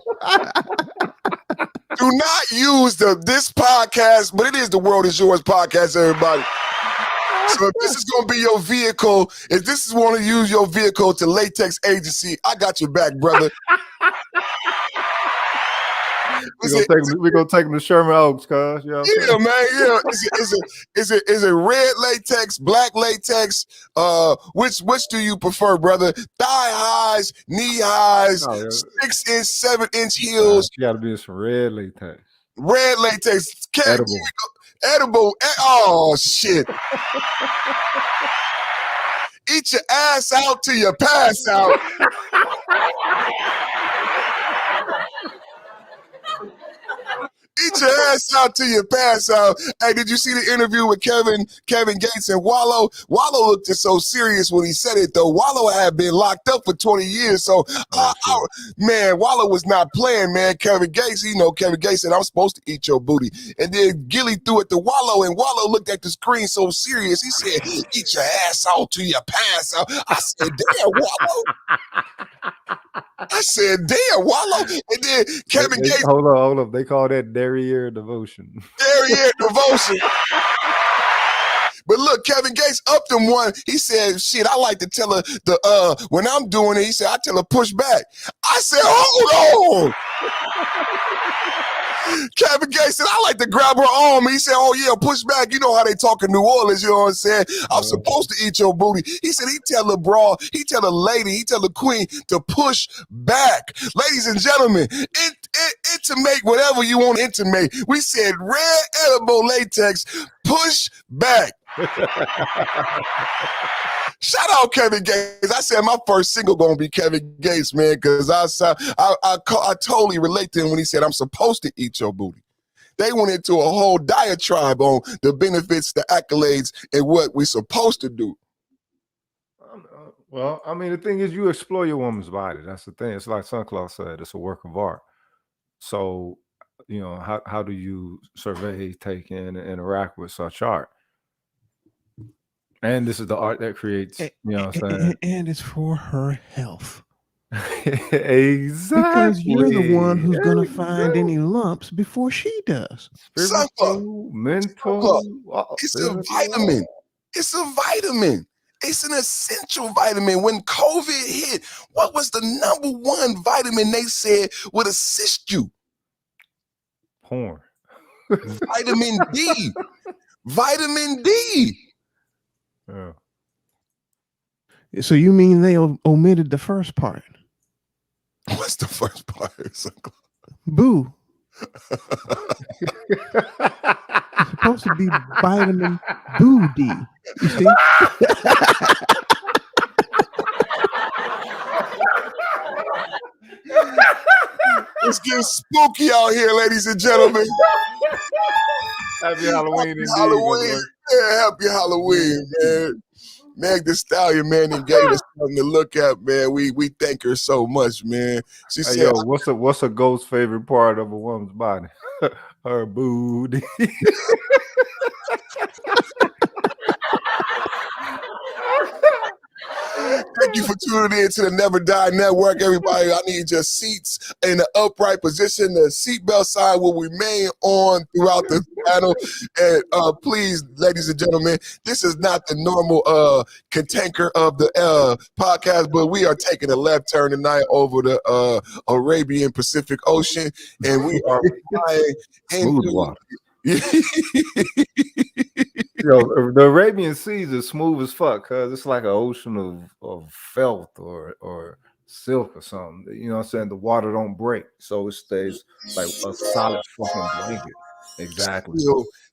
Do not use this podcast, but it is the World Is Yours podcast, everybody. So if this is going to be your vehicle, if this is want to use your vehicle to latex agency, I got your back, brother. We're gonna take them to Sherman Oaks, cuz. Yeah, man. Yeah. Is it red latex, black latex? Which do you prefer, brother? Thigh highs, knee highs, 6-inch, 7-inch heels. You gotta be some red latex. Red latex. Edible. Oh shit. Eat your ass out till you pass out. Eat your ass out till you pass out. Hey, did you see the interview with Kevin Gates and Wallow? Wallow looked so serious when he said it, though. Wallow had been locked up for 20 years, so man, Wallow was not playing, man. Kevin Gates, Kevin Gates said, I'm supposed to eat your booty. And then Gilly threw it to Wallow, and Wallow looked at the screen so serious. He said, eat your ass out till you pass out. I said, damn, Wallow. I said, damn, Wallow. And then Kevin Gates. Hold on. They call that derriere devotion. Derriere devotion. But look, Kevin Gates upped him one. He said, shit, I like to tell her when I'm doing it, he said, I tell her push back. I said, hold on. Kevin Gates said, I like to grab her arm. He said, oh, yeah, push back. You know how they talk in New Orleans, you know what I'm saying? I'm supposed to eat your booty. He said, he tell the broad, he tell the lady, he tell the queen to push back. Ladies and gentlemen, intimate whatever you want to intimate. We said red edible latex, push back. Shout out Kevin Gates. I said my first single gonna be Kevin Gates, man, because I totally relate to him when he said I'm supposed to eat your booty. They went into a whole diatribe on the benefits, the accolades, and what we're supposed to do. Well, I mean, the thing is, you explore your woman's body. That's the thing. It's like Sunclaw said, it's a work of art. So, how do you survey, take in, and interact with such art? And this is the art that creates, you know what I'm saying? And it's for her health. Exactly. Because you're the one who's going to find any lumps before she does. Spiritual, mental. It's a vitamin. It's a vitamin. It's an essential vitamin. When COVID hit, what was the number one vitamin they said would assist you? Porn. Vitamin D. Vitamin D. Yeah. So you mean they omitted the first part? What's the first part? Boo. It's supposed to be vitamin Boo D. You see? It's getting spooky out here, ladies and gentlemen. Happy Halloween. Happy Halloween. Yeah, happy Halloween, man. Meg the Stallion, man, and gave us something to look at, man. We thank her so much, man. She said, yo, what's a ghost's favorite part of a woman's body? Her booty. Thank you for tuning in to the Never Die Network, everybody. I need your seats in the upright position. The seatbelt sign will remain on throughout the panel. And please, ladies and gentlemen, this is not the normal contanker of the podcast, but we are taking a left turn tonight over the Arabian Pacific Ocean, and we are flying into water. Yo, the Arabian Seas is smooth as fuck, cause it's like an ocean of felt or silk or something. You know what I'm saying? The water don't break, so it stays like a solid fucking blanket. Exactly.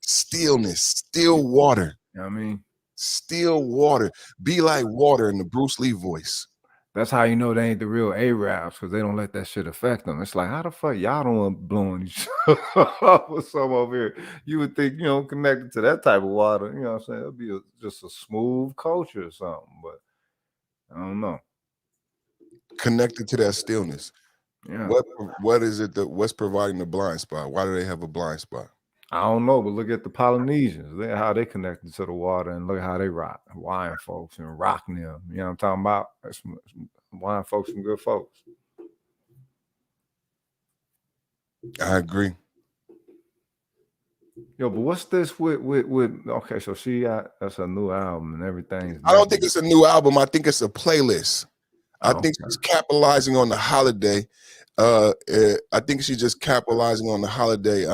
Stillness, still water. You know what I mean? Still water. Be like water in the Bruce Lee voice. That's how you know they ain't the real Arabs, because they don't let that shit affect them. It's like, how the fuck y'all don't want blowing each other with some over here? You would think, connected to that type of water, you know what I'm saying? It'd be just a smooth culture or something, but I don't know. Connected to that stillness. Yeah. What is it what's providing the blind spot? Why do they have a blind spot? I don't know, but look at the Polynesians. How they connected to the water, and look at how they rock. Hawaiian folks and rocking them. You know what I'm talking about? That's some Hawaiian folks, some good folks. I agree. Yo, but what's this with okay, so that's a new album and everything. I don't think it's a new album. I think it's a playlist. I think she's capitalizing on the holiday. I think she's just capitalizing on the holiday.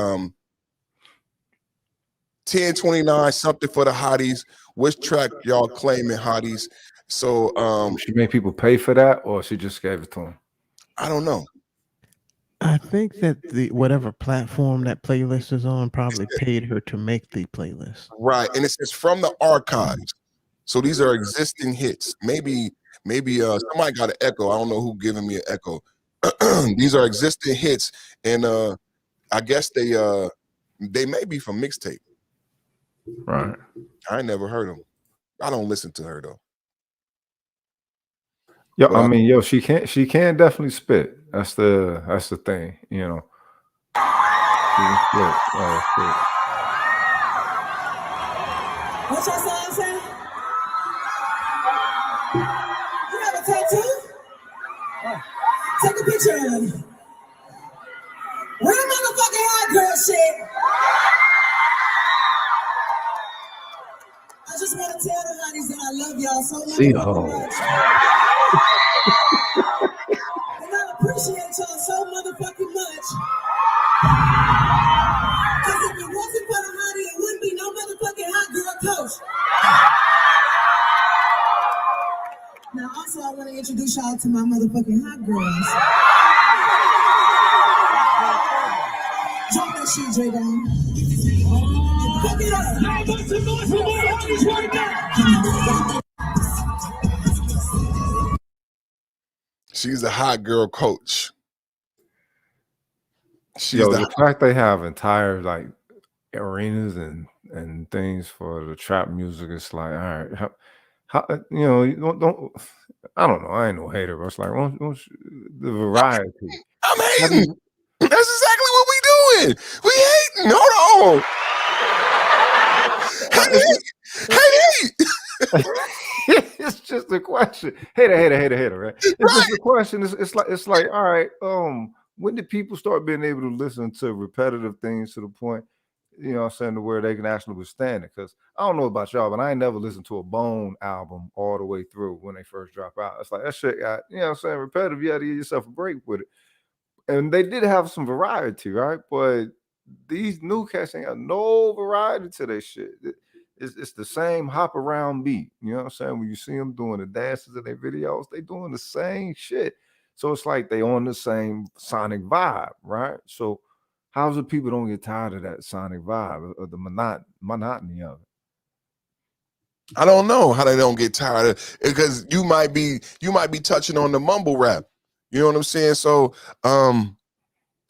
1029, something for the hotties. Which track y'all claiming hotties? So she made people pay for that, or she just gave it to them? I don't know. I think that the whatever platform that playlist is on probably paid her to make the playlist. Right, and it's from the archives. So these are existing hits. Maybe somebody got an echo. I don't know who giving me an echo. These are existing hits, and I guess they may be from mixtape. Right. I ain't never heard them. I don't listen to her though. Yo, But I mean, yo, she can definitely spit. That's the thing, you know. She can spit. Oh, shit. What's your song say? You have a tattoo? Take a picture of it. Real motherfucking hot girl shit. I just want to tell the honeys that I love y'all so motherfucking much. And I appreciate y'all so motherfucking much. Because if it wasn't for the honey, it wouldn't be no motherfucking hot girl coach. Now, also, I want to introduce y'all to my motherfucking hot girls. Drop that shit, J. Don. Hook it up. Now, make some noise for my honeys right now. She's a hot girl coach. She's Yo, the the fact they have entire like arenas and things for the trap music, it's like, all right, how you know, you don't I don't know, I ain't no hater, but it's like the variety. I'm hating. That's exactly what we doing. We hating. Hold on. Hey. It's just a question. Hater, right? It's just a question. It's like, all right, when did people start being able to listen to repetitive things to the point, you know what I'm saying, to where they can actually withstand it? Because I don't know about y'all, but I ain't never listened to a Bone album all the way through when they first drop out. It's like that shit got, you know what I'm saying, repetitive. You had to give yourself a break with it. And they did have some variety, right? But these new cats ain't got no variety to their shit. It's the same hop around beat. You know what I'm saying? When you see them doing the dances in their videos, they doing the same shit. So it's like they on the same sonic vibe, right? So how's it people don't get tired of that sonic vibe or the monotony of it? I don't know how they don't get tired of it, because you might be touching on the mumble rap. You know what I'm saying? So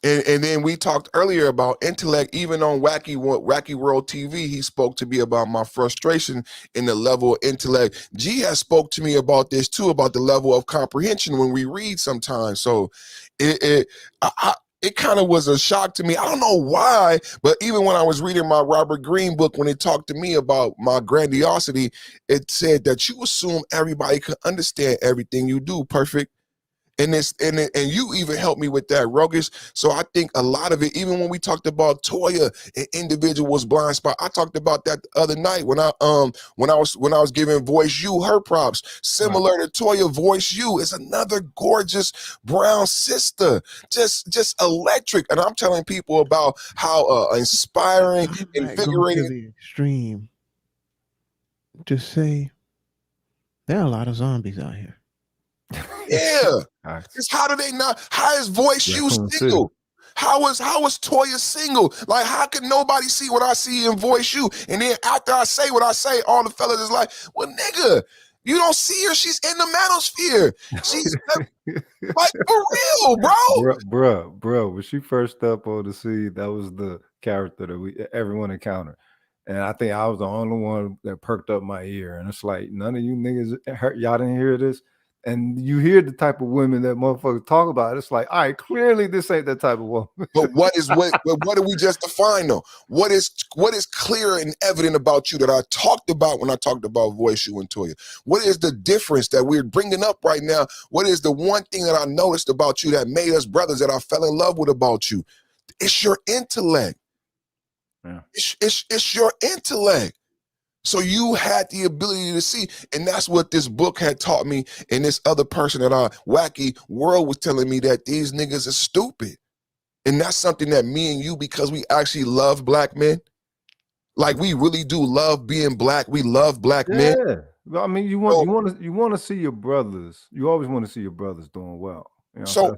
and then we talked earlier about intellect. Even on Wacky World TV, he spoke to me about my frustration in the level of intellect. G has spoke to me about this too, about the level of comprehension when we read sometimes. So it kind of was a shock to me. I don't know why, but even when I was reading my Robert Greene book, when it talked to me about my grandiosity, it said that you assume everybody can understand everything you do. Perfect. And you even helped me with that, Roguish. So I think a lot of it, even when we talked about Toya and individuals blind spot, I talked about that the other night when I was giving Voice You her props. Similar to Toya, Voice You is another gorgeous brown sister, just electric. And I'm telling people about how inspiring, invigorating. Go to the extreme. Just say there are a lot of zombies out here. Yeah. It's how do they not? How is Voice You single? How is Toya single? Like, how can nobody see what I see in Voice You? And then after I say what I say, all the fellas is like, well, nigga, you don't see her. She's in the manosphere. She's like, for real, Bro. When she first stepped on the scene, that was the character that everyone encountered. And I think I was the only one that perked up my ear. And it's like, none of you niggas y'all didn't hear this. And you hear the type of women that motherfuckers talk about. It's like, all right, clearly this ain't that type of woman. But what did we just define though? What is clear and evident about you that I talked about when I talked about Voice You and Toya? What is the difference that we're bringing up right now? What is the one thing that I noticed about you that made us brothers, that I fell in love with about you? It's your intellect. Yeah. It's your intellect. So you had the ability to see, and that's what this book had taught me, and this other person that Wacky World was telling me, that these niggas are stupid. And that's something that me and you, because we actually love black men, like we really do love being black. We love black men. Yeah. I mean, you want to see your brothers. You always want to see your brothers doing well. You know, So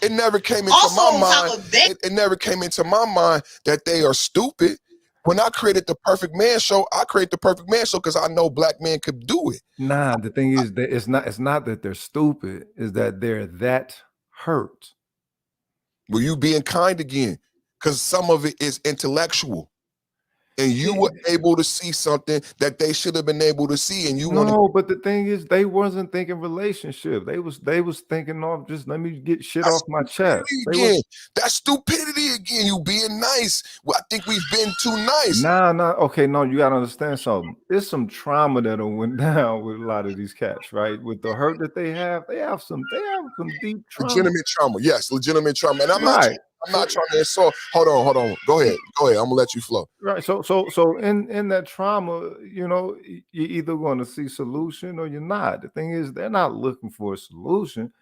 it never came into Also, my on top mind. of that, It never came into my mind that they are stupid. When I created the Perfect Man Show, I created the Perfect Man Show because I know black men could do it. nah, the thing is that it's not that they're stupid, is that they're that hurt. Were you being kind again? Because some of it is intellectual. And you were able to see something that they should have been able to see, and you want to. No, but the thing is, they wasn't thinking relationship. They was thinking off, just let me get shit off my chest. Again. That's stupidity again. You being nice. Well, I think we've been too nice. Nah. Okay, no, you gotta understand something. There's some trauma that went down with a lot of these cats, right? With the hurt that they have some deep trauma. Legitimate trauma. Yes, legitimate trauma. And I'm not trying to insult. Hold on. Go ahead. I'm gonna let you flow. Right. So in that trauma, you know, you're either going to see solution or you're not. The thing is, they're not looking for a solution.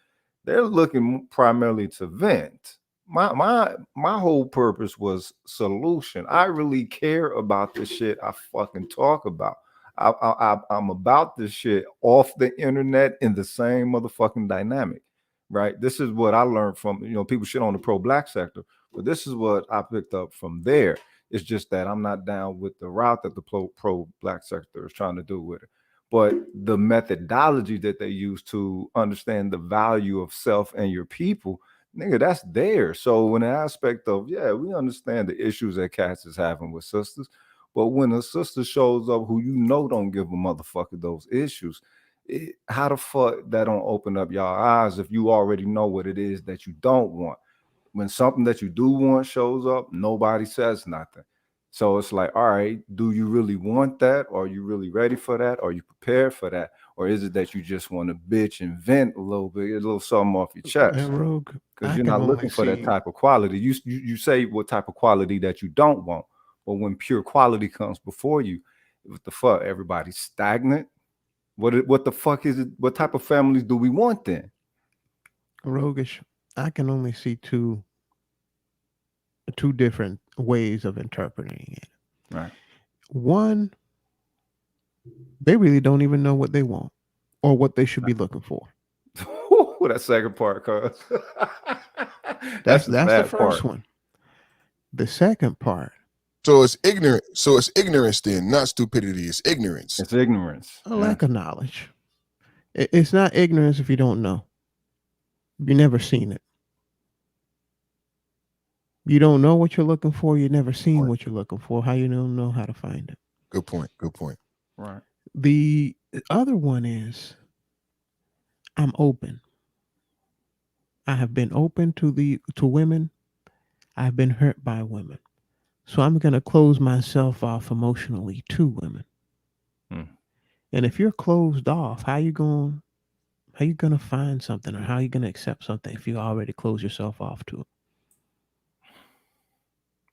They're looking primarily to vent. My whole purpose was solution. I really care about the shit I fucking talk about. I'm about this shit off the internet in the same motherfucking dynamic, right? This is what I learned from, you know, people shit on the pro-black sector, but this is what I picked up from there. It's just that I'm not down with the route that the pro-black sector is trying to do with it. But the methodology that they use to understand the value of self and your people, nigga, that's there. So in the aspect of, yeah, we understand the issues that cats is having with sisters, but when a sister shows up who you know don't give a motherfucker those issues, how the fuck that don't open up y'all eyes if you already know what it is that you don't want? When something that you do want shows up, nobody says nothing. So it's like, all right, do you really want that? Are you really ready for that? Are you prepared for that? Or is it that you just want to bitch and vent a little bit, a little something off your chest? And Rogue, Because you're not looking for that type of quality. You say what type of quality that you don't want. But when pure quality comes before you, what the fuck? Everybody's stagnant. What the fuck is it? What type of families do we want then? Roguish, I can only see two different ways of interpreting it. Right. One, they really don't even know what they want or what they should be looking for. That second part, cuz. That's the first one. The second part. So it's ignorant. So it's ignorance then, not stupidity. It's ignorance. It's ignorance. A lack of knowledge. It's not ignorance if you don't know. You've never seen it. You don't know what you're looking for. You've never seen what you're looking for. How you don't know how to find it? Good point. Right. The other one is I'm open. I have been open to women. I've been hurt by women. So I'm going to close myself off emotionally to women. And if you're closed off, how you going to find something, or how you going to accept something if you already close yourself off to it?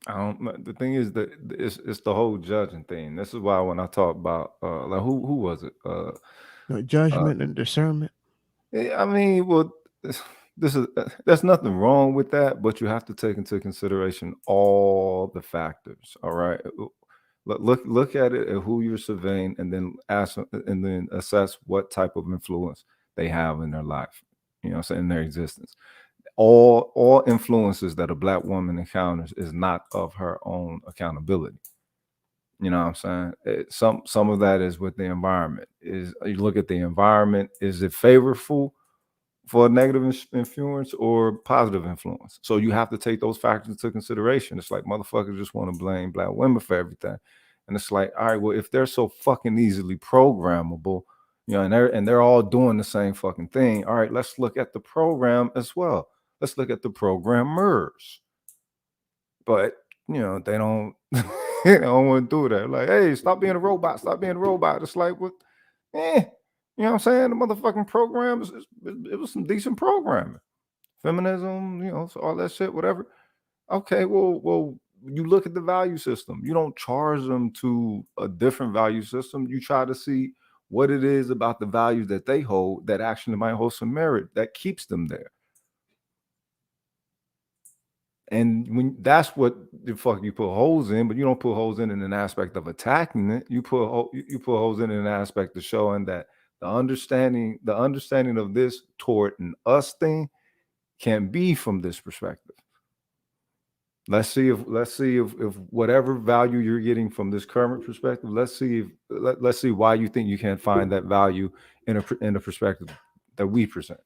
The thing is that it's the whole judging thing. This is why when I talk about like who was it? Judgment and discernment. I mean, well, there's nothing wrong with that, but you have to take into consideration all the factors. All right, look at it at who you're surveying, and then assess what type of influence they have in their life. You know, in their existence. All influences that a black woman encounters is not of her own accountability. You know what I'm saying? Some of that is with the environment. You look at the environment, is it favorable for a negative influence or positive influence? So you have to take those factors into consideration. It's like motherfuckers just want to blame black women for everything. And it's like, all right, well, if they're so fucking easily programmable, you know, and they're all doing the same fucking thing, all right, let's look at the program as well. Let's look at the programmers. But, you know, they don't they don't want to do that. Like, hey, stop being a robot. Stop being a robot. It's like, what? You know what I'm saying? The motherfucking program, it was some decent programming. Feminism, you know, so all that shit, whatever. Okay, well, you look at the value system. You don't charge them to a different value system. You try to see what it is about the values that they hold that actually might hold some merit that keeps them there. And when that's what the fuck you put holes in, but you don't put holes in an aspect of attacking it. You put holes in an aspect of showing that The understanding of this toward an us thing can be from this perspective. Let's see if whatever value you're getting from this current perspective, let's see why you think you can't find that value in a perspective that we present.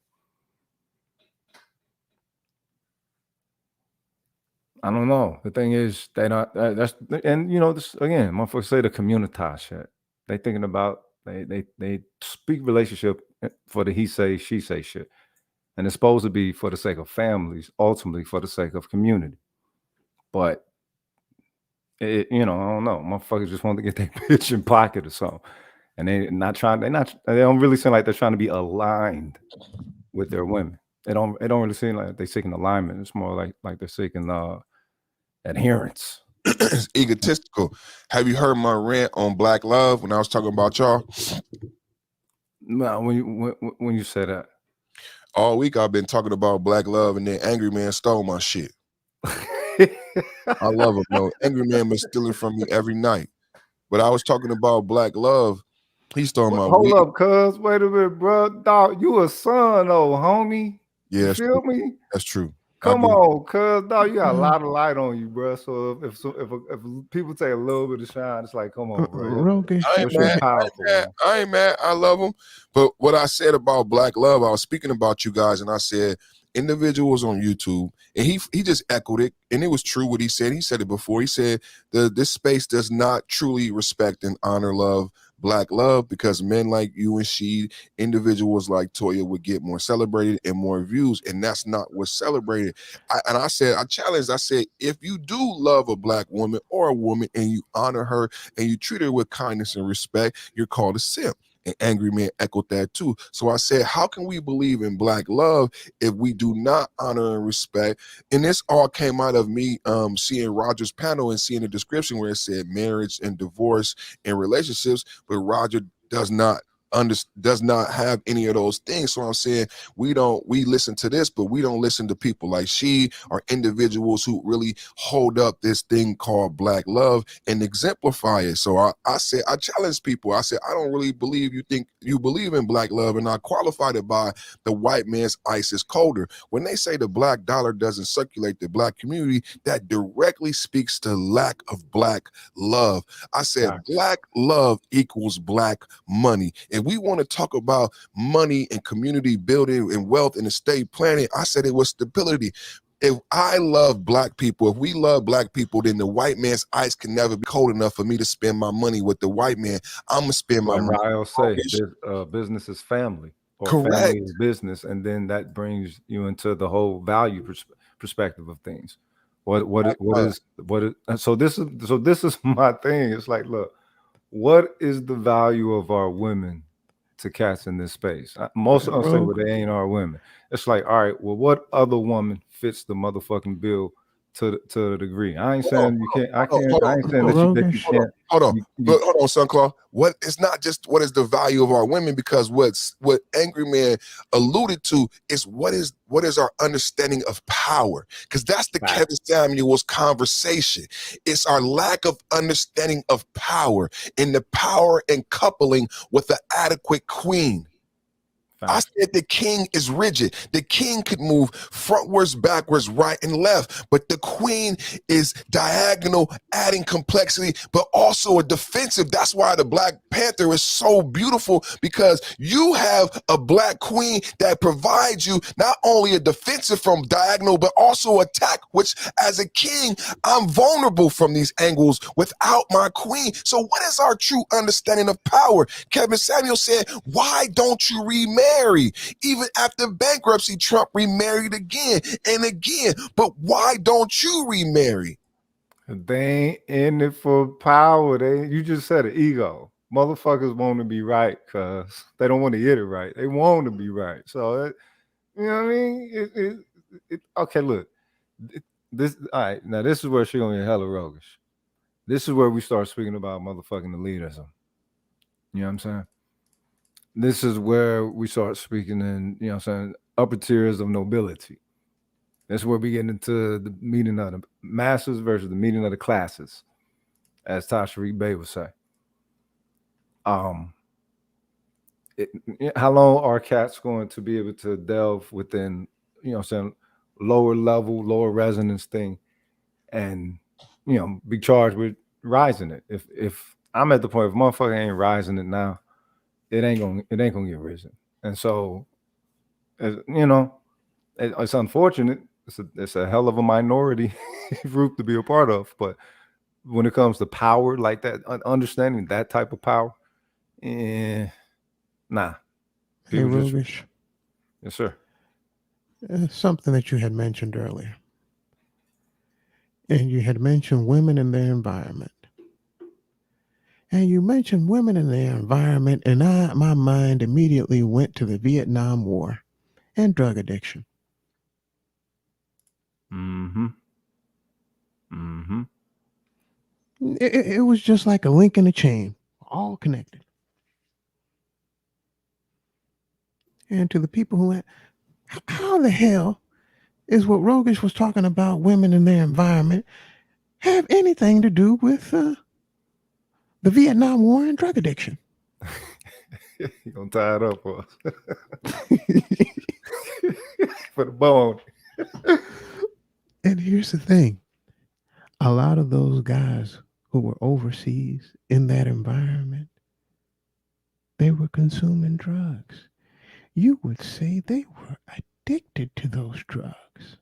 I don't know. The thing is, they not that's and this again. Motherfuckers say the community shit. They thinking about they speak relationship for the he say she say shit, and it's supposed to be for the sake of families, ultimately for the sake of community. But I don't know. Motherfuckers just want to get their bitch in pocket or something, and they don't really seem like they're trying to be aligned with their women. It don't really seem like they're seeking alignment. It's more like they're seeking adherence. It's egotistical. Have you heard my rant on Black Love when I was talking about y'all? No, when you say that, all week I've been talking about Black Love, and then Angry Man stole my shit. I love him, though. Angry Man been stealing from me every night. But I was talking about Black Love. He stole my hold weed. up, cuz. Wait a minute, bro. Dog, you a son, old homie. Yeah, you feel me? That's true. Come on, cuz. Dog, you got a lot of light on you, bro. So if people take a little bit of shine, it's like, come on, bro. I ain't mad. I love him. But what I said about Black Love, I was speaking about you guys, and I said individuals on YouTube, and he just echoed it, and it was true what he said. He said it before. He said this space does not truly respect and honor love. Black Love, because men like you and she, individuals like Toya, would get more celebrated and more views, and that's not what's celebrated. I said, if you do love a Black woman or a woman and you honor her and you treat her with kindness and respect, you're called a simp. And Angry Man echoed that too. So I said, how can we believe in Black love if we do not honor and respect? And this all came out of me seeing Roger's panel and seeing the description where it said marriage and divorce and relationships, but Roger does not have any of those things. So I'm saying we listen to this, but we don't listen to people like she or individuals who really hold up this thing called Black love and exemplify it. So I said, I challenge people. I said, I don't really believe you think you believe in Black love, and I qualified it by the white man's ice is colder. When they say the Black dollar doesn't circulate the Black community, that directly speaks to lack of Black love. I said, Black love equals Black money. If we want to talk about money and community building and wealth and estate planning, I said it was stability. If I love Black people, if we love Black people, then the white man's ice can never be cold enough for me to spend my money with the white man. I'm going to spend my money. I'll say business is family, or Correct. family is business, and then that brings you into the whole value perspective of things. So this is my thing. It's like, look, what is the value of our women to cats in this space? Most of them say, well, they ain't our women. It's like, all right, well, what other woman fits the motherfucking bill to the degree? I ain't saying you can't. I ain't saying that you can't. Hold on, Sunclaw. It's not just what is the value of our women, because what Angry Man alluded to is what is our understanding of power, because that's the Kevin Samuels conversation. It's our lack of understanding of power, and the power and coupling with the adequate queen. I said the king is rigid. The king could move frontwards, backwards, right and left, but the queen is diagonal, adding complexity, but also a defensive. That's why the Black Panther is so beautiful, because you have a Black queen that provides you not only a defensive from diagonal, but also attack, which as a king, I'm vulnerable from these angles without my queen. So what is our true understanding of power? Kevin Samuel said, why don't you remarry? Even after bankruptcy, Trump remarried again and again. But why don't you remarry? They ain't in it for power. You just said it, ego. Motherfuckers want to be right because they don't want to get it right. They want to be right. So, you know what I mean? Okay, look. This all right. Now, this is where she gonna get hella roguish. This is where we start speaking about motherfucking elitism. You know what I'm saying? This is where we start speaking in, you know what I'm saying, upper tiers of nobility. That's where we get into the meeting of the masses versus the meeting of the classes, as Tasha Reed Bay would say. how long are cats going to be able to delve within, what I'm saying, lower level, lower resonance thing, and be charged with rising it? If I'm at the point, if motherfucker ain't rising it now, it ain't gonna get risen. And so, it's unfortunate. It's a hell of a minority group to be a part of. But when it comes to power like that, understanding that type of power, nah. Hey, People just, Rogish, yes, sir. something that you had mentioned earlier, and you had mentioned women and their environment. And you mentioned women and their environment, and my mind immediately went to the Vietnam War and drug addiction. Mm-hmm. Mm-hmm. It was just like a link in a chain, all connected. And to the people who, how the hell is what Rogish was talking about, women and their environment, have anything to do with the Vietnam War and drug addiction? You gonna tie it up for us? Put a bow on. And here's the thing, a lot of those guys who were overseas in that environment, they were consuming drugs. You would say they were addicted to those drugs.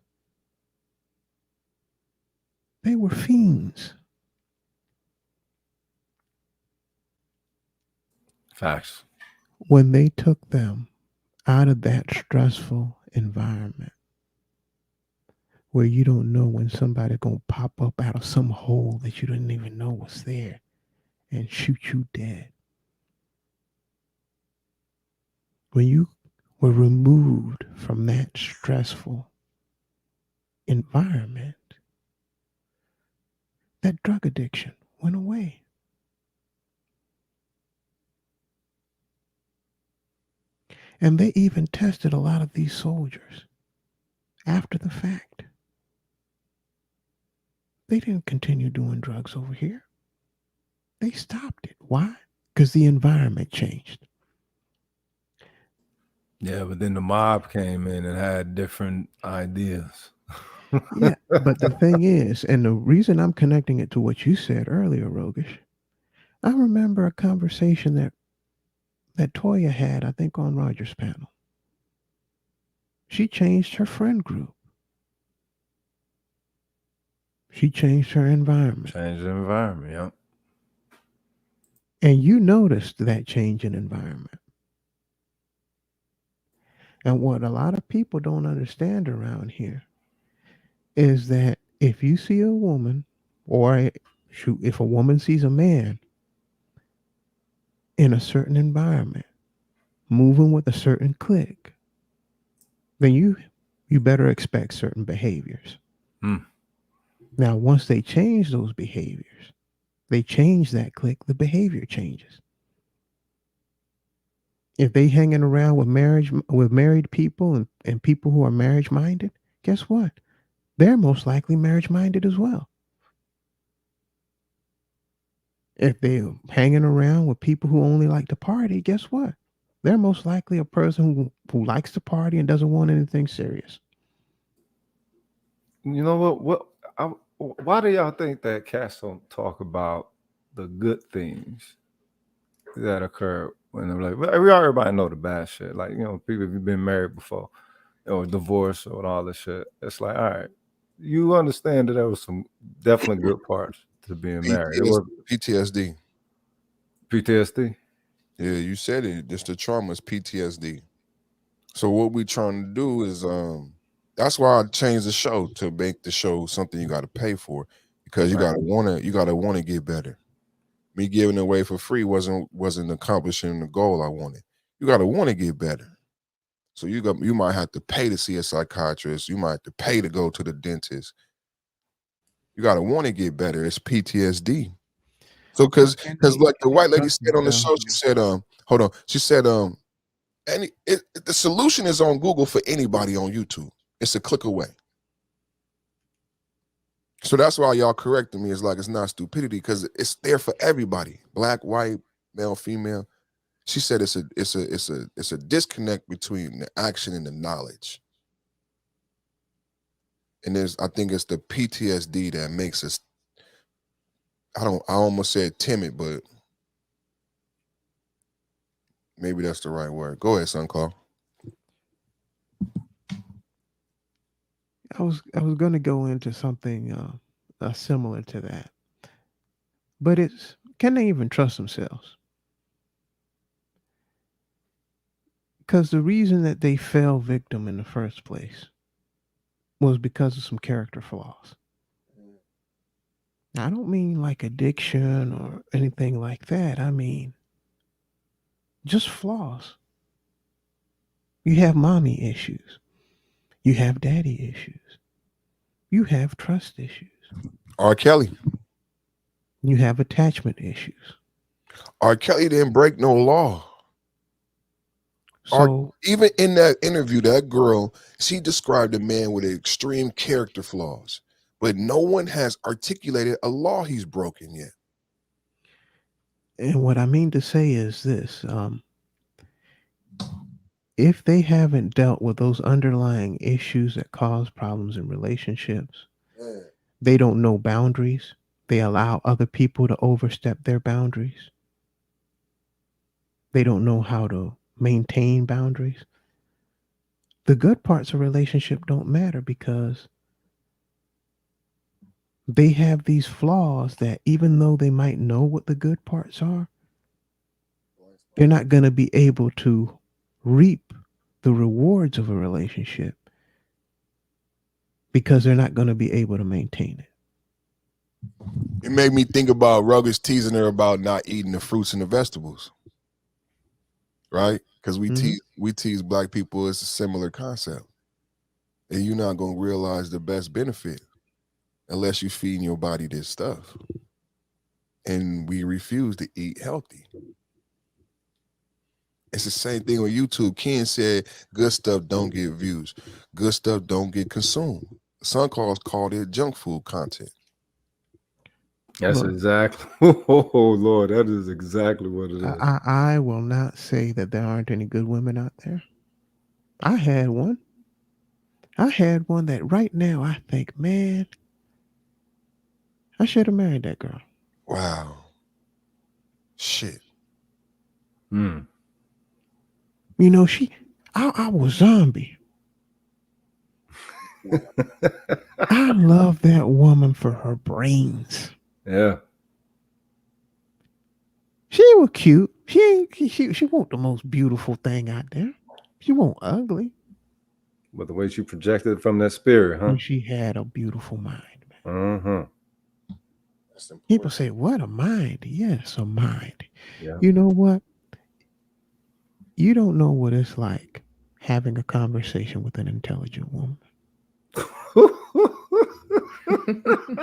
They were fiends. Facts. When they took them out of that stressful environment where you don't know when somebody gonna pop up out of some hole that you didn't even know was there and shoot you dead. When you were removed from that stressful environment, that drug addiction went away. And they even tested a lot of these soldiers after the fact. They didn't continue doing drugs over here. They stopped it. Why? Because the environment changed. Yeah, but then the mob came in and had different ideas. Yeah, but the thing is, and the reason I'm connecting it to what you said earlier, Rogish, I remember a conversation that Toya had, I think, on Roger's panel. She changed her friend group. She changed her environment. Change the environment, yeah. And you noticed that change in environment. And what a lot of people don't understand around here is that if you see a woman, or shoot, if a woman sees a man in a certain environment, moving with a certain clique, then you better expect certain behaviors. Now, once they change those behaviors, they change that clique, the behavior changes. If they hanging around with married people and people who are marriage minded, guess what? They're most likely marriage minded as well. If they're hanging around with people who only like to party, guess what? They're most likely a person who likes to party and doesn't want anything serious. You know why do y'all think that cats don't talk about the good things that occur when they're like, everybody know the bad shit. Like, people, if you've been married before or divorced or all this shit, it's like, all right, you understand that there was some definitely good parts to being married. It was PTSD. PTSD? Yeah, you said it. Just the trauma is PTSD. So what we trying to do is that's why I changed the show to make the show something you got to pay for, because you gotta wanna get better. Me giving it away for free wasn't accomplishing the goal I wanted. You gotta want to get better. So you might have to pay to see a psychiatrist. You might have to pay to go to the dentist. You gotta want to get better. It's PTSD. So because like the white lady said on the show, she said, hold on. She said, the solution is on Google for anybody on YouTube. It's a click away. So that's why y'all correcting me. It's like it's not stupidity, because it's there for everybody. Black, white, male, female. She said it's a disconnect between the action and the knowledge. And I think it's the PTSD that makes us, I almost said timid, but maybe that's the right word. Go ahead, son, Carl. I was gonna go into something similar to that, but it's, can they even trust themselves? Because the reason that they fell victim in the first place was because of some character flaws. Now, I don't mean like addiction or anything like that. I mean just flaws. You have mommy issues. You have daddy issues. You have trust issues. R. Kelly. You have attachment issues. R. Kelly didn't break no law. So even in that interview, that girl, she described a man with extreme character flaws, but no one has articulated a law he's broken yet. And what I mean to say is this: if they haven't dealt with those underlying issues that cause problems in relationships, they don't know boundaries. They allow other people to overstep their boundaries. They don't know how to maintain boundaries. The good parts of relationship don't matter because they have these flaws that even though they might know what the good parts are, they're not going to be able to reap the rewards of a relationship because they're not going to be able to maintain it. It made me think about Ruggers teasing her about not eating the fruits and the vegetables, right? Because we tease black people. It's a similar concept, and you're not gonna realize the best benefit unless you're feeding your body this stuff. And we refuse to eat healthy. It's the same thing on YouTube. Ken said, "Good stuff don't get views. Good stuff don't get consumed." Some called it junk food content. That's exactly. Oh Lord, that is exactly what it is. I will not say that there aren't any good women out there. I had one. I had one that right now I think, man, I should have married that girl. Wow. Shit. You know, I was zombie. I love that woman for her brains. Yeah. She was cute. She wasn't the most beautiful thing out there. She wasn't ugly. But the way she projected from that spirit, huh? And she had a beautiful mind. Mm-hmm. People say, what a mind? Yes, a mind. Yeah. You know what? You don't know what it's like having a conversation with an intelligent woman.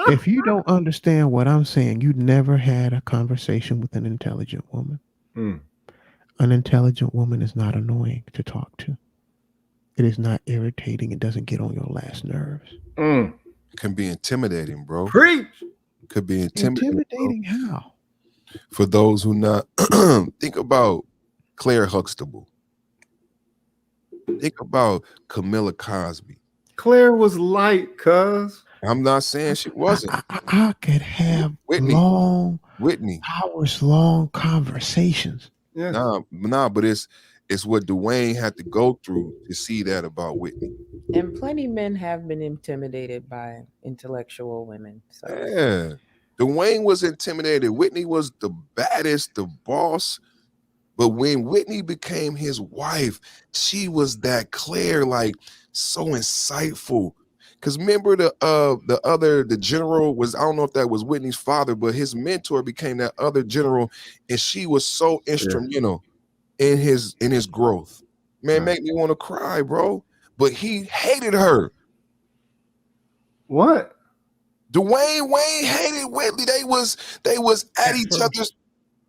If you don't understand what I'm saying, you never had a conversation with an intelligent woman. An intelligent woman is not annoying to talk to. It is not irritating. It doesn't get on your last nerves. It can be intimidating, bro. Preach. Could be intimidating. Intimidating how? For those who not think about Claire Huxtable. Think about Camilla Cosby. Claire was light, cuz. I'm not saying she wasn't. I could have hours long conversations. Yeah. Nah, but it's what Dwayne had to go through to see that about Whitney. And plenty men have been intimidated by intellectual women. So. Yeah. Dwayne was intimidated. Whitney was the baddest, the boss. But when Whitney became his wife, she was that Claire, like so insightful. Because remember the general was, I don't know if that was Whitney's father, but his mentor became that other general, and she was so instrumental in his growth. Man, make me want to cry, bro. But he hated her. What? Dwayne Wayne hated Whitney. They was at each other's.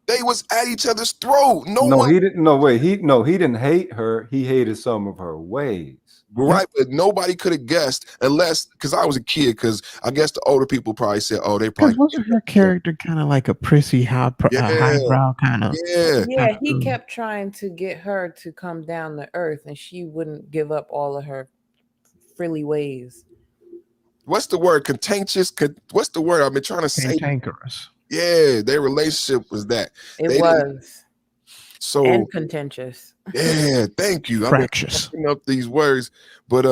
They was at each other's throat. He didn't. No, wait. He didn't hate her. He hated some of her ways. Right, but nobody could have guessed unless, because I was a kid, because I guess the older people probably said, oh, they Because probably. wasn't her character kind of like a prissy, Yeah, highbrow kind of? yeah. Yeah, he kept trying to get her to come down to earth, and she wouldn't give up all of her frilly ways. What's the word? Contentious? What's the word I've been trying to say? Cantankerous. Yeah, their relationship was that. It was. So And contentious. Yeah, thank you. Fractious. I'm up these words, but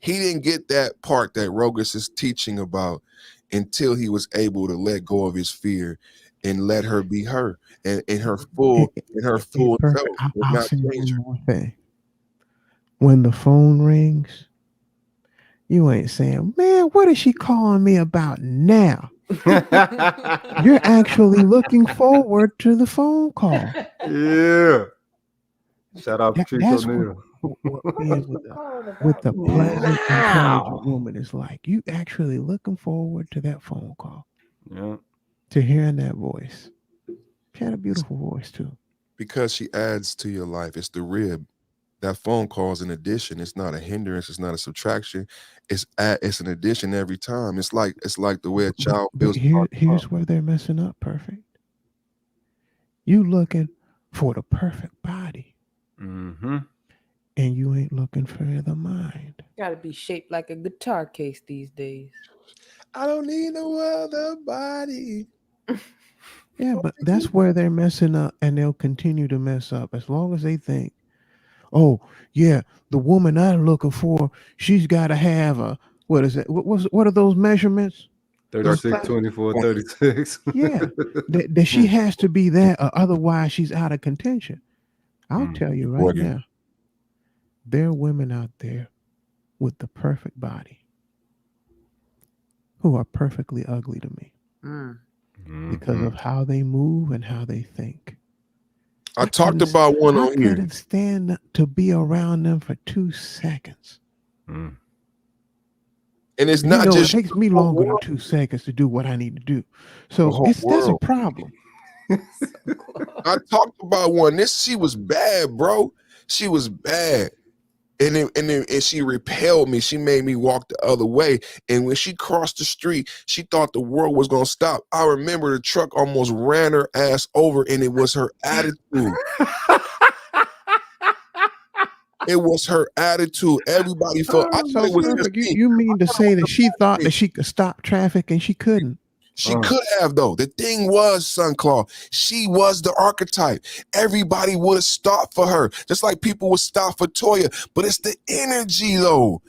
he didn't get that part that Rogus is teaching about until he was able to let go of his fear and let her be her and in her full self. I'll say one more thing. When the phone rings, you ain't saying, man, what is she calling me about now? You're actually looking forward to the phone call. Yeah. Shout out to Patrice O'Neal. What being with the pleasant, intelligent woman is like. You actually looking forward to that phone call. Yeah. To hearing that voice. She had a beautiful voice too. Because she adds to your life. It's the rib. That phone call is an addition. It's not a hindrance. It's not a subtraction. It's an addition every time. It's like the way a child feels. Here's where they're messing up. Perfect. You looking for the perfect body. Mm-hmm. And you ain't looking for the mind. Gotta be shaped like a guitar case these days. I don't need no other body. Yeah, but that's where they're messing up, and they'll continue to mess up as long as they think, oh, yeah, the woman I'm looking for, she's got to have a, what is it? What are those measurements? 36, 24, 36. Yeah, that she has to be that, or otherwise she's out of contention. I'll tell you right now, there are women out there with the perfect body who are perfectly ugly to me because of how they move and how they think. I talked about one on here. I couldn't stand to be around them for 2 seconds. And it's not just. It takes me longer than 2 seconds to do what I need to do. So that's a problem. I talked about one. She was bad, bro. She was bad. And she repelled me. She made me walk the other way. And when she crossed the street, she thought the world was going to stop. I remember the truck almost ran her ass over, and it was her attitude. It was her attitude. Everybody felt. You mean to say that she thought that she could stop traffic and she couldn't? She could have, though. The thing was, Sunclaw, she was the archetype. Everybody would have stopped for her, just like people would stop for Toya. But it's the energy, though.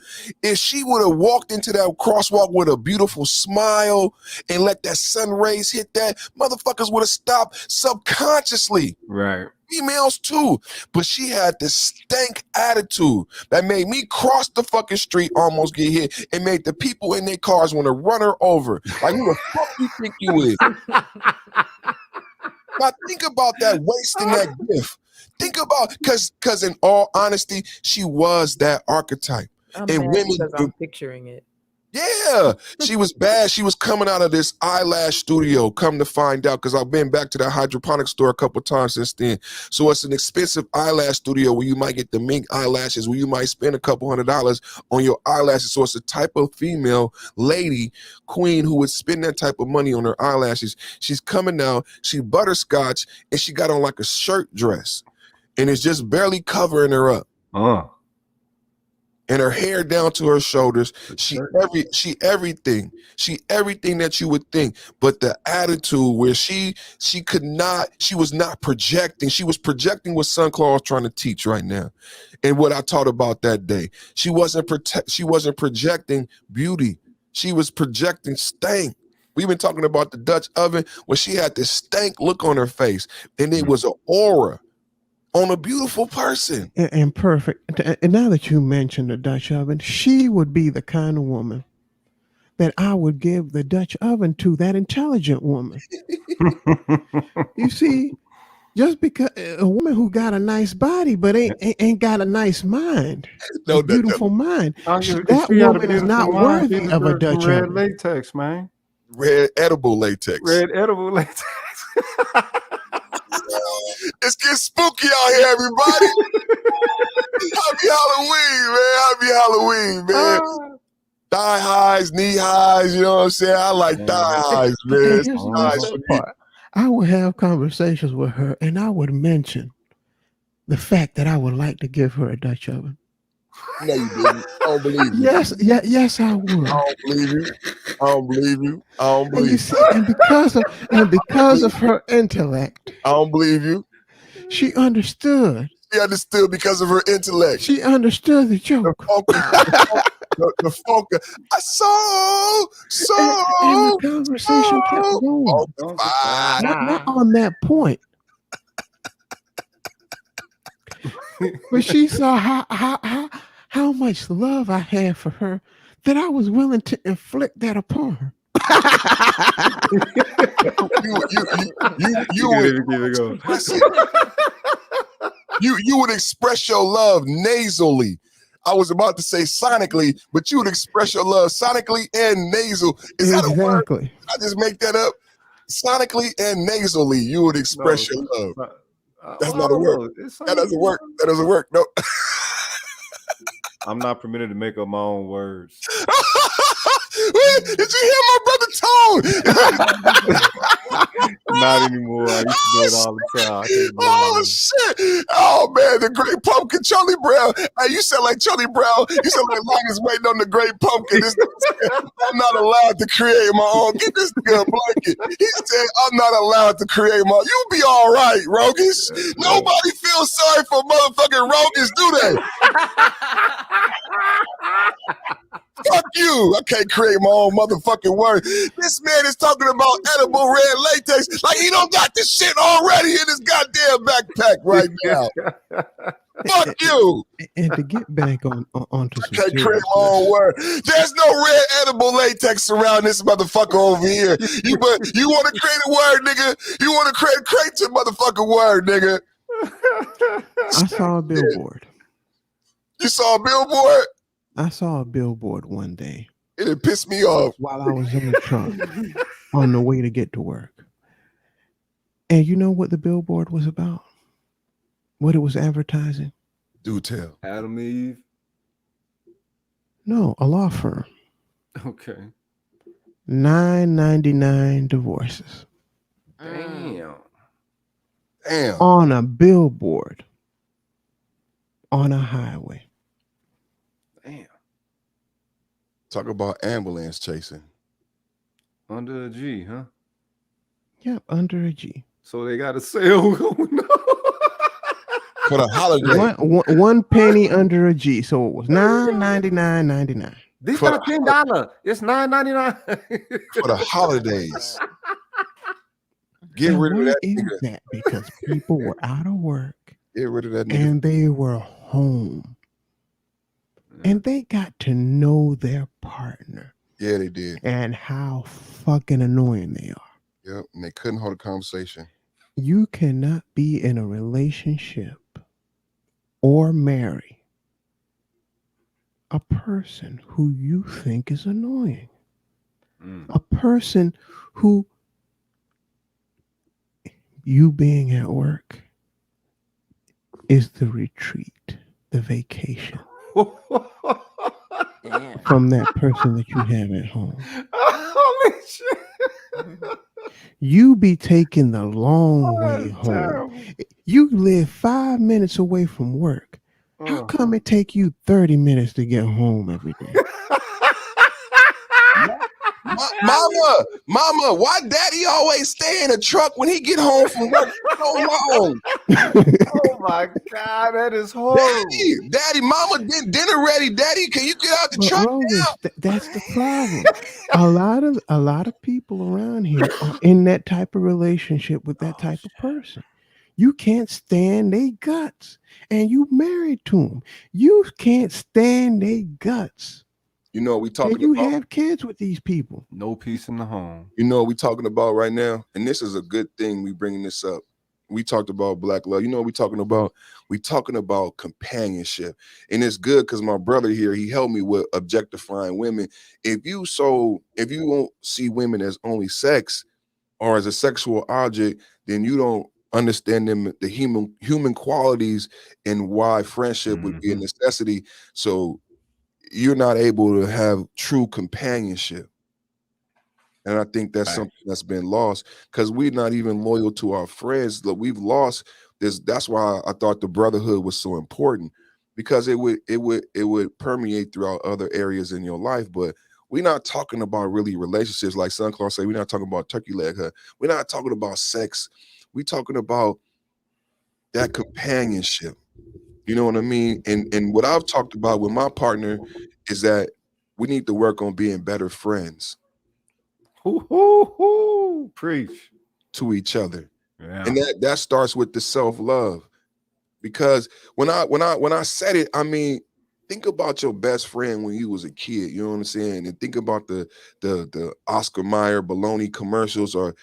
If she would have walked into that crosswalk with a beautiful smile and let that sun rays hit that, motherfuckers would have stopped subconsciously. Right. Females too, but she had this stank attitude that made me cross the fucking street, almost get hit, and made the people in their cars want to run her over. Like, who the fuck you think you is? Now think about that, wasting that gift. Think about, because in all honesty, she was that archetype. I'm and mad women, because I'm picturing it. yeah, she was bad. She was coming out of this eyelash studio, come to find out, because I've been back to that hydroponic store a couple times since then. So it's an expensive eyelash studio where you might get the mink eyelashes, where you might spend a couple $100s on your eyelashes. So it's a type of female lady, queen, who would spend that type of money on her eyelashes. She's coming out, she butterscotch, and she got on like a shirt dress, and it's just barely covering her up. And her hair down to her shoulders. She everything that you would think. But the attitude where she was not projecting. She was projecting what Sunclaw is trying to teach right now. And what I taught about that day. She wasn't projecting beauty. She was projecting stank. We've been talking about the Dutch oven when she had this stank look on her face. And it was an aura on a beautiful person. And perfect. And now that you mentioned the Dutch oven, she would be the kind of woman that I would give the Dutch oven to, that intelligent woman. You see, just because a woman who got a nice body but ain't got a nice mind, a beautiful mind, that woman is not worthy of a Dutch red oven. latex, man. Red edible latex. Red edible latex. It's getting spooky out here, everybody. Happy Halloween, man. Happy Halloween, man. Thigh highs, knee highs, you know what I'm saying? I like thigh highs, man. And here's the part. I would have conversations with her, and I would mention the fact that I would like to give her a Dutch oven. No, you didn't. I don't believe you. Yes, I would. I don't believe you. I don't believe you. I don't And believe you you. see, and because of her intellect, I don't believe you. she understood. She understood because of her intellect. She understood the joke. The funk. I so. And the conversation kept going. Not on that point. But she saw how much love I had for her that I was willing to inflict that upon her. You would express your love nasally. I was about to say sonically, but you would express your love sonically and nasal. Is that a word? I just make that up. Sonically and nasally, you would express your love. That's not a word. That doesn't work. That doesn't work. No. I'm not permitted to make up my own words. Did you hear my brother Tone? Not anymore. I used to do it all the time. Oh shit! Oh man, the Great Pumpkin, Charlie Brown. Hey, you sound like Charlie Brown. You sound like Linus waiting on the Great Pumpkin. I'm not allowed to create my own. Get this nigga a blanket. He said, "I'm not allowed to create my." You'll be all right, Rogish. Nobody feels sorry for motherfucking Rogish, do they? Fuck you. I can't create my own motherfucking word. This man is talking about edible red latex like he don't got this shit already in his goddamn backpack right now. Fuck you. And to get back onto some I can't create my own word. There's no red edible latex around this motherfucker over here. You want to create a word, nigga? You want to create your motherfucking word, nigga? I saw a billboard. You saw a billboard? I saw a billboard one day. It pissed me off. While I was in the truck on the way to get to work. And you know what the billboard was about? What it was advertising? Do tell. Adam Eve? No, a law firm. Okay. $9.99 divorces. Damn. On a billboard. On a highway. Damn. Talk about ambulance chasing. Under a G, huh? Yep, under a G. So they got a sale going on. For the holiday. One penny under a G. So it was $9.99.99. This not $10. It's $9.99. For the holidays. Get rid of that nigga. Because people were out of work. Get rid of that nigga. And they were home. And they got to know their partner. Yeah, they did. And how fucking annoying they are. Yep, and they couldn't hold a conversation. You cannot be in a relationship or marry a person who you think is annoying. A person who, you being at work, is the retreat, the vacation. From that person that you have at home. Holy shit. You be taking the long way home. Terrible. You live 5 minutes away from work. How come it take you 30 minutes to get home every day? Mama, why daddy always stay in the truck when he get home from work so long? Oh my God, that is horrible. Daddy, mama, dinner ready. Daddy, can you get out the truck now? That's the problem. A lot of people around here are in that type of relationship with that type of person. You can't stand their guts, and you married to them. You can't stand their guts. You know what we talking and you about? have kids with these people. No peace in the home. You know what we talking about right now? And this is a good thing we bringing this up. We talked about black love. You know what we talking about? We talking about companionship. And it's good because my brother here, he helped me with objectifying women. If you won't see women as only sex or as a sexual object, then you don't understanding the human qualities and why friendship would be a necessity. So you're not able to have true companionship. And I think that's something that's been lost because we're not even loyal to our friends. Look, we've lost this. That's why I thought the brotherhood was so important, because it would permeate throughout other areas in your life. But we're not talking about really relationships, like Sunclaw said. We're not talking about turkey leg hunt. We're not talking about sex. We're talking about that companionship. You know what I mean? And what I've talked about with my partner is that we need to work on being better friends. Preach to each other. Yeah. And that starts with the self-love. Because when I said it, I mean, think about your best friend when you was a kid, you know what I'm saying? And think about the Oscar Mayer baloney commercials, or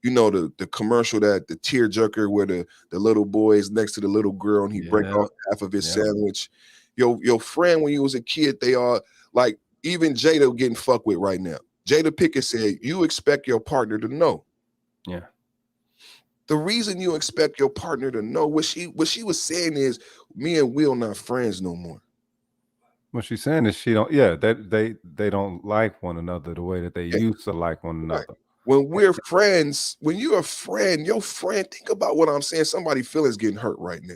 the commercial that the tearjerker where the little boy is next to the little girl and he break off half of his sandwich. Your friend when you was a kid, they are like, even Jada getting fucked with right now. Jada Pickett said, you expect your partner to know. Yeah. The reason you expect your partner to know, what she was saying is, me and Will not friends no more. What she's saying is they don't like one another the way that they used to like one another. Right. When we're friends, when you're a friend, your friend, think about what I'm saying. Somebody's feelings getting hurt right now.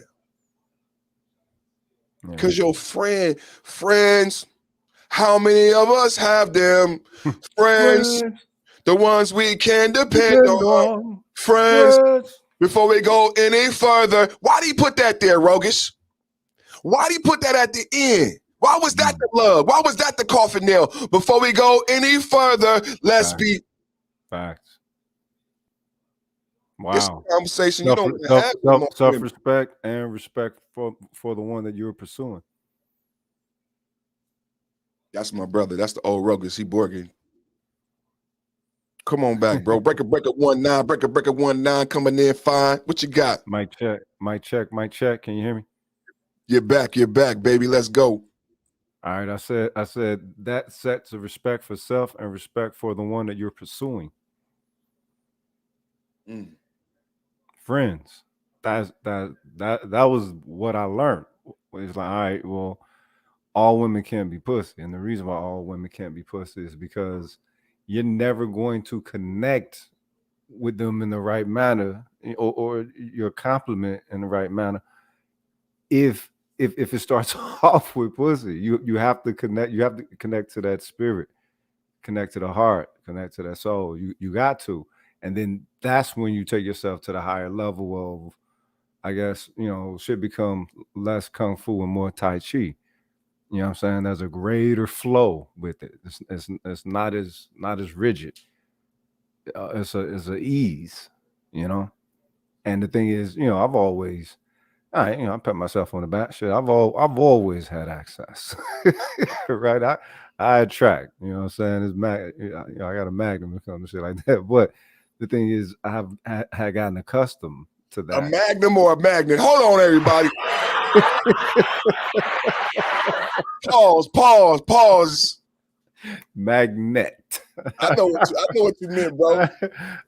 Because your friends, how many of us have them? Friends, the ones we can depend on. Friends, before we go any further. Why do you put that there, Rogish? Why do you put that at the end? Why was that the love? Why was that the coffin nail? Before we go any further, let's be. Facts. Wow. It's a conversation you don't have. Self-respect and respect for the one that you're pursuing. That's my brother. That's the old Rogish. He Borgin. Come on back, bro. Break a 19. Break a 19 coming in fine. What you got? Mic check. Can you hear me? You're back, baby. Let's go. All right. I said that sets a respect for self and respect for the one that you're pursuing. Friends. That was what I learned. It's like, all right, well, all women can't be pussy. And the reason why all women can't be pussy is because you're never going to connect with them in the right manner, or your compliment in the right manner. If it starts off with pussy, you have to connect. You have to connect to that spirit, connect to the heart, connect to that soul. You got to, and then that's when you take yourself to the higher level of, I guess, should become less kung fu and more tai chi. You know what I'm saying? There's a greater flow with it. It's not as rigid. It's a ease, And the thing is, I've always, I pat myself on the back. Shit, I've always had access, right? I attract. You know what I'm saying? It's I got a magnum or something shit like that. But the thing is, I had gotten accustomed to that. A magnum or a magnet? Hold on, everybody. Pause. Magnet. I know what you meant, bro.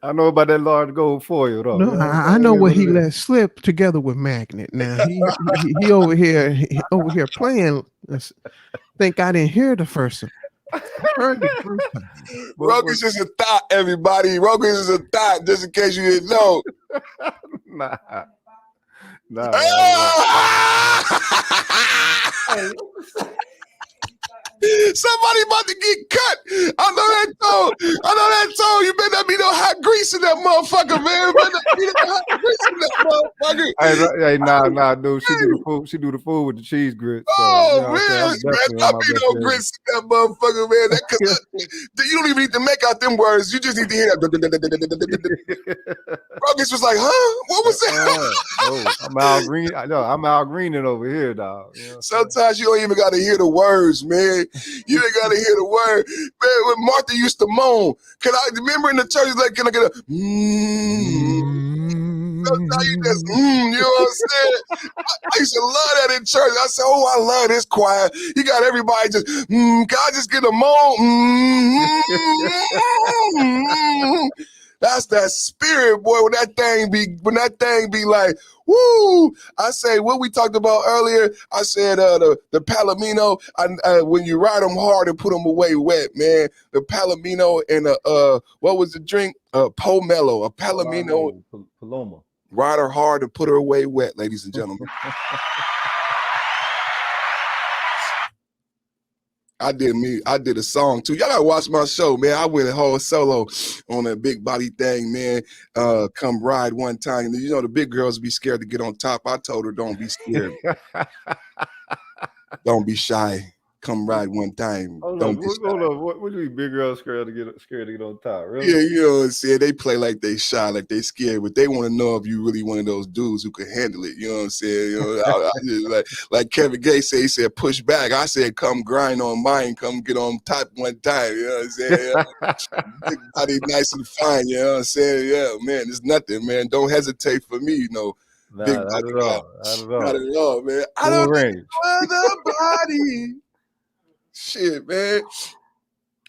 I know about that large gold foil, though. No, I know what he let slip together with magnet. Now he over here playing. Think I didn't hear the first one. Heard the first time. Rogish is a thought, everybody. Rogish is a thought, just in case you didn't know. Nah. Somebody about to get cut. I know that tone. You better not be no hot grease in that motherfucker, man. You better not be no hot grease in that motherfucker. Hey, nah, dude. She do the food with the cheese grits. So, man, you better not be no grits in that motherfucker, man. You don't even need to make out them words. You just need to hear that. Rogish was like, huh? What was that? I'm Al Green. I know I'm Al Greening over here, dog. Sometimes you don't even got to hear the words, man. You ain't got to hear the word. Man, when Martha used to moan, can I remember in the church, like, can I get a Sometimes you just you know what I'm saying? I used to love that in church. I said, I love this choir. You got everybody just can I just get a moan? That's that spirit, boy. When that thing be like, woo! I say what we talked about earlier. I said the palomino. When you ride them hard and put them away wet, man. The palomino and what was the drink? Pomelo, a palomino. Paloma. Ride her hard and put her away wet, ladies and gentlemen. I did a song too. Y'all gotta watch my show, man. I went a whole solo on a big body thing, man. Come ride one time. You know the big girls be scared to get on top. I told her, don't be scared. Don't be shy. Come ride one time. Hold Don't up. be shy. What do you mean big girls scared to get on top? Really? Yeah, you know what I'm saying? They play like they shy, like they scared, but they want to know if you really one of those dudes who can handle it. You know what I'm saying? You know, I just like Kevin Gates said, he said, push back. I said, come grind on mine, come get on top one time. You know what I'm saying? Big body, nice and fine. You know what I'm saying? Yeah, man, it's nothing, man. Don't hesitate for me, you know. Nah, Big not body at guy. all. Not at all. Not at all, man. I Full don't range. need no other body. Shit, man.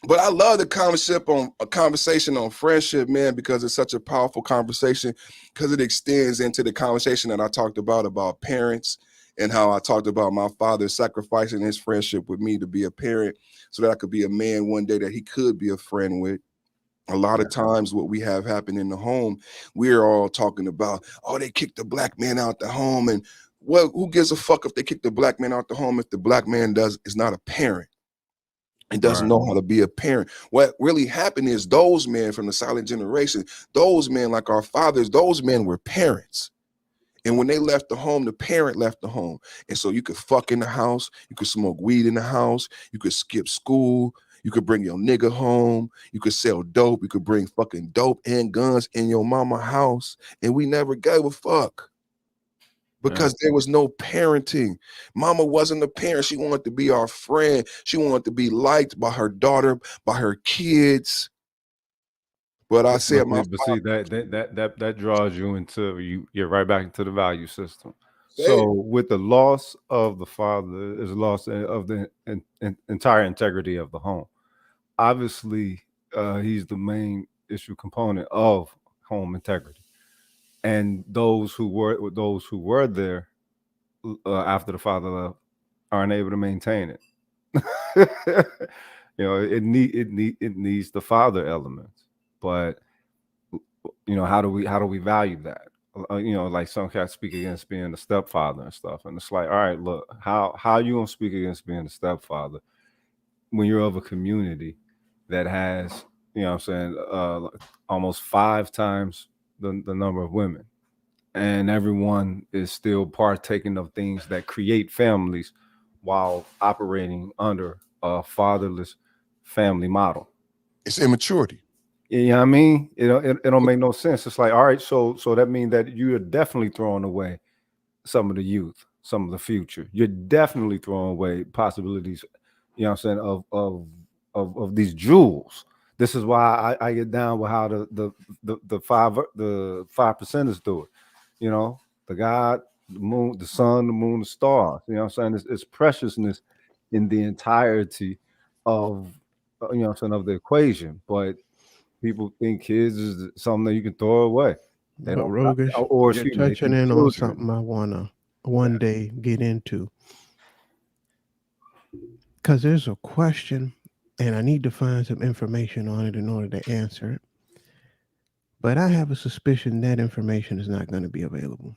But I love the conversation on friendship, man, because it's such a powerful conversation, because it extends into the conversation that I talked about parents, and how I talked about my father sacrificing his friendship with me to be a parent so that I could be a man one day that he could be a friend with. A lot of times what we have happen in the home, we're all talking about, oh, they kicked the black man out the home. And well, who gives a fuck if they kick the black man out the home if the black man is not a parent? And doesn't know how to be a parent. What really happened is those men from the silent generation, those men like our fathers, those men were parents. And when they left the home, the parent left the home. And so you could fuck in the house, you could smoke weed in the house, you could skip school, you could bring your nigga home, you could sell dope, you could bring fucking dope and guns in your mama house. And we never gave a fuck. Because there was no parenting. Mama wasn't a parent. She wanted to be our friend. She wanted to be liked by her daughter, by her kids. But I said, that draws you into you're right back into the value system. So with the loss of the father is loss of the entire integrity of the home. Obviously, he's the main issue component of home integrity. And those who were there after the father left aren't able to maintain it. It needs the father elements, but how do we value that? Like some cats speak against being the stepfather and stuff, and it's like, all right, look, how you gonna speak against being the stepfather when you're of a community that has, almost 5 times the number of women, and everyone is still partaking of things that create families while operating under a fatherless family model. It's immaturity. You know what I mean? It don't make no sense. It's like, all right, so that means that you're definitely throwing away some of the youth, some of the future. You're definitely throwing away possibilities, of these jewels. This is why I get down with how the 5%ers do it. The God, the moon, the sun, the moon, the stars. It's preciousness in the entirety of of the equation. But people think kids is something that you can throw away. They don't. Rogish, Or you're touching in on something I wanna one day get into, because there's a question, and I need to find some information on it in order to answer it. But I have a suspicion that information is not going to be available.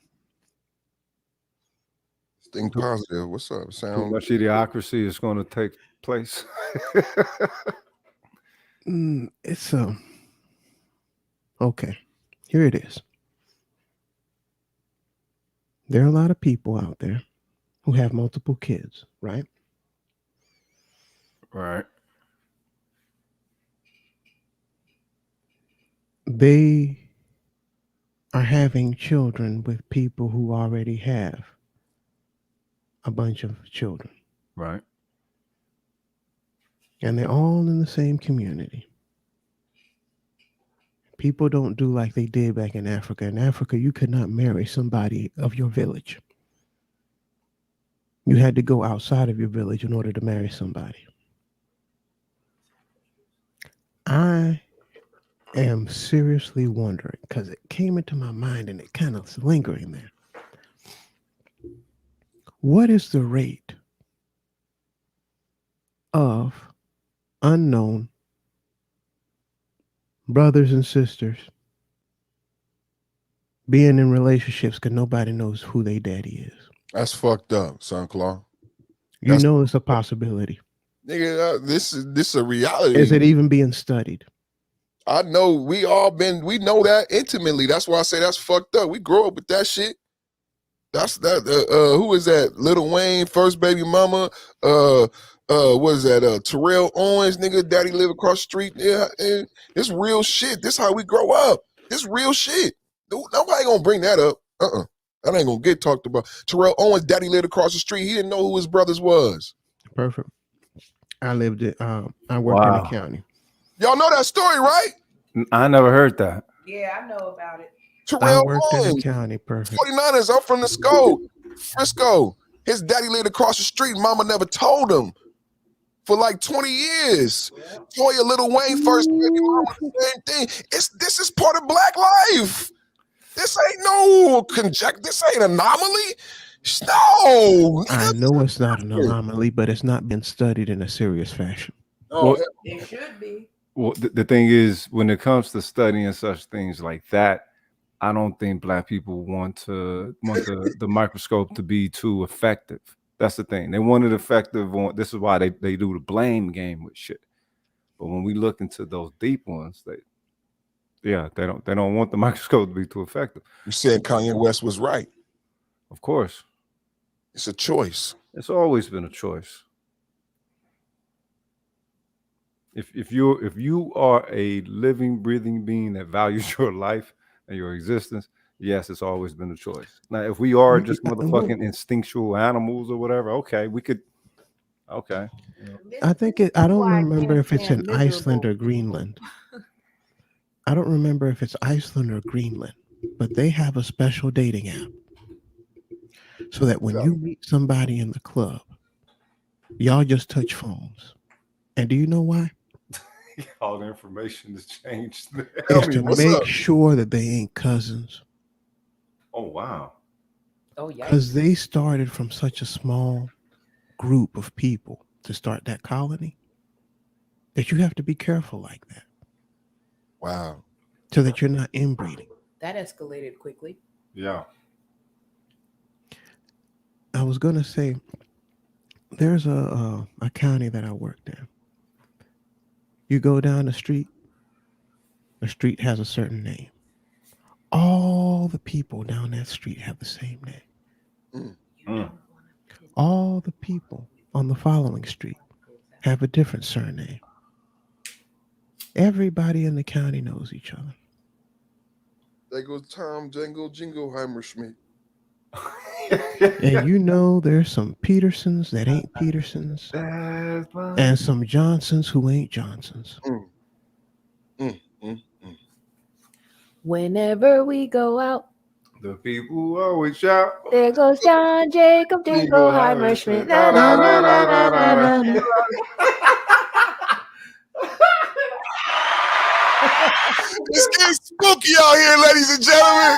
Think positive. What's up? Too much idiocracy is going to take place. It's okay. Here it is. There are a lot of people out there who have multiple kids, right? Right. They are having children with people who already have a bunch of children. Right. And they're all in the same community. People don't do like they did back in Africa. In Africa, you could not marry somebody of your village. You had to go outside of your village in order to marry somebody. I am seriously wondering because it came into my mind and it kind of lingering there. What is the rate of unknown brothers and sisters being in relationships because nobody knows who their daddy is? That's fucked up, son Claw. You That's know it's a possibility. nigga. This is a reality. Is it even being studied? I know we know that intimately. That's why I say that's fucked up. We grow up with that shit. That's that. Who is that? Lil Wayne, first baby mama. What is that? Terrell Owens, nigga. Daddy live across the street. Yeah, and it's real shit. This how we grow up. This real shit. Nobody gonna bring that up. That ain't gonna get talked about. Terrell Owens, daddy lived across the street. He didn't know who his brothers was. Perfect. I lived it. I worked in the county. Y'all know that story, right? I never heard that. Yeah, I know about it. Terrell I worked in the Owens, county. Perfect. 49ers. I'm from the Frisco. His daddy lived across the street. Mama never told him for like 20 years. Toya, Lil Wayne, first baby mama, same thing. This is part of Black life. This ain't no conjecture. This ain't anomaly. No. I know it's not an anomaly, but it's not been studied in a serious fashion. Well, It should be. well, the thing is, when it comes to studying such things like that, I don't think Black people want the microscope to be too effective. That's the thing. They want it effective on. This is why they do the blame game with shit. But when we look into those deep ones, they don't want the microscope to be too effective. You said Kanye West was right. Of course, it's a choice. It's always been a choice. If you are a living, breathing being that values your life and your existence, yes, it's always been a choice. Now, if we are just motherfucking instinctual animals or whatever, okay, we could. Okay. I think I don't remember if it's in Iceland or Greenland. I don't remember if it's Iceland or Greenland, but they have a special dating app so that when you meet somebody in the club, y'all just touch phones. And do you know why? All the information has changed. It's to make sure that they ain't cousins. Oh, wow. Oh, yeah. Because they started from such a small group of people to start that colony that you have to be careful like that. Wow. So that you're not inbreeding. That escalated quickly. Yeah. I was going to say, there's a county that I worked in. You go down the street has a certain name. All the people down that street have the same name. All the people on the following street have a different surname. Everybody in the county knows each other. There goes Tom Jangle Jingleheimer Schmidt. And you know there's some Petersons that ain't Petersons. And some Johnsons who ain't Johnsons. Whenever we go out, the people always shout. There goes John Jacob Dingleheimer Schmidt. Na, na, na, na, na, na, na. It's getting spooky out here, ladies and gentlemen.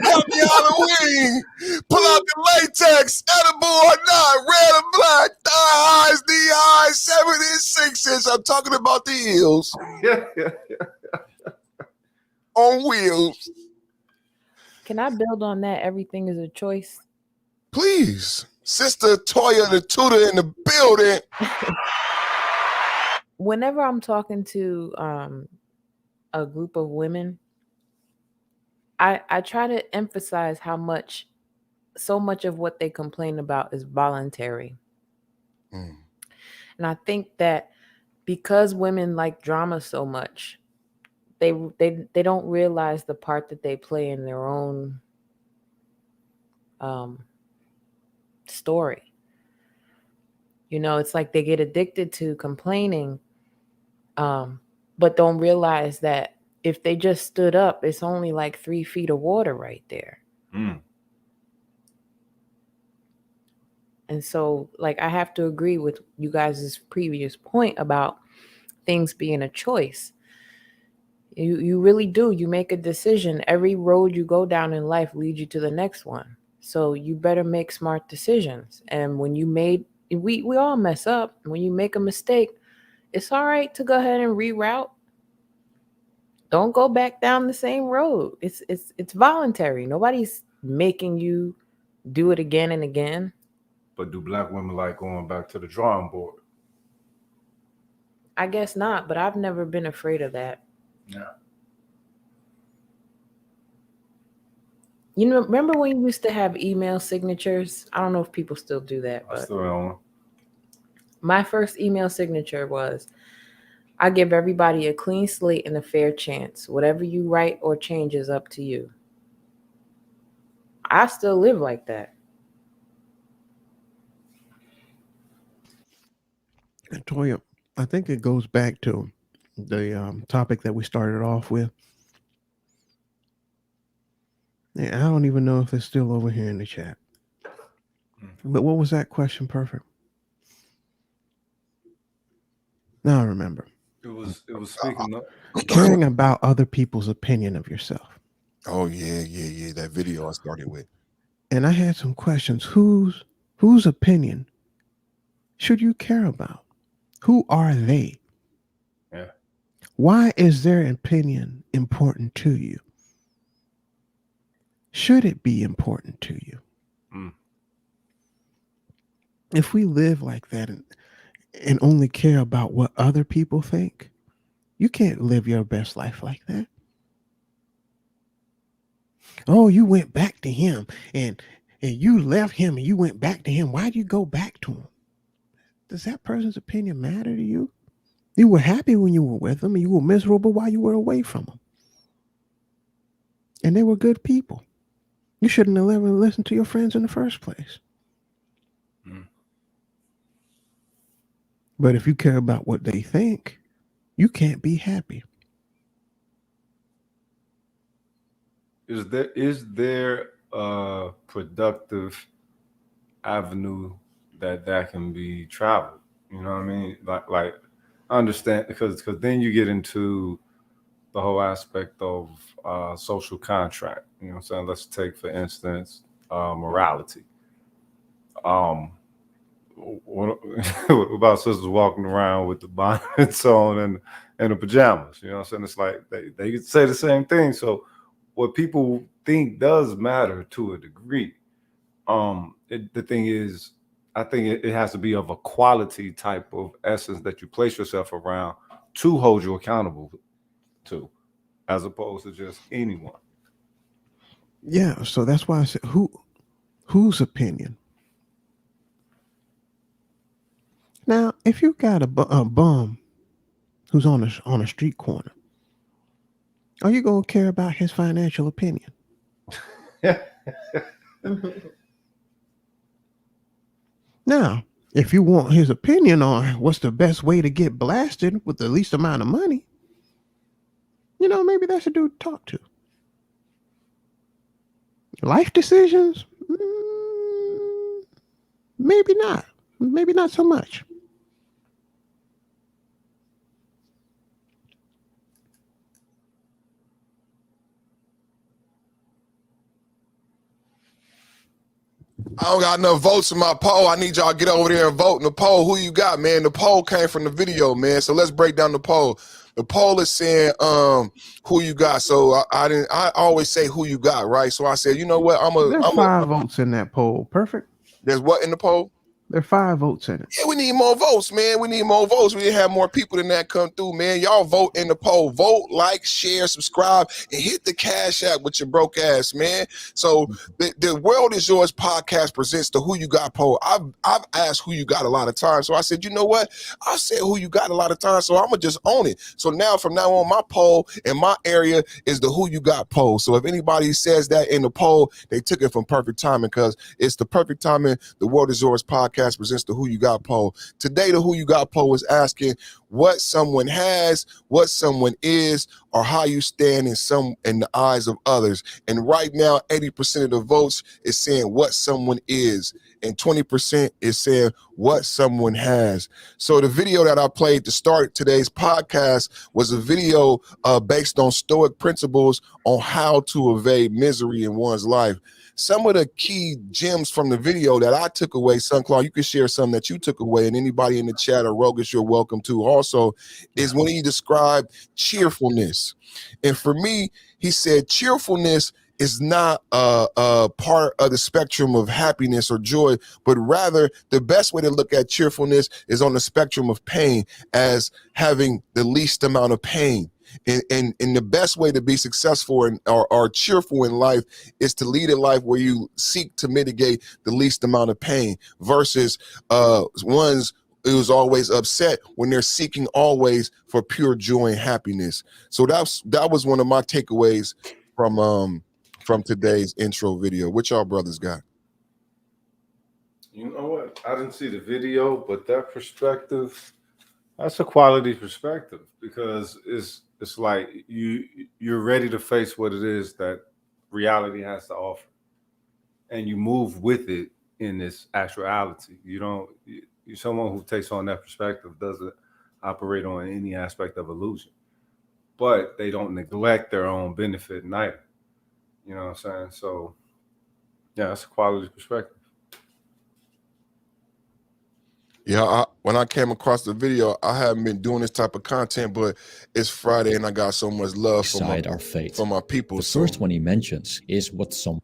Happy Halloween. Pull out the latex, edible or not, red or black, thigh highs, knee highs, 7 and 6 inch. I'm talking about the heels. On wheels. Can I build on that? Everything is a choice. Please. Sister Toya, the tutor in the building. Whenever I'm talking to a group of women, I try to emphasize how so much of what they complain about is voluntary. And I think that because women like drama so much, they don't realize the part that they play in their own story. You know, it's like they get addicted to complaining, but don't realize that if they just stood up, it's only like 3 feet of water right there. And so, like, I have to agree with you guys' previous point about things being a choice. You really do. You make a decision. Every road you go down in life leads you to the next one. So you better make smart decisions. And when you made we all mess up. When you make a mistake, it's all right to go ahead and reroute. Don't go back down the same road. It's voluntary. Nobody's making you do it again and again. But do black women like going back to the drawing board? I guess not, but I've never been afraid of that. Yeah. You know, remember when you used to have email signatures? I don't know if people still do that, I but still don't. my first email signature was, I give everybody a clean slate and a fair chance. Whatever you write or change is up to you. I still live like that. And Toya, I think it goes back to the topic that we started off with. Yeah, I don't even know if it's still over here in the chat. But what was that question, Perfect? Now I remember. It was speaking of Caring about other people's opinion of yourself. Oh yeah. That video I started with. And I had some questions. Whose opinion should you care about? Who are they? Yeah. Why is their opinion important to you? Should it be important to you? If we live like that and only care about what other people think, you can't live your best life like that. Oh, you went back to him and you left him and you went back to him. Why'd you go back to him? Does that person's opinion matter to you? You were happy when you were with them and you were miserable while you were away from them. And they were good people. You shouldn't have ever listened to your friends in the first place. But if you care about what they think, you can't be happy. Is there a productive avenue that can be traveled? You know what I mean? Like I understand because then you get into the whole aspect of social contract. You know what I'm saying? Let's take, for instance, morality. What about sisters walking around with the bonnets on and the pajamas? You know what I'm saying? It's like they could say the same thing. So what people think does matter to a degree. The thing is, I think it has to be of a quality type of essence that you place yourself around to hold you accountable to, as opposed to just anyone. Yeah, so that's why I said whose opinion? Now, if you got a bum who's on a street corner, are you gonna care about his financial opinion? Now, if you want his opinion on what's the best way to get blasted with the least amount of money, you know, maybe that's a dude to talk to. Life decisions? Maybe not. Maybe not so much. I don't got enough votes in my poll. I need y'all to get over there and vote in the poll. Who you got, man? The poll came from the video, man. So let's break down the poll. The poll is saying who you got. So I always say who you got, right? So I said, you know what? There's 5 votes in that poll. Perfect. There's what in the poll? There are 5 votes in it. Yeah, we need more votes, man. We need more votes. We need to have more people than that come through, man. Y'all vote in the poll. Vote, like, share, subscribe, and hit the cash app with your broke ass, man. So the World Is Yours podcast presents the Who You Got poll. I've asked who you got a lot of times. So I said, you know what? I said who you got a lot of times, so I'm going to just own it. So now, from now on, my poll in my area is the Who You Got poll. So if anybody says that in the poll, they took it from perfect timing, because it's the perfect timing. The World Is Yours podcast presents the Who You Got poll. Today, the Who You Got poll is asking what someone has, what someone is, or how you stand in the eyes of others. And right now, 80% of the votes is saying what someone is. and 20% is saying what someone has. So the video that I played to start today's podcast was a video based on Stoic principles on how to evade misery in one's life. Some of the key gems from the video that I took away, Sunclaw, you can share some that you took away, and anybody in the chat or Rogus, you're welcome to also, is when he described cheerfulness. And for me, he said cheerfulness is not a part of the spectrum of happiness or joy, but rather the best way to look at cheerfulness is on the spectrum of pain as having the least amount of pain. And the best way to be successful or cheerful in life is to lead a life where you seek to mitigate the least amount of pain versus ones who's always upset when they're seeking always for pure joy and happiness. So that was one of my takeaways from today's intro video. What y'all brothers got? You know what? I didn't see the video, but that perspective, that's a quality perspective because it's like you're ready to face what it is that reality has to offer, and you move with it in this actuality. You're someone who takes on that perspective doesn't operate on any aspect of illusion, but they don't neglect their own benefit neither. You know what I'm saying? So, yeah, that's a quality perspective. Yeah, when I came across the video, I haven't been doing this type of content, but it's Friday and I got so much love for my people. The first one he mentions is what some.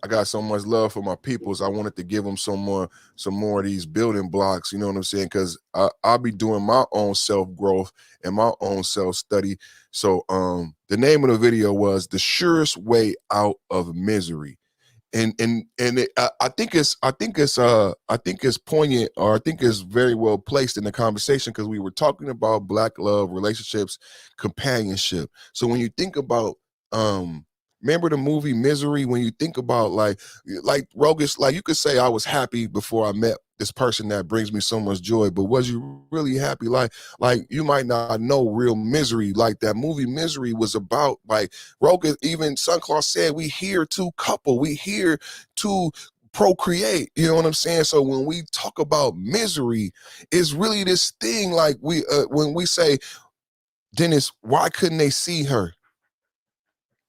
I got so much love for my peoples. I wanted to give them some more of these building blocks. You know what I'm saying? Because I'll be doing my own self growth and my own self study. So the name of the video was "The Surest Way Out of Misery." And I think it's poignant, or I think it's very well placed in the conversation because we were talking about Black love, relationships, companionship. So when you think about remember the movie Misery, when you think about like Rogus, like you could say I was happy before I met this person that brings me so much joy, but was you really happy? Like you might not know real misery. Like that movie Misery was about, like Rogus, even Sunclaw said, we here to couple, we here to procreate. You know what I'm saying? So when we talk about misery, it's really this thing like when we say, Dennis, why couldn't they see her?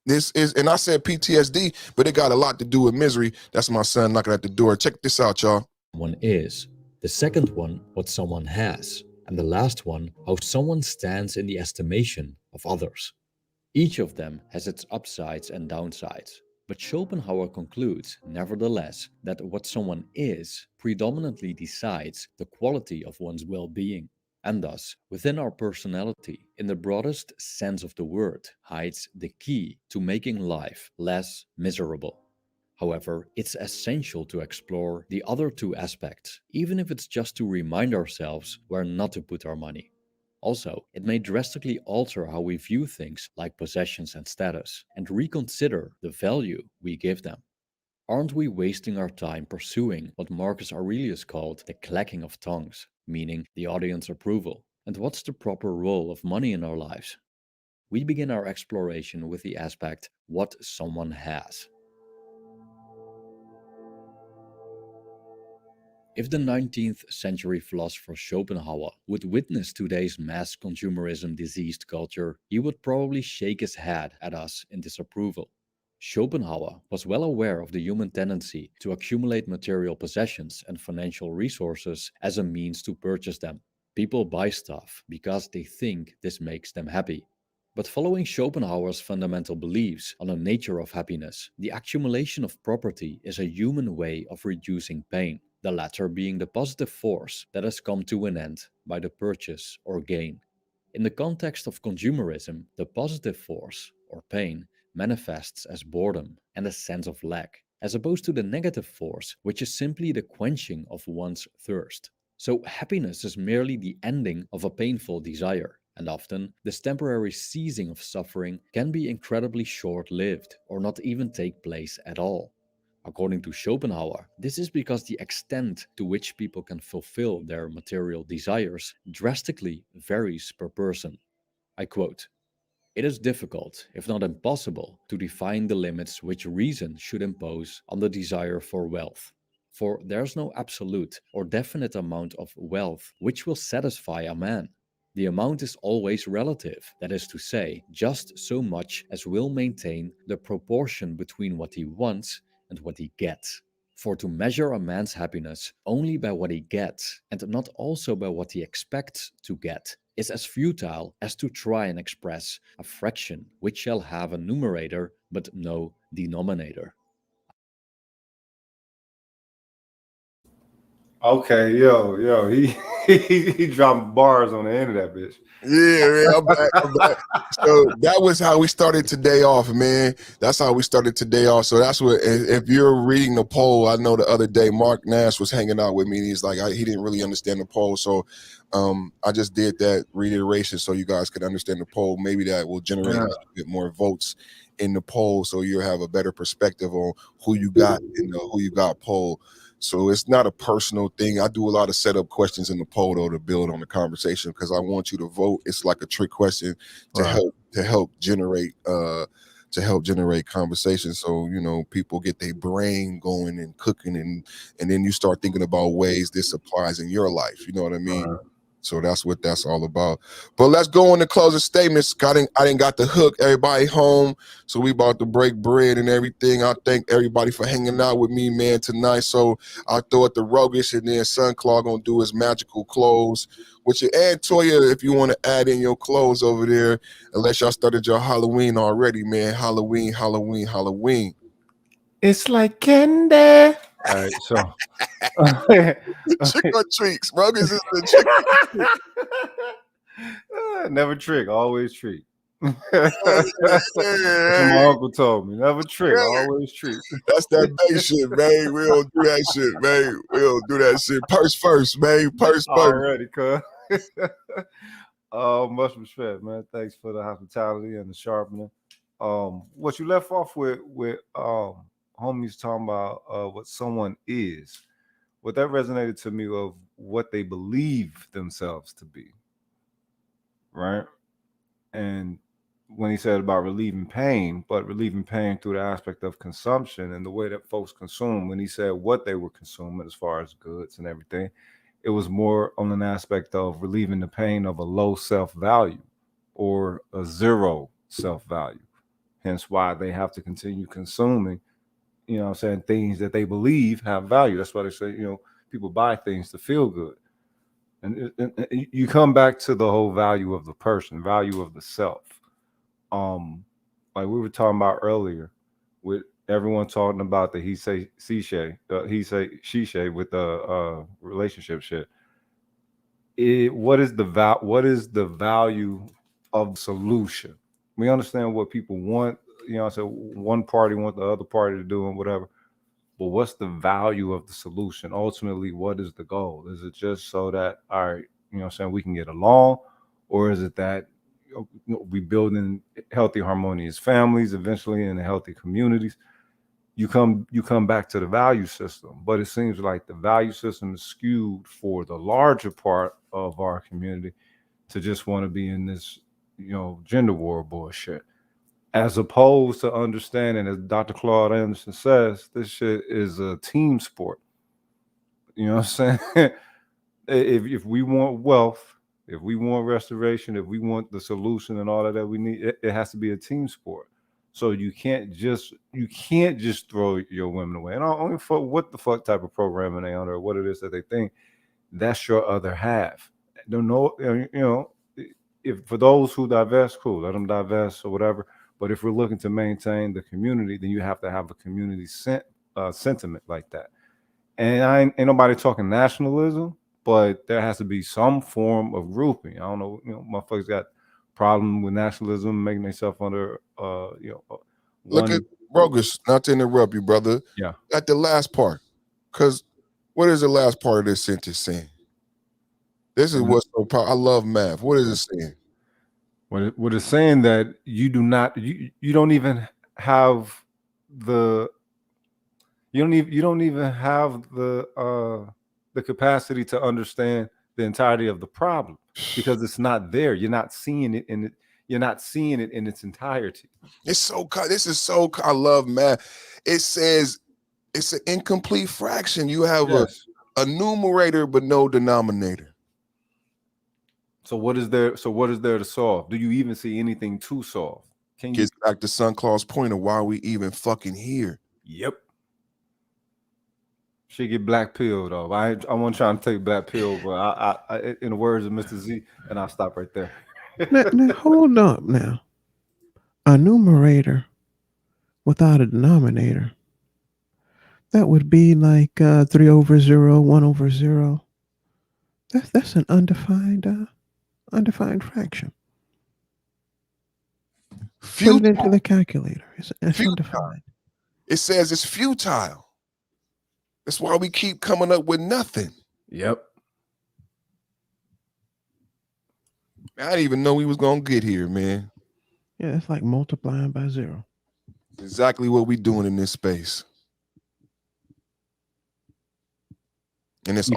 This is, and I said PTSD, but it got a lot to do with misery. That's my son knocking at the door. Check this out, y'all. One is, the second one, what someone has, and the last one, how someone stands in the estimation of others. Each of them has its upsides and downsides, but Schopenhauer concludes, nevertheless, that what someone is predominantly decides the quality of one's well-being. And thus, within our personality, in the broadest sense of the word, hides the key to making life less miserable. However, it's essential to explore the other two aspects, even if it's just to remind ourselves where not to put our money. Also, it may drastically alter how we view things like possessions and status, and reconsider the value we give them. Aren't we wasting our time pursuing what Marcus Aurelius called the clacking of tongues, meaning the audience approval? And what's the proper role of money in our lives? We begin our exploration with the aspect what someone has. If the 19th century philosopher Schopenhauer would witness today's mass consumerism diseased culture, he would probably shake his head at us in disapproval. Schopenhauer was well aware of the human tendency to accumulate material possessions and financial resources as a means to purchase them. People buy stuff because they think this makes them happy. But following Schopenhauer's fundamental beliefs on the nature of happiness, the accumulation of property is a human way of reducing pain, the latter being the positive force that has come to an end by the purchase or gain. In the context of consumerism, the positive force, or pain, manifests as boredom and a sense of lack, as opposed to the negative force, which is simply the quenching of one's thirst. So happiness is merely the ending of a painful desire, and often this temporary ceasing of suffering can be incredibly short-lived or not even take place at all. According to Schopenhauer, this is because the extent to which people can fulfill their material desires drastically varies per person. I quote, "It is difficult, if not impossible, to define the limits which reason should impose on the desire for wealth. For there's no absolute or definite amount of wealth which will satisfy a man. The amount is always relative, that is to say, just so much as will maintain the proportion between what he wants and what he gets. For to measure a man's happiness only by what he gets, and not also by what he expects to get, is as futile as to try and express a fraction which shall have a numerator but no denominator. Okay, he he dropped bars on the end of that bitch. Yeah, man, I'm back. So that was how we started today off, man. That's how we started today off. So that's what, if you're reading the poll, I know the other day Mark Nash was hanging out with me. And he's like, he didn't really understand the poll. So I just did that reiteration so you guys could understand the poll. Maybe that will generate a little bit more votes in the poll, so you'll have a better perspective on who you got in the who you got poll. So it's not a personal thing. I do a lot of setup questions in the poll though to build on the conversation because I want you to vote. It's like a trick question to help generate conversation. So people get their brain going and cooking, and then you start thinking about ways this applies in your life. You know what I mean? So that's what that's all about. But let's go into closing statements. I didn't got the hook. Everybody home. So we about to break bread and everything. I thank everybody for hanging out with me, man, tonight. So I'll throw it to Rogish, and then Sunclaw gonna do his magical close. Which and Toya, if you want to add in your clothes over there, unless y'all started your Halloween already, man. Halloween, Halloween, Halloween. It's like candy. All right, so trick or treats. Rogish is the trick or treat. Never trick, always treat. That's what my uncle told me. Never trick, always treat. That's that base shit, man. We don't do that shit, man. We don't do that shit. Purse first, man. Purse first. Already, cuz. Much respect, man. Thanks for the hospitality and the sharpening. What you left off with homies talking about what someone is. What that resonated to me of what they believe themselves to be. Right? And when he said about relieving pain, but relieving pain through the aspect of consumption and the way that folks consume, when he said what they were consuming as far as goods and everything, it was more on an aspect of relieving the pain of a low self-value or a zero self-value. Hence why they have to continue consuming, things that they believe have value. That's why they say, people buy things to feel good. And you come back to the whole value of the person, value of the self. Like we were talking about earlier, with everyone talking about the he say she say with the relationship shit. What is the value of solution? We understand what people want. So one party want the other party to do and whatever. But what's the value of the solution? Ultimately, what is the goal? Is it just so that, all right, we can get along? Or is it that we building healthy, harmonious families eventually in healthy communities? You come back to the value system. But it seems like the value system is skewed for the larger part of our community to just want to be in this, gender war bullshit. As opposed to understanding, as Dr. Claude Anderson says, this shit is a team sport. You know what I'm saying? If we want wealth, if we want restoration, if we want the solution and all of that we need, it has to be a team sport. So you can't just throw your women away. And I don't give a fuck what the fuck type of programming they under or what it is that they think. That's your other half. Don't know, if for those who divest, cool, let them divest or whatever. But if we're looking to maintain the community, then you have to have a community sentiment like that. And ain't nobody talking nationalism, but there has to be some form of grouping. I don't know, motherfuckers got problem with nationalism, making themselves under, Look at Rogish, not to interrupt you, brother. Yeah. At the last part, because what is the last part of this sentence saying? This is what's so powerful. I love math. What is it saying? What it's saying that you don't even have the capacity to understand the entirety of the problem because it's not there. You're not seeing it in its entirety. It's so this is so I love math. It says It's an incomplete fraction. You have Yes. a numerator but no denominator. So what is there? So what is there to solve? Do you even see anything to solve? Can you? Gets back to Sun Claw's point of why we even fucking here. Yep. She get black pill though. I wasn't trying to take black pill, but I in the words of Mr. Z, and I'll stop right there. Now, hold up now. A numerator without a denominator. That would be like 3 over 0, 1 over 0. That's an undefined fraction. Put it into the calculator. It's undefined. It says it's futile. That's why we keep coming up with nothing. Yep. I didn't even know we was gonna get here, man. Yeah, it's like multiplying by 0. Exactly what we doing in this space. And it's you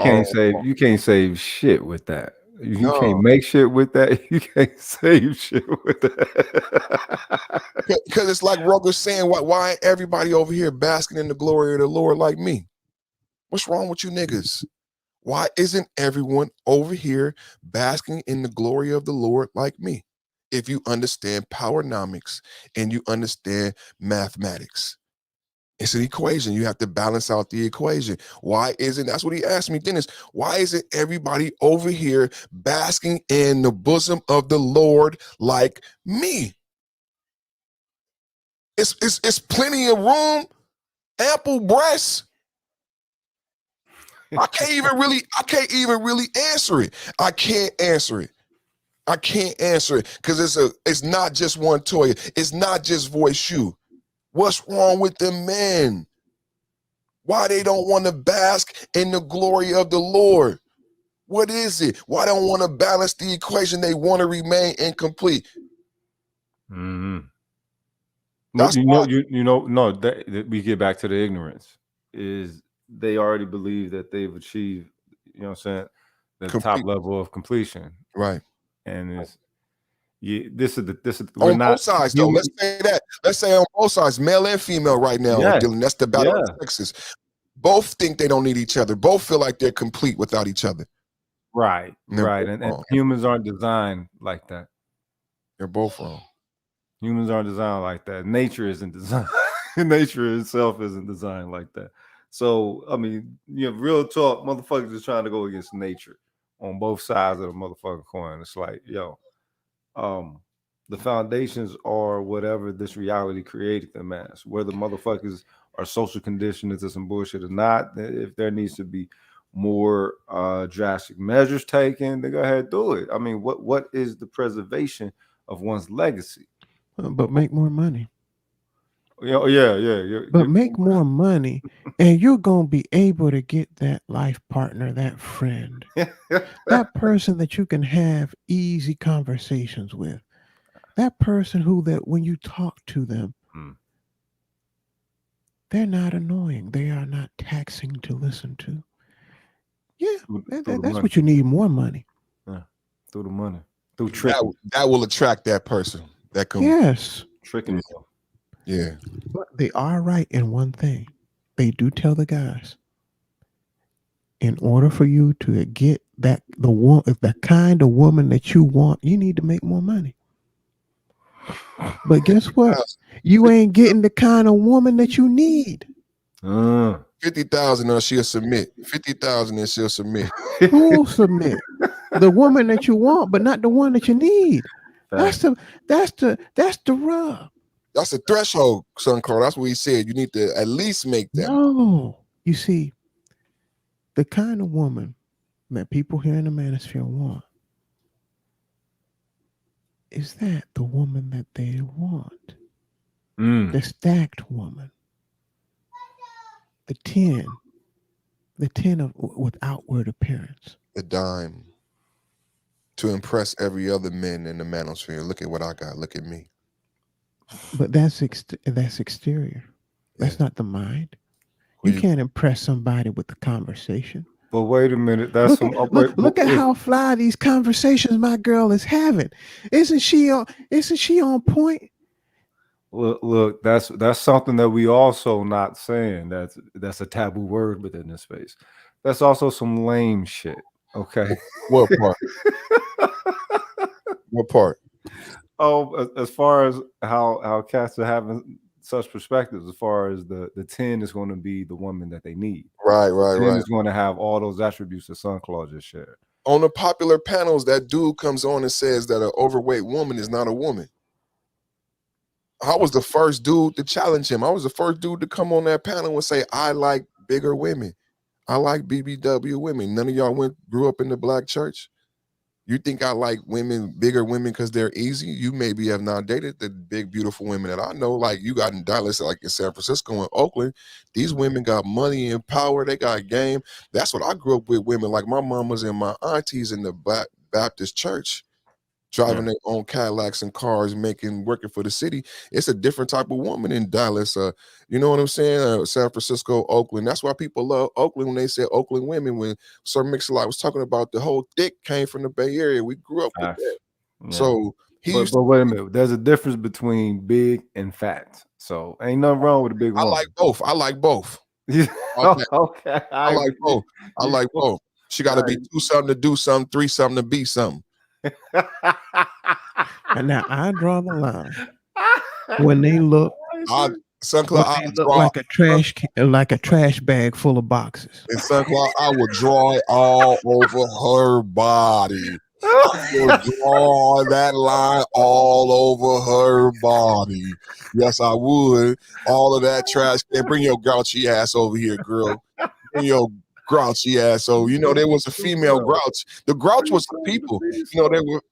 can't save shit with that. You can't make shit with that. You can't save shit with that. Because it's like Ruger's saying, why ain't everybody over here basking in the glory of the Lord like me? What's wrong with you niggas? Why isn't everyone over here basking in the glory of the Lord like me? If you understand powernomics and you understand mathematics. It's an equation. You have to balance out the equation. Why isn't, that's what he asked me, Dennis, why isn't everybody over here basking in the bosom of the Lord like me? It's plenty of room, ample breasts. I can't even really answer it. I can't answer it because it's not just one Toya. It's not just Voice You. What's wrong with the men? Why they don't want to bask in the glory of the Lord? What is it? Why don't want to balance the equation? They want to remain incomplete. Mm-hmm. That we get back to the ignorance is they already believe that they've achieved, what I'm saying, the top level of completion. Right. And it's this is on both sides though. Let's say that. Let's say on both sides, male and female right now, Dylan. That's the battle of Texas. Both think they don't need each other. Both feel like they're complete without each other. Right. Right. And humans aren't designed like that. They're both wrong. Humans aren't designed like that. Nature isn't designed. Nature itself isn't designed like that. So, I mean, real talk, motherfuckers is trying to go against nature on both sides of the motherfucking coin. It's like, the foundations are whatever this reality created them as. Whether motherfuckers are social conditioned into some bullshit or not, if there needs to be more drastic measures taken, they go ahead and do it. I mean, what is the preservation of one's legacy? But make more money. Yeah. But make more money, and you're gonna be able to get that life partner, that friend, that person that you can have easy conversations with, that person that when you talk to them, they're not annoying. They are not taxing to listen to. Yeah, that's what you need. More money. Yeah, through the money, through trick. That will attract that person. That can tricking. Yeah. But they are right in one thing. They do tell the guys, in order for you to get the kind of woman that you want, you need to make more money. But guess what? You ain't getting the kind of woman that you need. 50,000 or she'll submit. 50,000 and she'll submit. Who will submit? The woman that you want, but not the one that you need. That's the rub. That's a threshold, Son Carl. That's what he said. You need to at least make that. No. You see, the kind of woman that people here in the manosphere want is that the woman that they want. The stacked woman. The 10 with outward appearance. The dime. To impress every other man in the manosphere. Look at what I got. Look at me. But that's exterior. That's not the mind. You can't impress somebody with the conversation. But wait a minute. Look at how fly these conversations my girl is having. Isn't she on point? Look, that's something that we also not saying. That's a taboo word within this space. That's also some lame shit. Okay. What part? What part? Oh, as far as how cats are having such perspectives, as far as the 10 is going to be the woman that they need. Right, The right, 10 right. is going to have all those attributes that Sunclaw just shared. On the popular panels, that dude comes on and says that an overweight woman is not a woman. I was the first dude to challenge him. I was the first dude to come on that panel and say, I like bigger women. I like BBW women. None of y'all grew up in the black church. You think I like women, bigger women, because they're easy? You maybe have not dated the big, beautiful women that I know. Like you got in Dallas, like in San Francisco and Oakland. These women got money and power. They got game. That's what I grew up with. Women like my mamas and my aunties in the Black Baptist church, driving their own Cadillacs and cars, working for the city. It's a different type of woman in Dallas. You know what I'm saying? San Francisco, Oakland. That's why people love Oakland when they say Oakland women. When Sir Mix-a-Lot was talking about the whole thick came from the Bay Area. We grew up with that. Yeah. So but wait a minute. There's a difference between big and fat. So ain't nothing wrong with a big woman. I like both. I like both. Okay. I like both. I like both. She got to be 2 something to do something, 3 something to be something. And now I draw the line when they look like a trash bag full of boxes. And Sunclaw, I will draw it all over her body. I will draw that line all over her body. Yes, I would. All of that trash. And bring your grouchy ass over here, girl. Bring your grouchy ass. So there was a female grouch. The grouch was the people.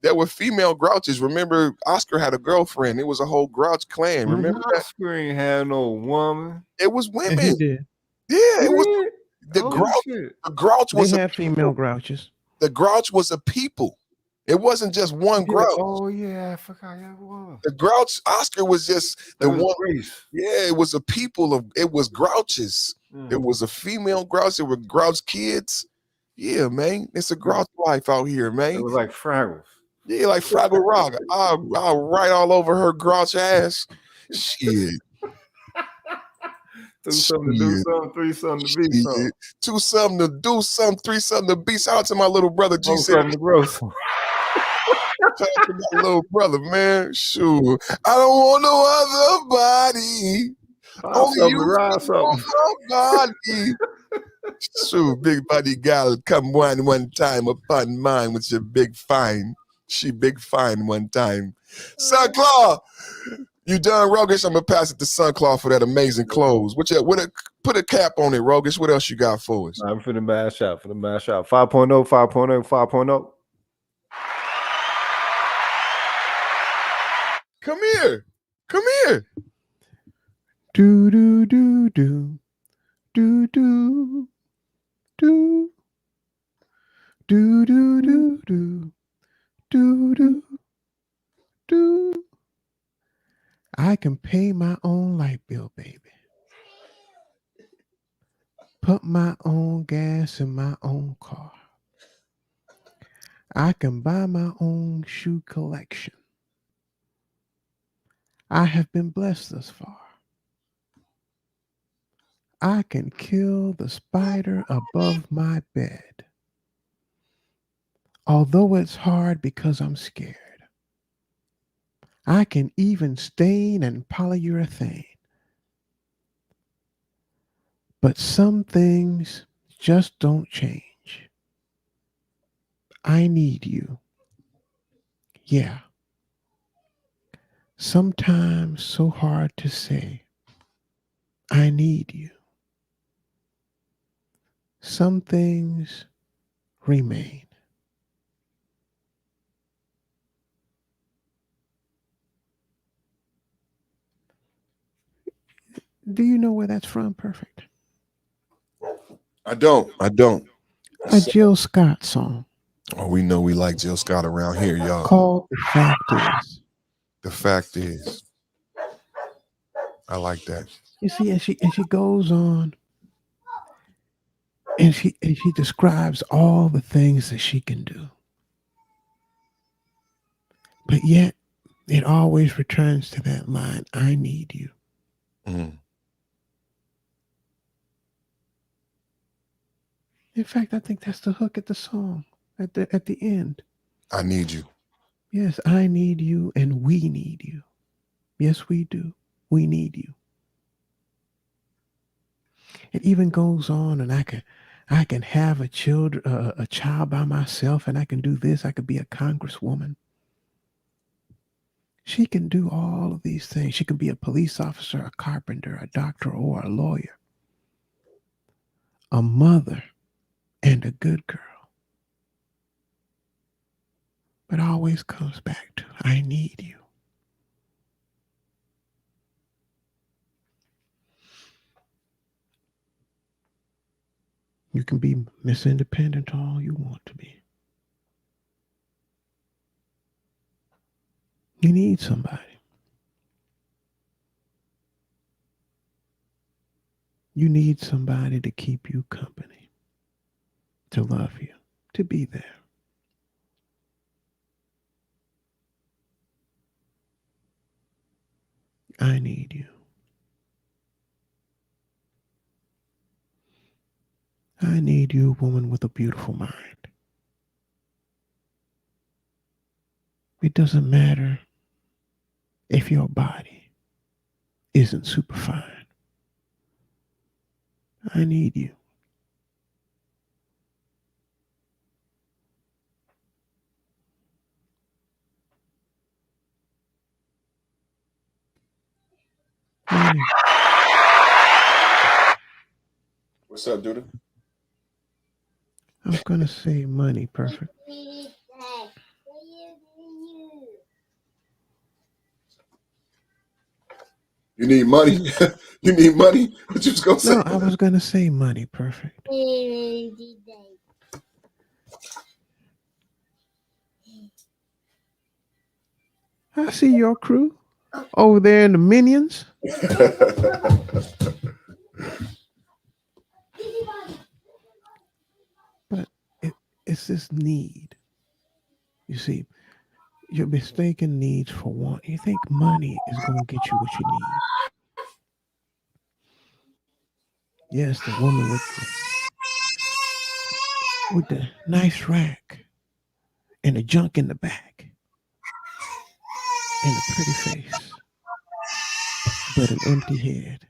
There were female grouches. Remember, Oscar had a girlfriend. It was a whole grouch clan. Remember that? Oscar ain't had no woman. It was women. And he did. Yeah, it was the grouch. The grouch was they had female grouches. The grouch was a people. It wasn't just one grouch. Oh yeah, I forgot that was. The grouch Oscar was just the one race. Yeah, it was a people of. It was grouches. It was a female grouch. It were grouch kids. Yeah, man, it's a grouch life out here, man. It was like Fraggles. Yeah, like Fraggle Rock. I'll write all over her grouch ass. Shit. 2 something to do something, 3 something to be something. 2 something to do something, 3 something to be. Shout out to my little brother G. Something to grow some. Shout out to my little brother, man. Sure. I don't want no other body. Only you want nobody. Sure, big body gal, come one time upon mine with your big fine. She big fine one time. Sunclaw, you done, Rogish? I'm gonna pass it to Sunclaw for that amazing close. Put a cap on it, Rogish. What else you got for us? I'm for the mash out. 5.0, 5.0, 5.0. Come here. Come here. Do do do do do do do do do do do do do do. I can pay my own light bill, baby. Put my own gas in my own car. I can buy my own shoe collection. I have been blessed thus far. I can kill the spider above my bed. Although it's hard because I'm scared. I can even stain and polyurethane. But some things just don't change. I need you. Yeah. Sometimes so hard to say, I need you. Some things remain. Do you know where that's from, Perfect? I don't. A Jill Scott song. Oh, we know we like Jill Scott around here, y'all. Called The Fact Is. The Fact Is. I like that. You see, and she goes on, and she describes all the things that she can do. But yet, it always returns to that line, I need you. Mm. In fact, I think that's the hook at the song, at the end. I need you. Yes, I need you and we need you. Yes, we do. We need you. It even goes on, and I can have a child by myself, and I can do this. I could be a congresswoman. She can do all of these things. She can be a police officer, a carpenter, a doctor, or a lawyer, a mother, and a good girl. But it always comes back to, I need you. You can be Miss Independent all you want to be. You need somebody. You need somebody to keep you company, to love you, to be there. I need you. I need you, woman with a beautiful mind. It doesn't matter if your body isn't super fine. I need you. Money. What's up, Duda? I was going to say money, perfect. You need money? You need money? What you was gonna say? No, I was going to say money, perfect. I see your crew over there in the Minions. But it's this need. You see, you're mistaken needs for want. You think money is going to get you what you need. Yes, the woman with the nice rack and the junk in the back and a pretty face, but an empty head.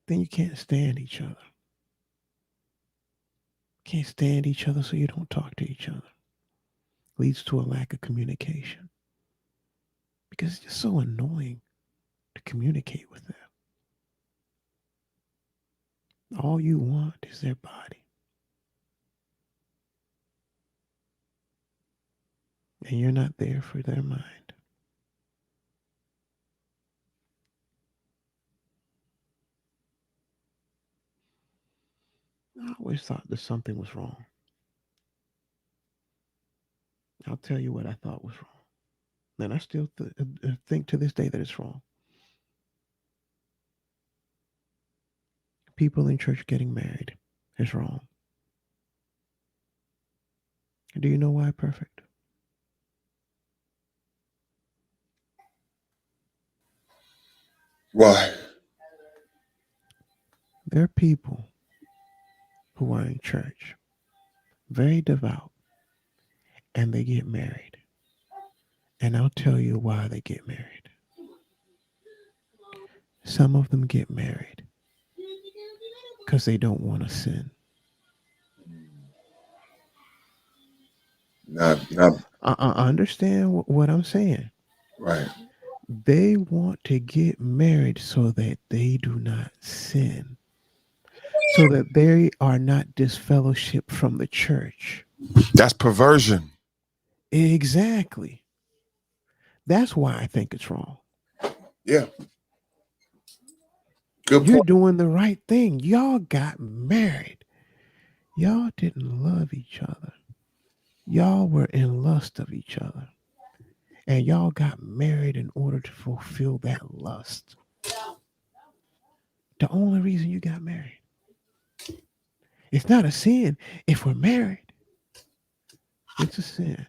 Then you can't stand each other. Can't stand each other, so you don't talk to each other. Leads to a lack of communication. Because it's just so annoying to communicate with them. All you want is their body. And you're not there for their mind. I always thought that something was wrong. I'll tell you what I thought was wrong. And I still think to this day that it's wrong. People in church getting married is wrong. Do you know why, perfect? Why? There are people who are in church, very devout, and they get married. And I'll tell you why they get married. Some of them get married because they don't want to sin. I understand what I'm saying. Right. They want to get married so that they do not sin, so that they are not disfellowshipped from the church. That's perversion. Exactly. That's why I think it's wrong. Yeah. Good You're point. doing the right thing. Y'all got married. Y'all didn't love each other. Y'all were in lust of each other. And y'all got married in order to fulfill that lust. The only reason you got married. It's not a sin if we're married. It's a sin.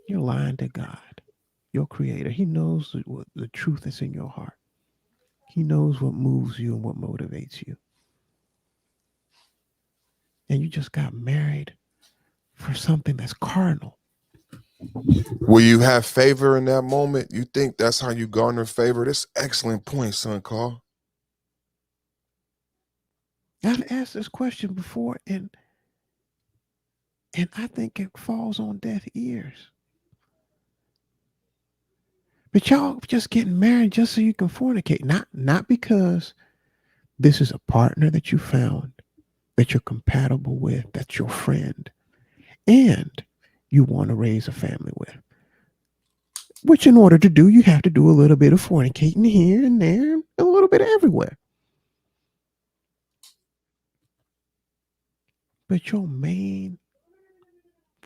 You're lying to God, your creator. He knows what the truth is in your heart. He knows what moves you and what motivates you. And you just got married for something that's carnal. Will you have favor in that moment? You think that's how you garner favor? That's excellent point, son Carl. I've asked this question before, and I think it falls on deaf ears. But y'all just getting married just so you can fornicate, not because this is a partner that you found that you're compatible with, that's your friend, and you want to raise a family with. Which, in order to do, you have to do a little bit of fornicating here and there, and a little bit everywhere. But your main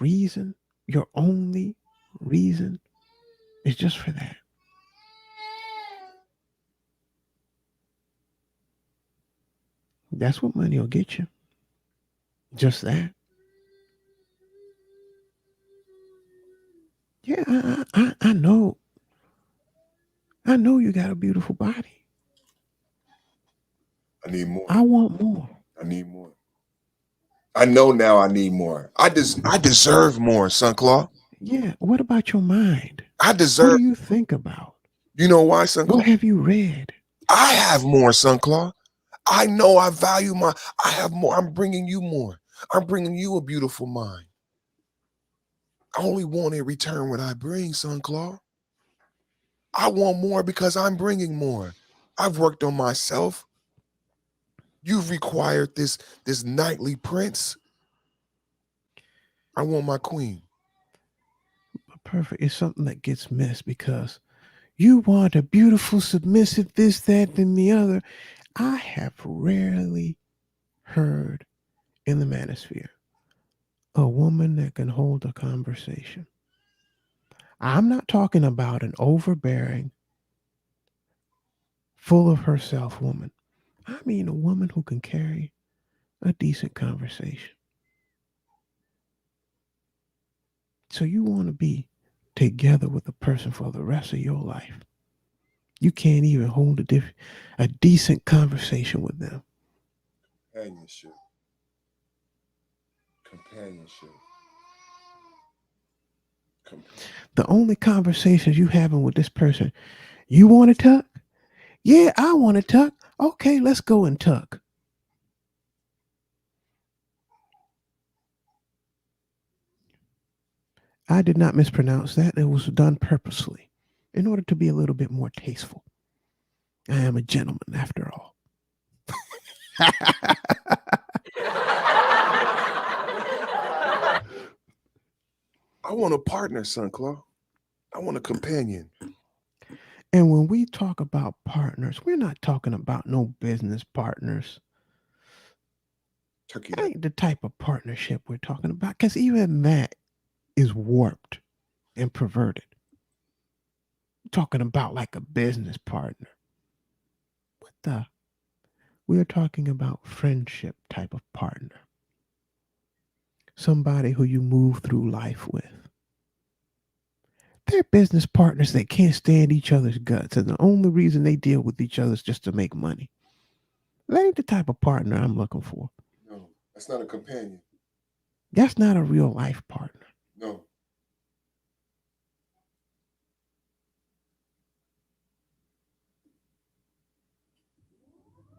reason, your only reason, is just for that. That's what money will get you. Just that. Yeah, I know. I know you got a beautiful body. I need more. I want more. I need more. I know now I need more. I deserve more, son Claw. Yeah. What about your mind? I What deserve. do you think about? You know why, son Claw? What have you read? I have more, son Claw. I know I value my. I have more. I'm bringing you more. I'm bringing you a beautiful mind. I only want in return what I bring, son Claw. I want more because I'm bringing more. I've worked on myself. You've required this nightly prince. I want my queen. Perfect. It's something that gets missed because you want a beautiful, submissive, this, that, and the other. I have rarely heard in the manosphere a woman that can hold a conversation. I'm not talking about an overbearing, full of herself woman. I mean a woman who can carry a decent conversation. So you want to be together with a person for the rest of your life. You can't even hold a decent conversation with them. Companionship. Companionship. The only conversations you having with this person, you want to tuck? Yeah, I want to tuck. Okay, let's go and tuck. I did not mispronounce that. It was done purposely in order to be a little bit more tasteful. I am a gentleman after all. I want a partner, son Claw. I want a companion. And when we talk about partners, we're not talking about no business partners. Turkey. That ain't the type of partnership we're talking about, because even that is warped and perverted. We're talking about like a business partner. What the? We're talking about friendship type of partner. Somebody who you move through life with. They're business partners that can't stand each other's guts, and the only reason they deal with each other is just to make money. That ain't the type of partner I'm looking for. No, that's not a companion. That's not a real life partner. No.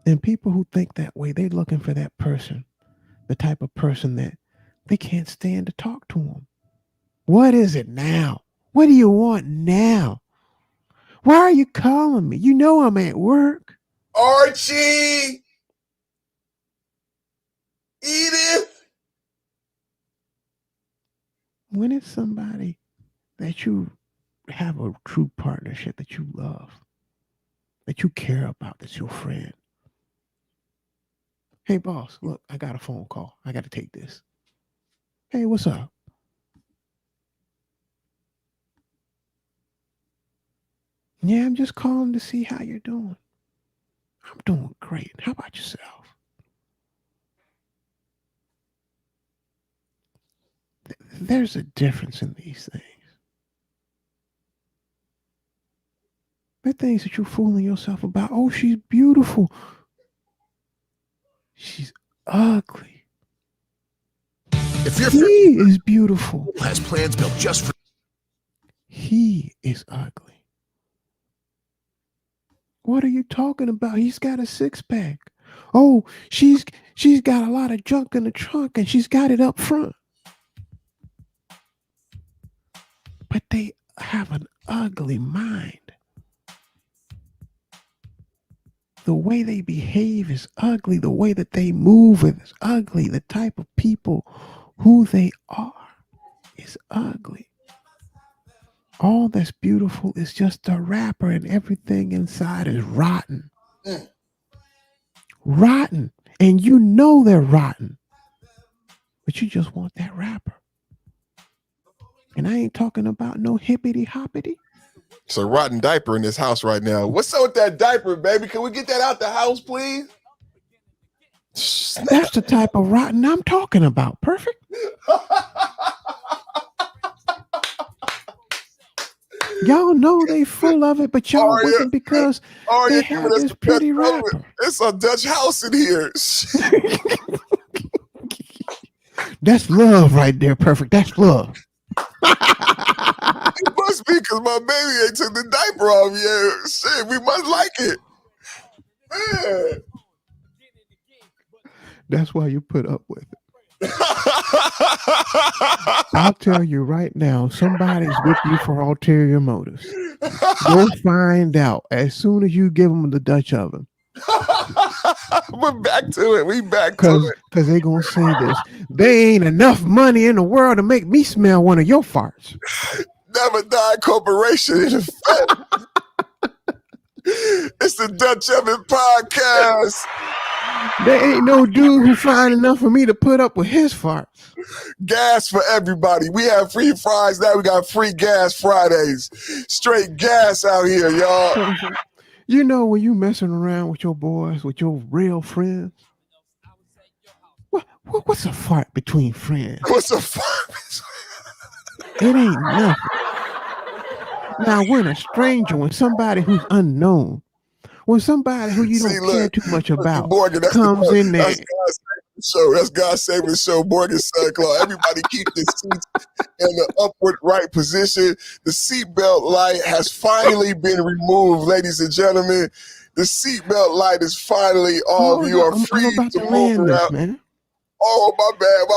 And people who think that way, they're looking for that person, the type of person that they can't stand to talk to them. What is it now? What do you want now? Why are you calling me? You know I'm at work. Archie! Edith! When it's somebody that you have a true partnership, that you love, that you care about, that's your friend. Hey, boss, look, I got a phone call. I got to take this. Hey, what's up? Yeah, I'm just calling to see how you're doing. I'm doing great. How about yourself? There's a difference in these things. There are things that you're fooling yourself about. Oh, she's beautiful. She's ugly. If your He is beautiful. has plans built just for He is ugly. What are you talking about? He's got a six-pack. Oh, she's got a lot of junk in the trunk and she's got it up front. But they have an ugly mind. The way they behave is ugly. The way that they move is ugly. The type of people who they are is ugly. All that's beautiful is just the wrapper, and everything inside is rotten. Rotten. And you know they're rotten. But you just want that wrapper. And I ain't talking about no hippity hoppity. It's a rotten diaper in this house right now. What's up with that diaper, baby? Can we get that out the house, please? That's the type of rotten I'm talking about. Perfect. Y'all know they full of it, but y'all with them because they have this pretty wrapper. It's a Dutch house in here. That's love right there. Perfect. That's love. It must be because my baby ain't took the diaper off yet. Shit, we must like it. Man. That's why you put up with it. I'll tell you right now, somebody's with you for ulterior motives. You'll find out as soon as you give them the Dutch oven. We're back to it. We back to it. Because they're going to say this. There ain't enough money in the world to make me smell one of your farts. Never Die Corporation in effect. It's the Dutch Oven Podcast. There ain't no dude who find enough for me to put up with his farts. Gas for everybody. We have free fries now. We got free gas Fridays. Straight gas out here, y'all. You know when you messing around with your boys, with your real friends, what's a fart between friends? What's a fart? It ain't nothing. Now when a stranger, when somebody who's unknown, when somebody who you don't care too much about comes in there. That's God Saving the Show. Morgan Sunclaw. Everybody keep their seats in the upward right position. The seatbelt light has finally been removed, ladies and gentlemen. The seatbelt light is finally off. You are free to move around. Man. Oh, my bad.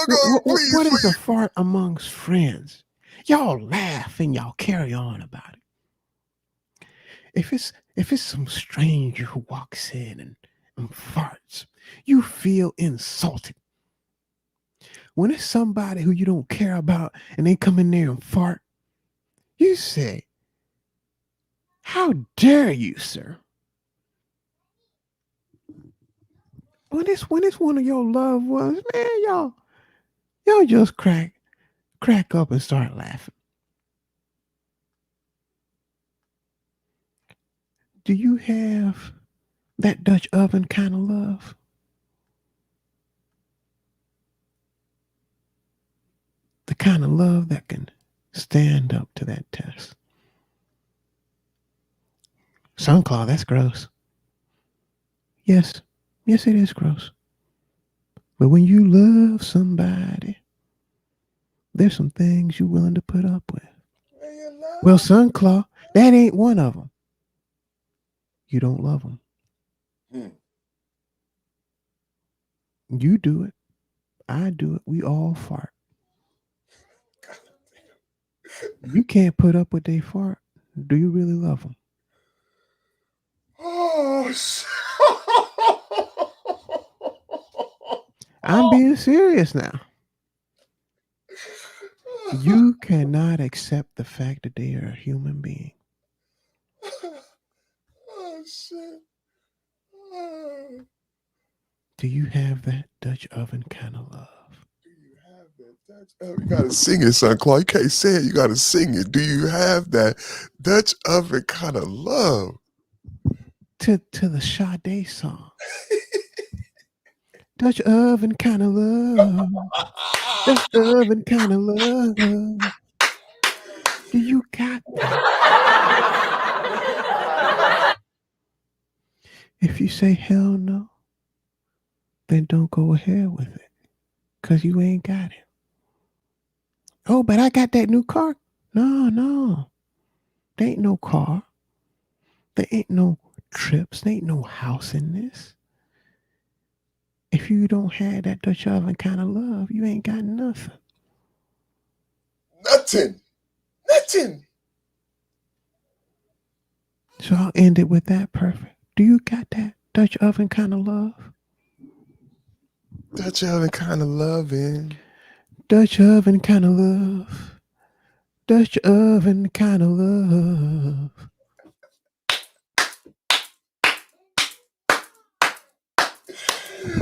Go. Please, what is a fart amongst friends? Y'all laugh and y'all carry on about it. If it's some stranger who walks in and farts, you feel insulted. When it's somebody who you don't care about and they come in there and fart, you say, "How dare you, sir?" When it's one of your loved ones, man, y'all just crack up and start laughing. Do you have that Dutch oven kind of love? The kind of love that can stand up to that test. Sunclaw, that's gross. Yes, it is gross. But when you love somebody, there's some things you're willing to put up with. Well, Sunclaw, that ain't one of them. You don't love them. You do it. I do it. We all fart. You can't put up with they fart. Do you really love them? Oh, shit. I'm being serious now. You cannot accept the fact that they are a human being. Oh, shit. Oh. Do you have that Dutch oven kind of love? Do you have that Dutch oven? You gotta sing it, Sunclaw. You can't say it. You gotta sing it. Do you have that Dutch oven kind of love? To the Sade song. Dutch oven kind of love. Dutch oven kind of love. Do you got that? If you say hell no, then don't go ahead with it. Cause you ain't got it. Oh, but I got that new car. No. There ain't no car. There ain't no trips. There ain't no house in this. If you don't have that Dutch oven kind of love, you ain't got nothing. Nothing. So I'll end it with that perfect. Do you got that Dutch oven kind of love? Dutch oven kind of loving. Dutch oven kind of love. Dutch oven kind of love.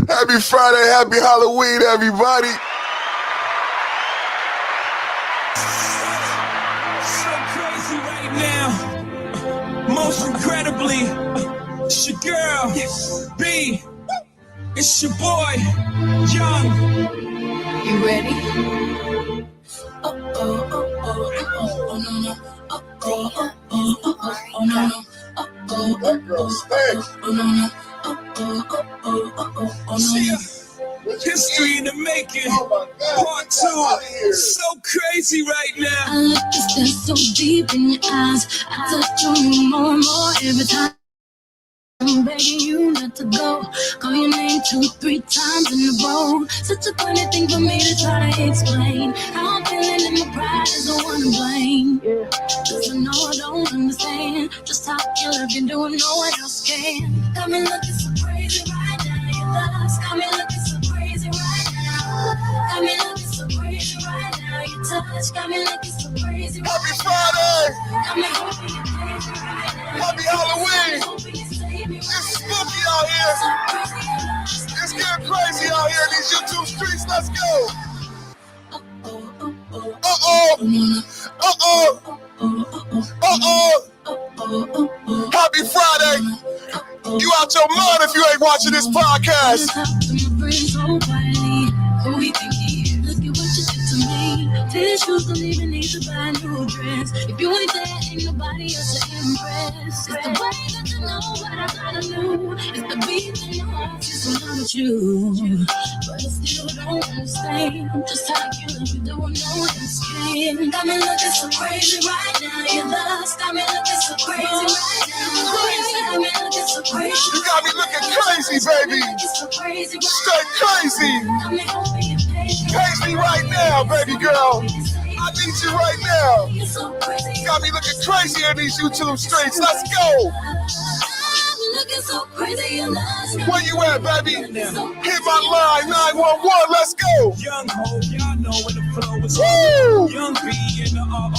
Happy Friday, happy Halloween, everybody. So crazy right now. Most incredibly, it's your girl, B. It's your boy, Young. You ready? History in the making. Part 2. So crazy right now. I look so deep in your eyes. I touch on you more and more every time. I'm begging you not to go. Call your name 2-3 times in a row. Such a funny thing for me to try to explain. How I'm feeling and my pride is the one to blame. Cause I know I don't understand just how you love you doing no one else can. Got me looking so crazy right now. Your love's got me looking so crazy right now. Got me looking so crazy right now. Your touch got me looking so crazy right now. Happy Friday. Got me hoping you're crazy right now. Happy Halloween. It's spooky out here. It's getting crazy out here in these YouTube streets. Let's go. Happy Friday. You out your mind if you ain't watching this podcast. Tissues don't even need to buy new dress. If you ain't there, ain't nobody else to impress. It's the way that you know what I gotta do. It's the beat in your heart, it's around with you. But I still don't understand just how you love me, doing no one else can. Got me looking so crazy right now. Your love's got me looking so crazy right now. Got me looking so crazy. You got me looking crazy, baby. Straight crazy. Page me right now, baby girl. I need you right now. Got me looking crazy in these YouTube streets. Let's go. Where you at, baby? Hit my line, 911. Let's go. Young ho, y'all know when the flow is Woo! on. Young B in the ROC.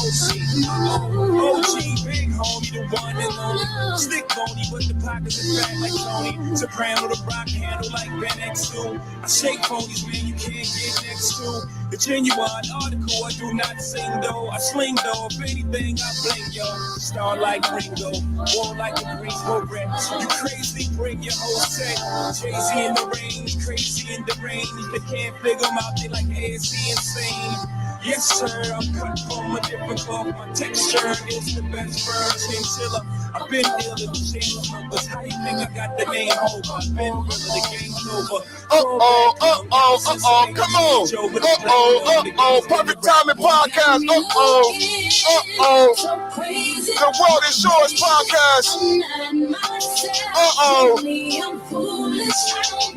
OG, big homie, the one and only. Stick bony, but the pockets are fat like Tony. Soprano, the rock handle like Ben X2. I shake phonies, man, you can't get next to. The genuine article, I do not sing though. I sling though, if anything, I bling yo. Star like Ringo, war like a Greensboro wreck. You crazy, bring your whole set. Jay-Z in the rain, crazy in the rain. If they can't figure them out, they like ASC insane. Yes, sir, I'm cut from a different cloth. My texture is the best version. Chiller, I've been dealing with change numbers. How you think I got the name over? I've been really the game's over. Come on. Perfect timing podcast. The World is Yours podcast.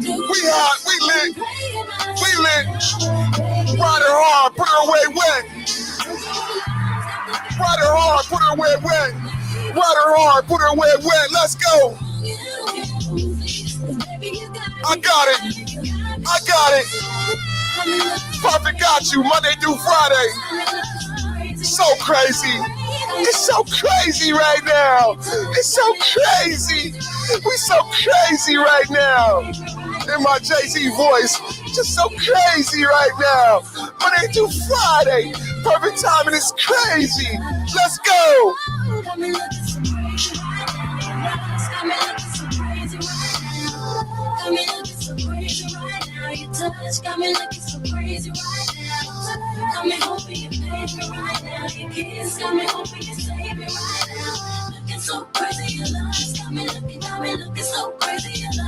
We hot, we lit. Ride her hard, put her away wet. Ride her hard, put her away wet. Ride her hard, put her away wet. Let's go. I got it. Perfect got you, Monday through Friday. So crazy. It's so crazy right now. It's so crazy. We so crazy right now. In my Jay-Z voice, just so crazy right now. Monday through Friday. Perfect timing is crazy. Let's go. Got me hoping you pay me right now. Your kiss got me hoping you save me right now. Looking so crazy, your love's got me looking so crazy, your love.